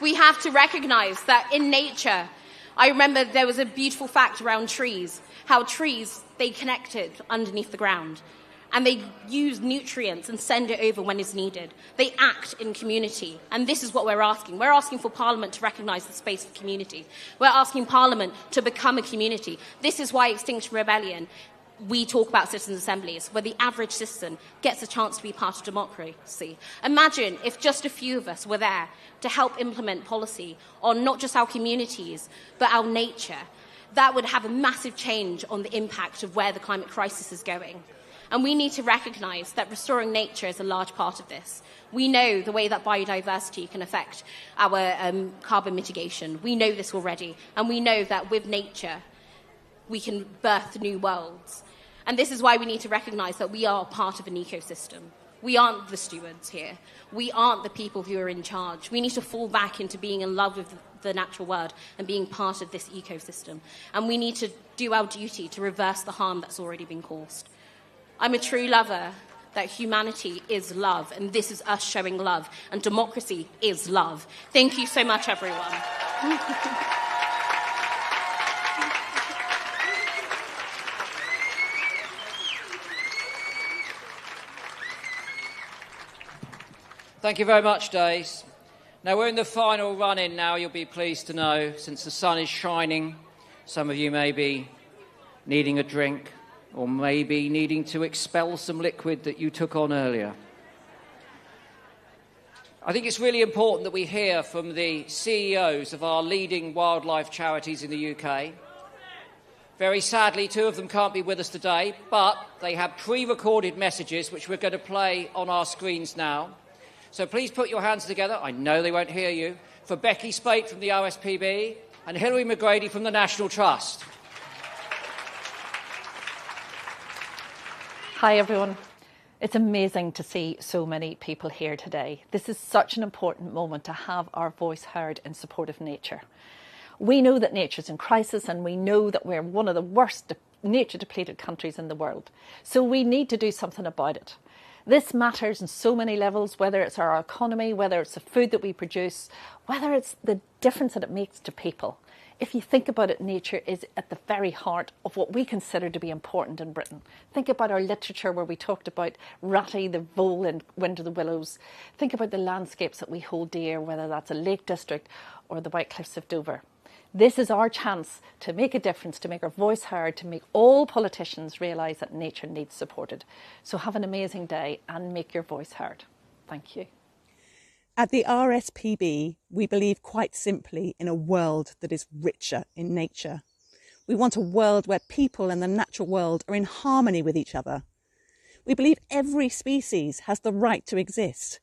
Speaker 17: We have to recognize that in nature, I remember there was a beautiful fact around trees, how trees, they connected underneath the ground, and they use nutrients and send it over when it's needed. They act in community, and this is what we're asking. We're asking for Parliament to recognise the space of community. We're asking Parliament to become a community. This is why Extinction Rebellion, we talk about citizens' assemblies, where the average citizen gets a chance to be part of democracy. Imagine if just a few of us were there to help implement policy on not just our communities, but our nature. That would have a massive change on the impact of where the climate crisis is going. And we need to recognise that restoring nature is a large part of this. We know the way that biodiversity can affect our carbon mitigation. We know this already. And we know that with nature, we can birth new worlds. And this is why we need to recognise that we are part of an ecosystem. We aren't the stewards here. We aren't the people who are in charge. We need to fall back into being in love with the natural world and being part of this ecosystem. And we need to do our duty to reverse the harm that's already been caused. I'm a true lover that humanity is love, and this is us showing love, and democracy is love. Thank you so much, everyone.
Speaker 8: Thank you very much, Days. Now, we're in the final run-in now, you'll be pleased to know, since the sun is shining. Some of you may be needing a drink or maybe needing to expel some liquid that you took on earlier. I think it's really important that we hear from the CEOs of our leading wildlife charities in the UK. Very sadly, two of them can't be with us today, but they have pre-recorded messages which we're going to play on our screens now. So please put your hands together, I know they won't hear you, for Becky Spate from the OSPB and Hilary McGrady from the National Trust.
Speaker 19: Hi everyone. It's amazing to see so many people here today. This is such an important moment to have our voice heard in support of nature. We know that nature's in crisis and we know that we're one of the worst nature depleted countries in the world. So we need to do something about it. This matters on so many levels, whether it's our economy, whether it's the food that we produce, whether it's the difference that it makes to people. If you think about it, nature is at the very heart of what we consider to be important in Britain. Think about our literature where we talked about Ratty, the vole and Wind of the Willows. Think about the landscapes that we hold dear, whether that's a Lake District or the White Cliffs of Dover. This is our chance to make a difference, to make our voice heard, to make all politicians realise that nature needs supported. So have an amazing day and make your voice heard. Thank you.
Speaker 7: At the RSPB, we believe quite simply in a world that is richer in nature. We want a world where people and the natural world are in harmony with each other. We believe every species has the right to exist.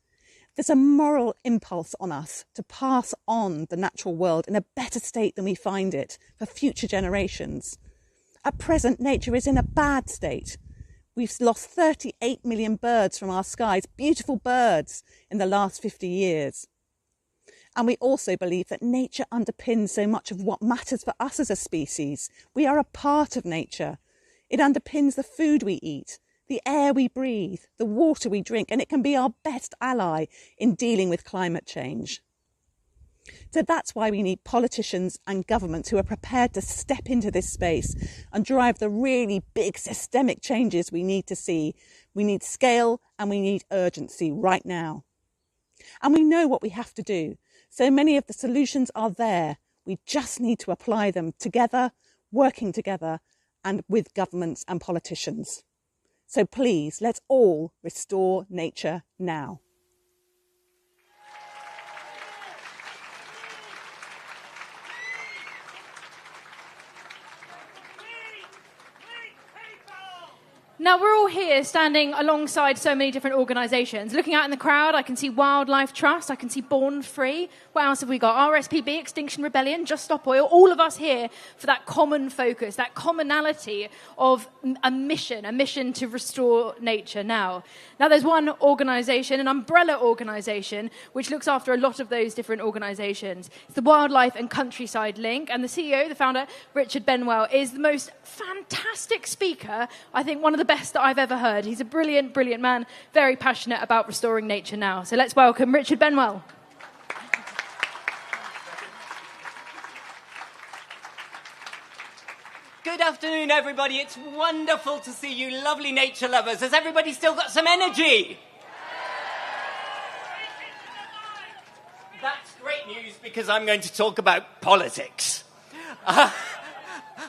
Speaker 7: There's a moral impulse on us to pass on the natural world in a better state than we find it for future generations. At present, nature is in a bad state. We've lost 38 million birds from our skies, beautiful birds, in the last 50 years. And we also believe that nature underpins so much of what matters for us as a species. We are a part of nature. It underpins the food we eat, the air we breathe, the water we drink, and it can be our best ally in dealing with climate change. So that's why we need politicians and governments who are prepared to step into this space and drive the really big systemic changes we need to see. We need scale and we need urgency right now. And we know what we have to do. So many of the solutions are there. We just need to apply them together, working together, and with governments and politicians. So please, let's all restore nature now.
Speaker 1: Now, we're all here standing alongside so many different organisations. Looking out in the crowd, I can see Wildlife Trust, I can see Born Free. What else have we got? RSPB, Extinction Rebellion, Just Stop Oil. All of us here for that common focus, that commonality of a mission to restore nature now. Now, there's one organisation, an umbrella organisation, which looks after a lot of those different organisations. It's the Wildlife and Countryside Link, and the CEO, the founder, Richard Benwell, is the most fantastic speaker, I think one of the best that I've ever heard. He's a brilliant, brilliant man, very passionate about restoring nature now. So let's welcome Richard Benwell.
Speaker 20: Good afternoon, everybody. It's wonderful to see you lovely nature lovers. Has everybody still got some energy? That's great news because I'm going to talk about politics.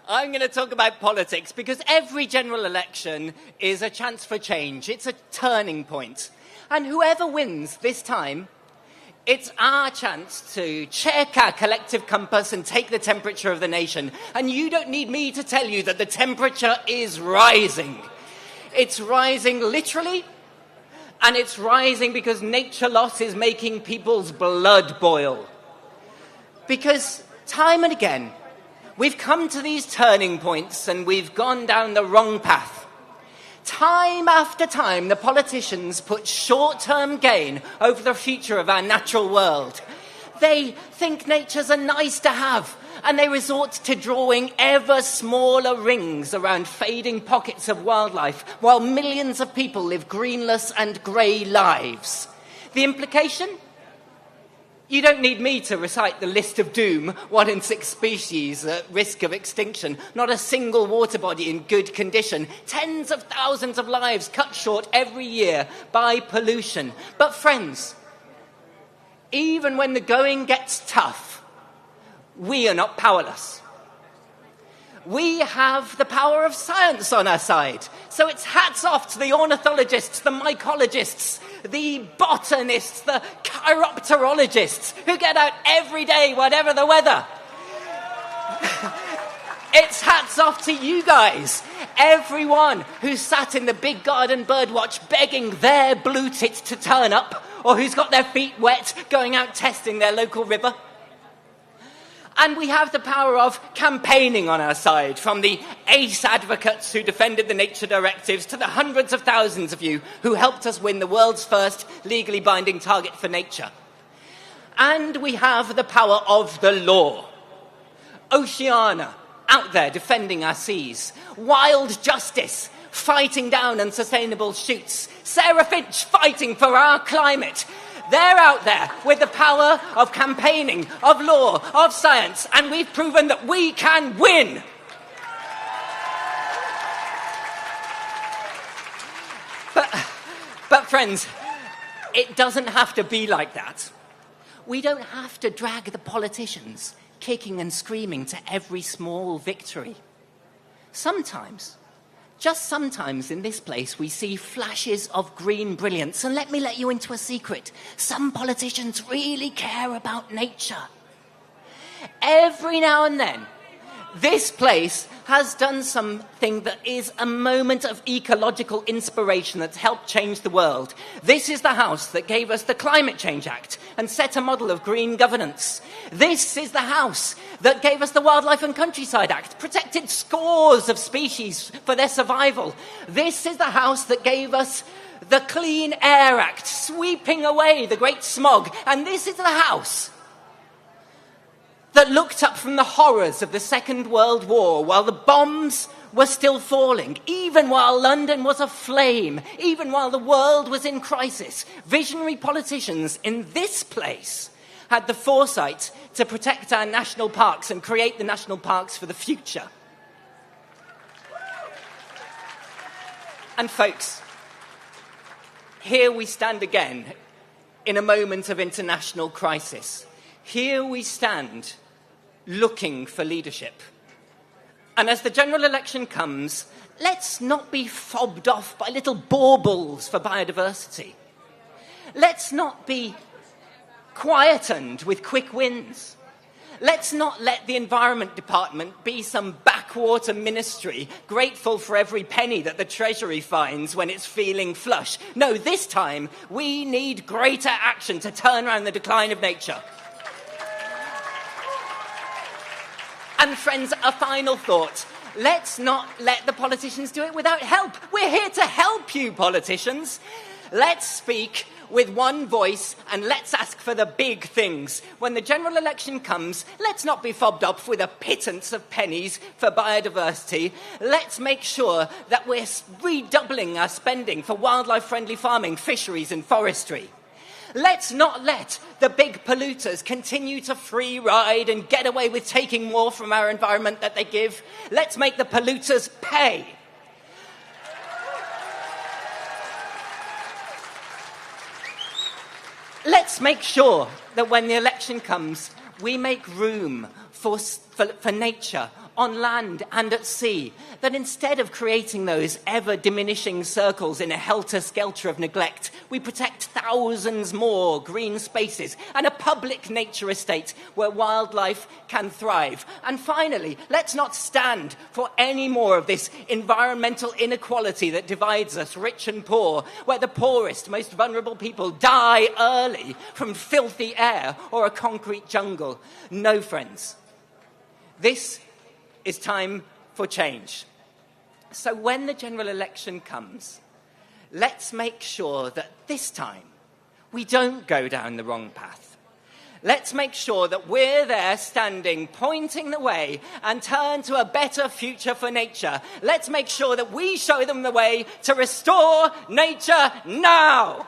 Speaker 20: I'm going to talk about politics because every general election is a chance for change. It's a turning point. And whoever wins this time, it's our chance to check our collective compass and take the temperature of the nation. And you don't need me to tell you that the temperature is rising. It's rising literally, and it's rising because nature loss is making people's blood boil. Because time and again, we've come to these turning points and we've gone down the wrong path. Time after time, the politicians put short-term gain over the future of our natural world. They think nature's a nice to have, and they resort to drawing ever smaller rings around fading pockets of wildlife, while millions of people live greenless and grey lives. The implication? You don't need me to recite the list of doom, 1 in 6 species at risk of extinction, not a single water body in good condition, tens of thousands of lives cut short every year by pollution. But friends, even when the going gets tough, we are not powerless. We have the power of science on our side. So it's hats off to the ornithologists, the mycologists, the botanists, the chiropterologists who get out every day, whatever the weather. It's hats off to you guys, everyone who sat in the big garden birdwatch begging their blue tit to turn up, or who's got their feet wet going out testing their local river. And we have the power of campaigning on our side, from the ace advocates who defended the nature directives to the hundreds of thousands of you who helped us win the world's first legally binding target for nature. And we have the power of the law. Oceana, out there defending our seas. Wild Justice, fighting down unsustainable shoots. Sarah Finch, fighting for our climate. They're out there with the power of campaigning, of law, of science, and we've proven that we can win. But friends, it doesn't have to be like that. We don't have to drag the politicians kicking and screaming to every small victory. Sometimes, just sometimes in this place we see flashes of green brilliance. And let me let you into a secret. Some politicians really care about nature. Every now and then, this place has done something that is a moment of ecological inspiration that's helped change the world. This is the house that gave us the Climate Change Act and set a model of green governance. This is the house that gave us the Wildlife and Countryside Act, protected scores of species for their survival. This is the house that gave us the Clean Air Act, sweeping away the great smog. And this is the house that looked up from the horrors of the Second World War while the bombs were still falling, even while London was aflame, even while the world was in crisis. Visionary politicians in this place had the foresight to protect our national parks and create the national parks for the future. And folks, here we stand again in a moment of international crisis. Here we stand looking for leadership. And as the general election comes, let's not be fobbed off by little baubles for biodiversity. Let's not be quietened with quick wins. Let's not let the Environment Department be some backwater ministry grateful for every penny that the Treasury finds when it's feeling flush. No, this time we need greater action to turn around the decline of nature. And friends, a final thought. Let's not let the politicians do it without help. We're here to help you, politicians. Let's speak with one voice and let's ask for the big things. When the general election comes, let's not be fobbed up with a pittance of pennies for biodiversity. Let's make sure that we're redoubling our spending for wildlife-friendly farming, fisheries and forestry. Let's not let the big polluters continue to free ride and get away with taking more from our environment that they give. Let's make the polluters pay. Let's make sure that when the election comes, we make room for nature on land and at sea, that instead of creating those ever-diminishing circles in a helter-skelter of neglect, we protect thousands more green spaces and a public nature estate where wildlife can thrive. And finally, let's not stand for any more of this environmental inequality that divides us, rich and poor, where the poorest, most vulnerable people die early from filthy air or a concrete jungle. No, friends. This is time for change. So when the general election comes, let's make sure that this time we don't go down the wrong path. Let's make sure that we're there standing, pointing the way and turn to a better future for nature. Let's make sure that we show them the way to restore nature now.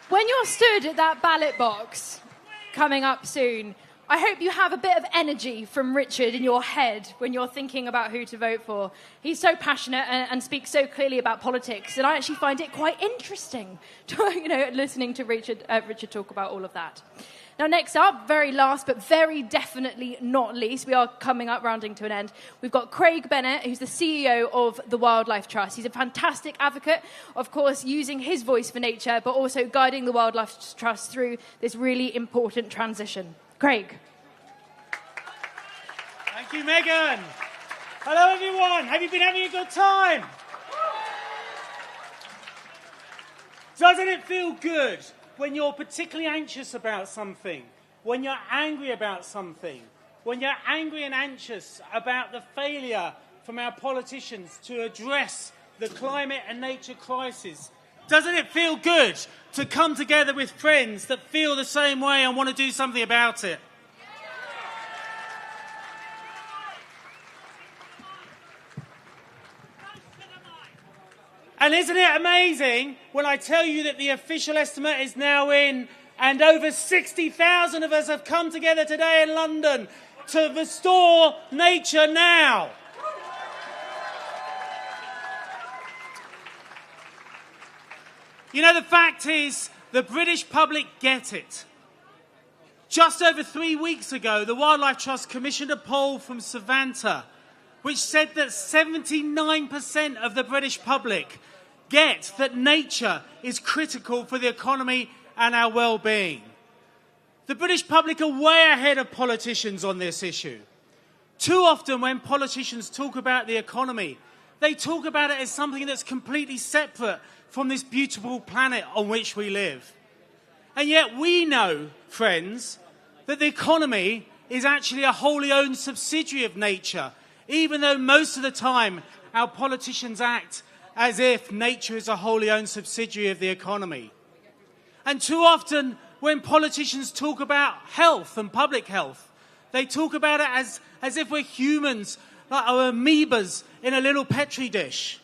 Speaker 1: When you're stood at that ballot box coming up soon, I hope you have a bit of energy from Richard in your head when you're thinking about who to vote for. He's so passionate and speaks so clearly about politics, and I actually find it quite interesting to, listening to Richard talk about all of that. Now, next up, very last but very definitely not least, we are coming up, rounding to an end. We've got Craig Bennett, who's the CEO of the Wildlife Trust. He's a fantastic advocate, of course, using his voice for nature, but also guiding the Wildlife Trust through this really important transition. Craig.
Speaker 22: Thank you, Megan. Hello, everyone. Have you been having a good time? Doesn't it feel good when you're particularly anxious about something, when you're angry about something, when you're angry and anxious about the failure from our politicians to address the climate and nature crisis? Doesn't it feel good to come together with friends that feel the same way and want to do something about it? And isn't it amazing when I tell you that the official estimate is now in and over 60,000 of us have come together today in London to restore nature now? The fact is
Speaker 3: The British public get it. Just over 3 weeks ago, the Wildlife Trust commissioned a poll from Savanta which said that 79% of the British public get that nature is critical for the economy and our well-being. The British public are way ahead of politicians on this issue. Too often when politicians talk about the economy, they talk about it as something that's completely separate from this beautiful planet on which we live. And yet we know, friends, that the economy is actually a wholly owned subsidiary of nature, even though most of the time our politicians act as if nature is a wholly owned subsidiary of the economy. And too often when politicians talk about health and public health, they talk about it as if we're humans, like our amoebas in a little petri dish.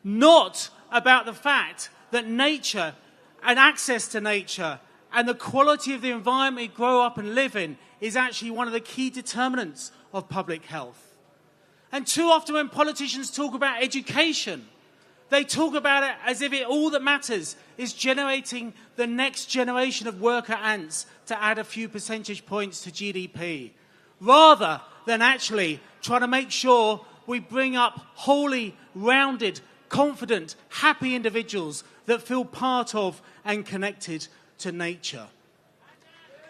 Speaker 3: Not about the fact that nature and access to nature and the quality of the environment we grow up and live in is actually one of the key determinants of public health. And too often when politicians talk about education, they talk about it as if all that matters is generating the next generation of worker ants to add a few percentage points to GDP, rather than actually trying to make sure we bring up wholly rounded, confident, happy individuals that feel part of and connected to nature.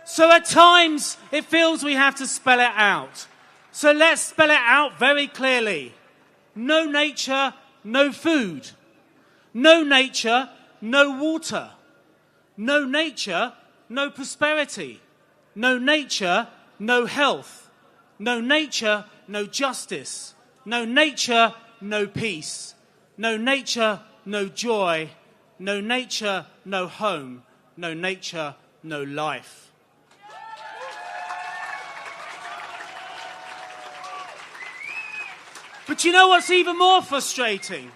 Speaker 3: So at times it feels we have to spell it out. So let's spell it out very clearly. No nature, no food. No nature, no water. No nature, no prosperity. No nature, no health. No nature, no justice. No nature, no peace. No nature, no joy. No nature, no home. No nature, no life. But you know what's even more frustrating?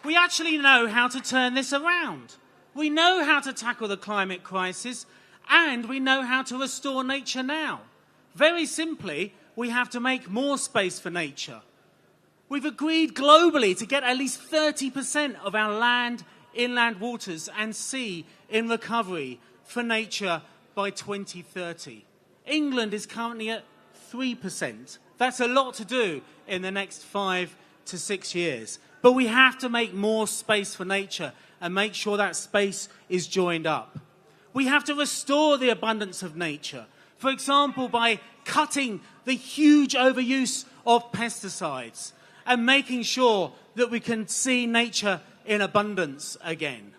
Speaker 3: We actually know how to turn this around. We know how to tackle the climate crisis, and we know how to restore nature now. Very simply, we have to make more space for nature. We've agreed globally to get at least 30% of our land, inland waters and sea in recovery for nature by 2030. England is currently at 3%. That's a lot to do in the next 5 to 6 years. But we have to make more space for nature and make sure that space is joined up. We have to restore the abundance of nature. For example, by cutting the huge overuse of pesticides and making sure that we can see nature in abundance again.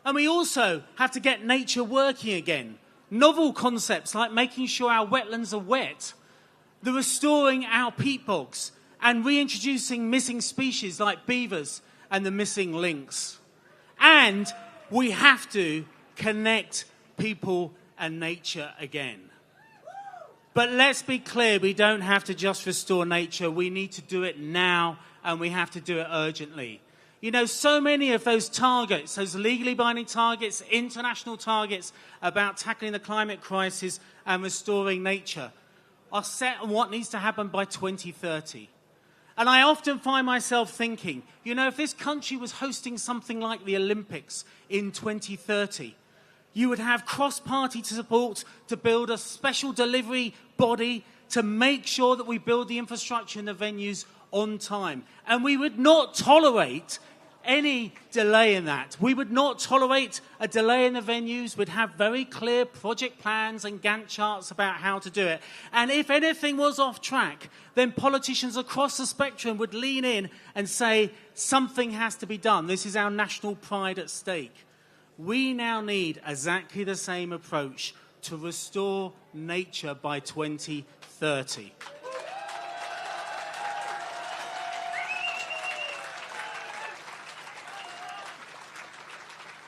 Speaker 3: And we also have to get nature working again. Novel concepts like making sure our wetlands are wet, the restoring our peat bogs, and reintroducing missing species like beavers and the missing lynx. And we have to connect people and nature again. But let's be clear, we don't have to just restore nature. We need to do it now, and we have to do it urgently. You know, so many of those targets, those legally binding targets, international targets about tackling the climate crisis and restoring nature, are set on what needs to happen by 2030. And I often find myself thinking, you know, if this country was hosting something like the Olympics in 2030, you would have cross-party support to build a special delivery body to make sure that we build the infrastructure and the venues on time. And we would not tolerate any delay in that. We would not tolerate a delay in the venues. We'd have very clear project plans and Gantt charts about how to do it. And if anything was off track, then politicians across the spectrum would lean in and say, something has to be done. This is our national pride at stake. We now need exactly the same approach to restore nature by 2030.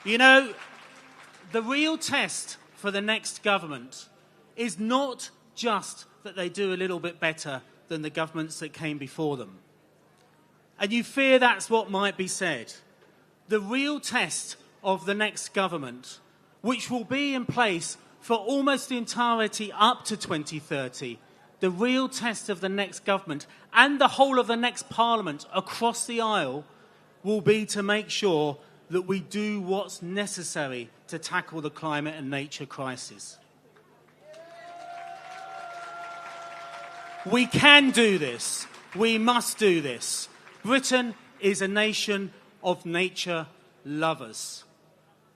Speaker 3: You know, the real test for the next government is not just that they do a little bit better than the governments that came before them. And you fear that's what might be said. The real test of the next government, which will be in place for almost the entirety up to 2030, the real test of the next government and the whole of the next parliament across the aisle will be to make sure that we do what's necessary to tackle the climate and nature crisis. We can do this. We must do this. Britain is a nation of nature lovers.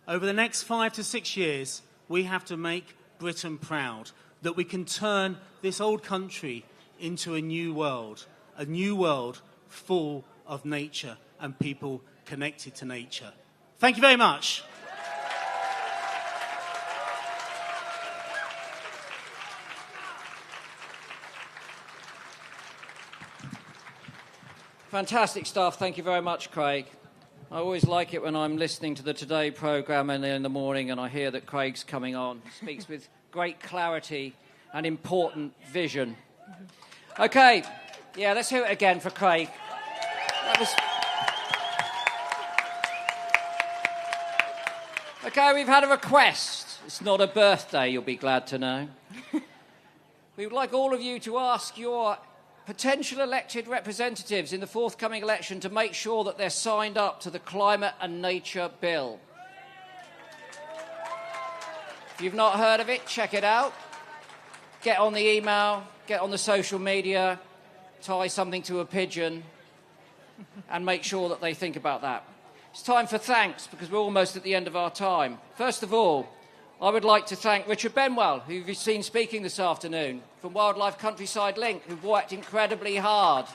Speaker 3: Over the next 5 to 6 years, we have to make Britain proud, that we can turn this old country into a new world full of nature and people connected to nature. Thank you very much.
Speaker 18: Fantastic stuff. Thank you very much, Craig. I always like it when I'm listening to the Today programme in the morning and I hear that Craig's coming on. He speaks with great clarity and important vision. OK, yeah, let's hear it again for Craig. That was... OK, we've had a request. It's not a birthday, you'll be glad to know. We would like all of you to ask your potential elected representatives in the forthcoming election to make sure that they're signed up to the Climate and Nature Bill. If you've not heard of it, check it out. Get on the email, get on the social media, tie something to a pigeon, and make sure that they think about that. It's time for thanks, because we're almost at the end of our time. First of all, I would like to thank Richard Benwell, who you've seen speaking this afternoon, from Wildlife Countryside Link, who've worked incredibly hard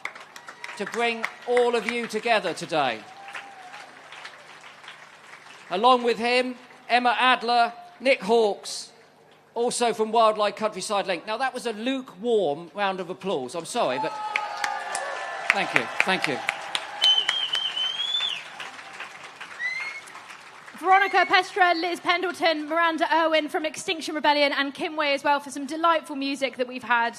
Speaker 18: to bring all of you together today. Along with him, Emma Adler, Nick Hawkes, also from Wildlife Countryside Link. Now, that was a lukewarm round of applause. I'm sorry, but thank you, thank you.
Speaker 1: Veronica Pestra, Liz Pendleton, Miranda Irwin from Extinction Rebellion, and Kim Way as well for some delightful music that we've had.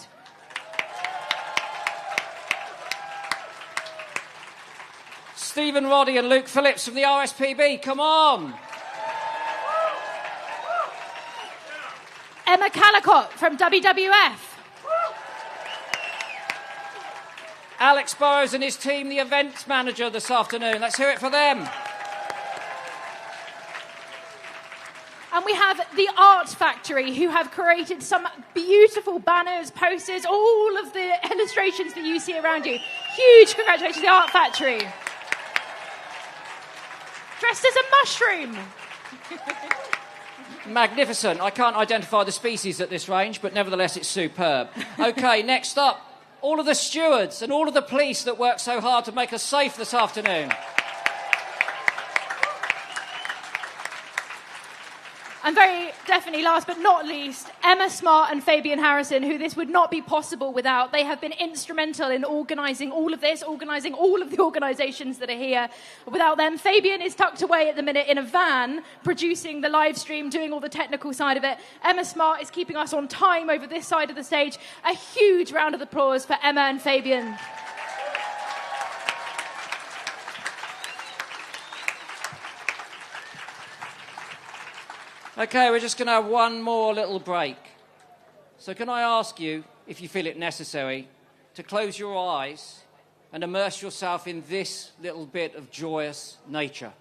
Speaker 18: Stephen Roddy and Luke Phillips from the RSPB, come on!
Speaker 1: Emma Callicott from WWF.
Speaker 18: Alex Burrows and his team, the events manager this afternoon. Let's hear it for them.
Speaker 1: And we have the Art Factory, who have created some beautiful banners, posters, all of the illustrations that you see around you. Huge congratulations to the Art Factory. Dressed as a mushroom.
Speaker 18: Magnificent. I can't identify the species at this range, but nevertheless it's superb. OK, next up, all of the stewards and all of the police that work so hard to make us safe this afternoon.
Speaker 1: And very definitely last but not least, Emma Smart and Fabian Harrison, who this would not be possible without. They have been instrumental in organising all of this, organising all of the organisations that are here. Without them, Fabian is tucked away at the minute in a van, producing the live stream, doing all the technical side of it. Emma Smart is keeping us on time over this side of the stage. A huge round of applause for Emma and Fabian.
Speaker 18: OK, we're just going to have one more little break. So can I ask you, if you feel it necessary, to close your eyes and immerse yourself in this little bit of joyous nature?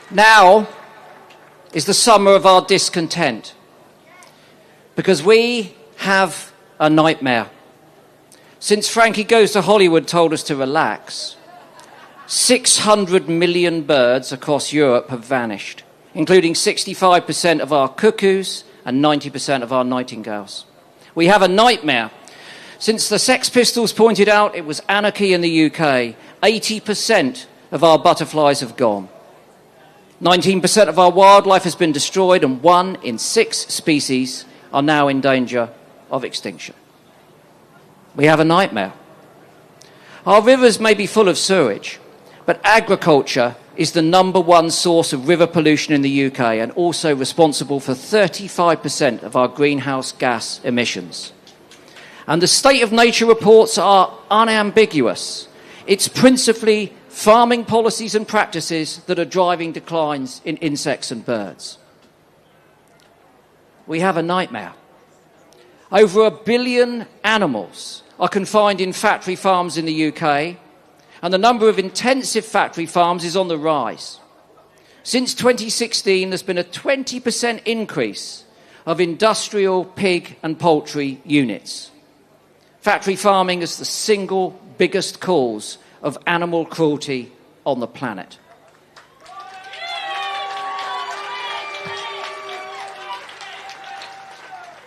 Speaker 8: Now is the summer of our discontent, because we have a nightmare. Since Frankie Goes to Hollywood told us to relax, 600 million birds across Europe have vanished, including 65% of our cuckoos and 90% of our nightingales. We have a nightmare. Since the Sex Pistols pointed out it was anarchy in the UK, 80% of our butterflies have gone. 19% of our wildlife has been destroyed, and 1 in 6 species are now in danger of extinction. We have a nightmare. Our rivers may be full of sewage, but agriculture is the #1 source of river pollution in the UK and also responsible for 35% of our greenhouse gas emissions. And the state of nature reports are unambiguous. It's principally farming policies and practices that are driving declines in insects and birds. We have a nightmare. Over 1 billion animals are confined in factory farms in the UK, and the number of intensive factory farms is on the rise. Since 2016, there's been a 20% increase of industrial pig and poultry units. Factory farming is the single biggest cause of animal cruelty on the planet.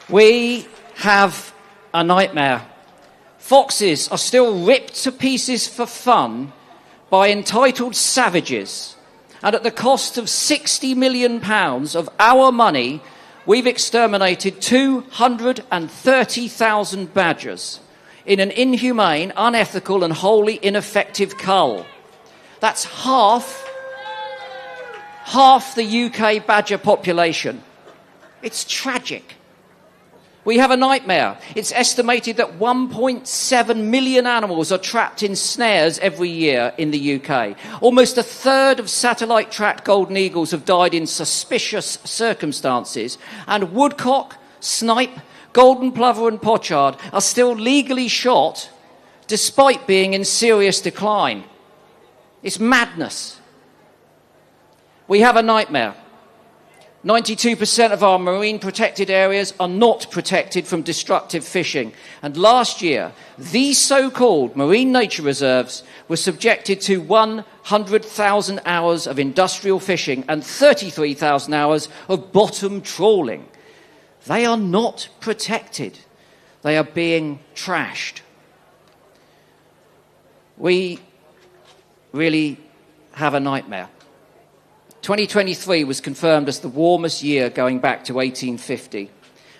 Speaker 8: We have a nightmare. Foxes are still ripped to pieces for fun by entitled savages, and at the cost of £60 million of our money, we've exterminated 230,000 badgers in an inhumane, unethical and wholly ineffective cull. That's half the UK badger population. It's tragic. We have a nightmare. It's estimated that 1.7 million animals are trapped in snares every year in the UK. Almost a third of satellite-tracked golden eagles have died in suspicious circumstances, and woodcock, snipe, golden plover and pochard are still legally shot despite being in serious decline. It's madness. We have a nightmare. 92% of our marine protected areas are not protected from destructive fishing. And last year, these so-called marine nature reserves were subjected to 100,000 hours of industrial fishing and 33,000 hours of bottom trawling. They are not protected. They are being trashed. We really have a nightmare. 2023 was confirmed as the warmest year going back to 1850.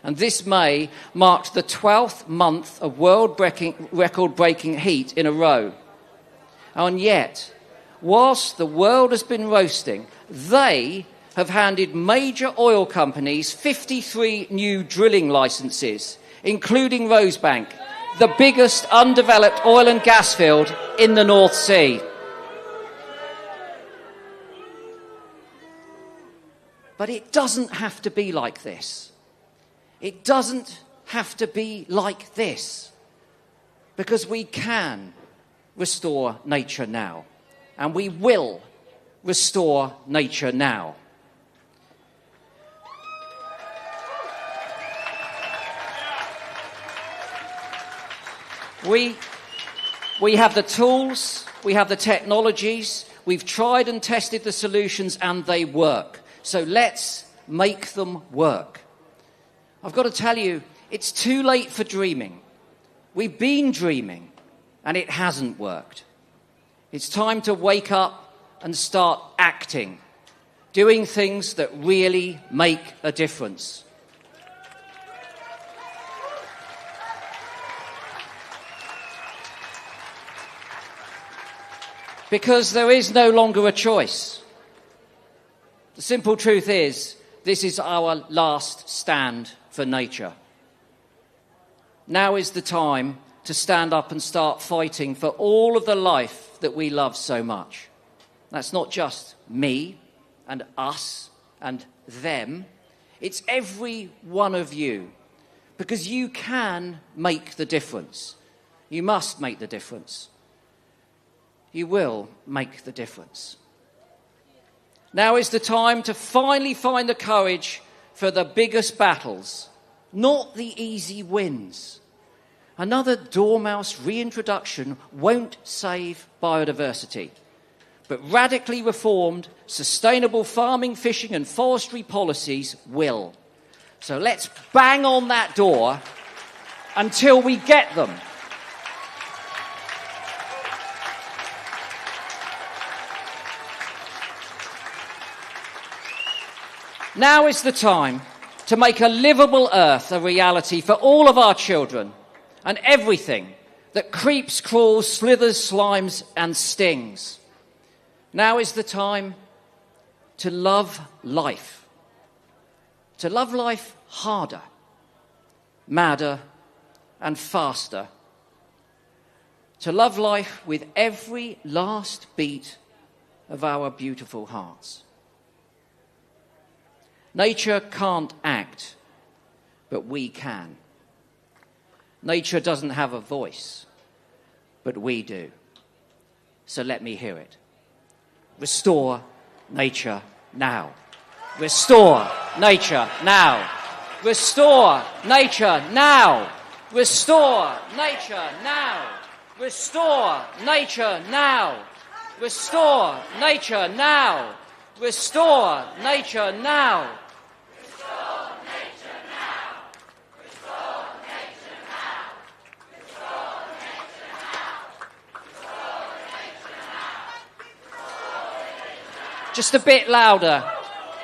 Speaker 8: And this May marked the 12th month of record-breaking heat in a row. And yet, whilst the world has been roasting, they have handed major oil companies 53 new drilling licenses, including Rosebank, the biggest undeveloped oil and gas field in the North Sea. But it doesn't have to be like this. It doesn't have to be like this. Because we can restore nature now. And we will restore nature now. We have the tools, we have the technologies, we've tried and tested the solutions, and they work. So let's make them work. I've got to tell you, it's too late for dreaming. We've been dreaming, and it hasn't worked. It's time to wake up and start acting, doing things that really make a difference. Because there is no longer a choice. The simple truth is, this is our last stand for nature. Now is the time to stand up and start fighting for all of the life that we love so much. That's not just me and us and them. It's every one of you. Because you can make the difference. You must make the difference. You will make the difference. Now is the time to finally find the courage for the biggest battles, not the easy wins. Another dormouse reintroduction won't save biodiversity, but radically reformed, sustainable farming, fishing and forestry policies will. So let's bang on that door until we get them. Now is the time to make a livable earth a reality for all of our children and everything that creeps, crawls, slithers, slimes and stings. Now is the time to love life. To love life harder, madder and faster. To love life with every last beat of our beautiful hearts. Nature can't act, but we can. Nature doesn't have a voice, but we do. So let me hear it. Restore nature now. Restore nature now. Restore nature now. Restore nature now. Restore nature now. Restore nature now. Restore nature now. Just a bit louder.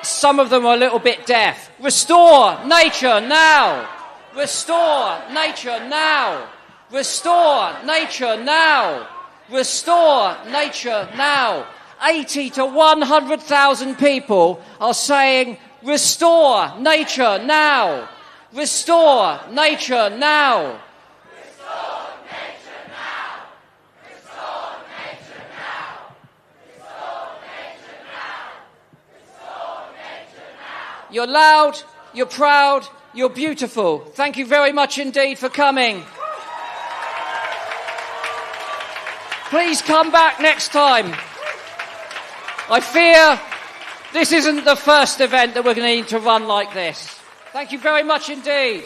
Speaker 8: Some of them are a little bit deaf. Restore nature now. Restore nature now. Restore nature now. Restore nature now. 80 to 100,000 people are saying, restore nature now. Restore nature now. You're loud, you're proud, you're beautiful. Thank you very much indeed for coming. Please come back next time. I fear this isn't the first event that we're going to need to run like this. Thank you very much indeed.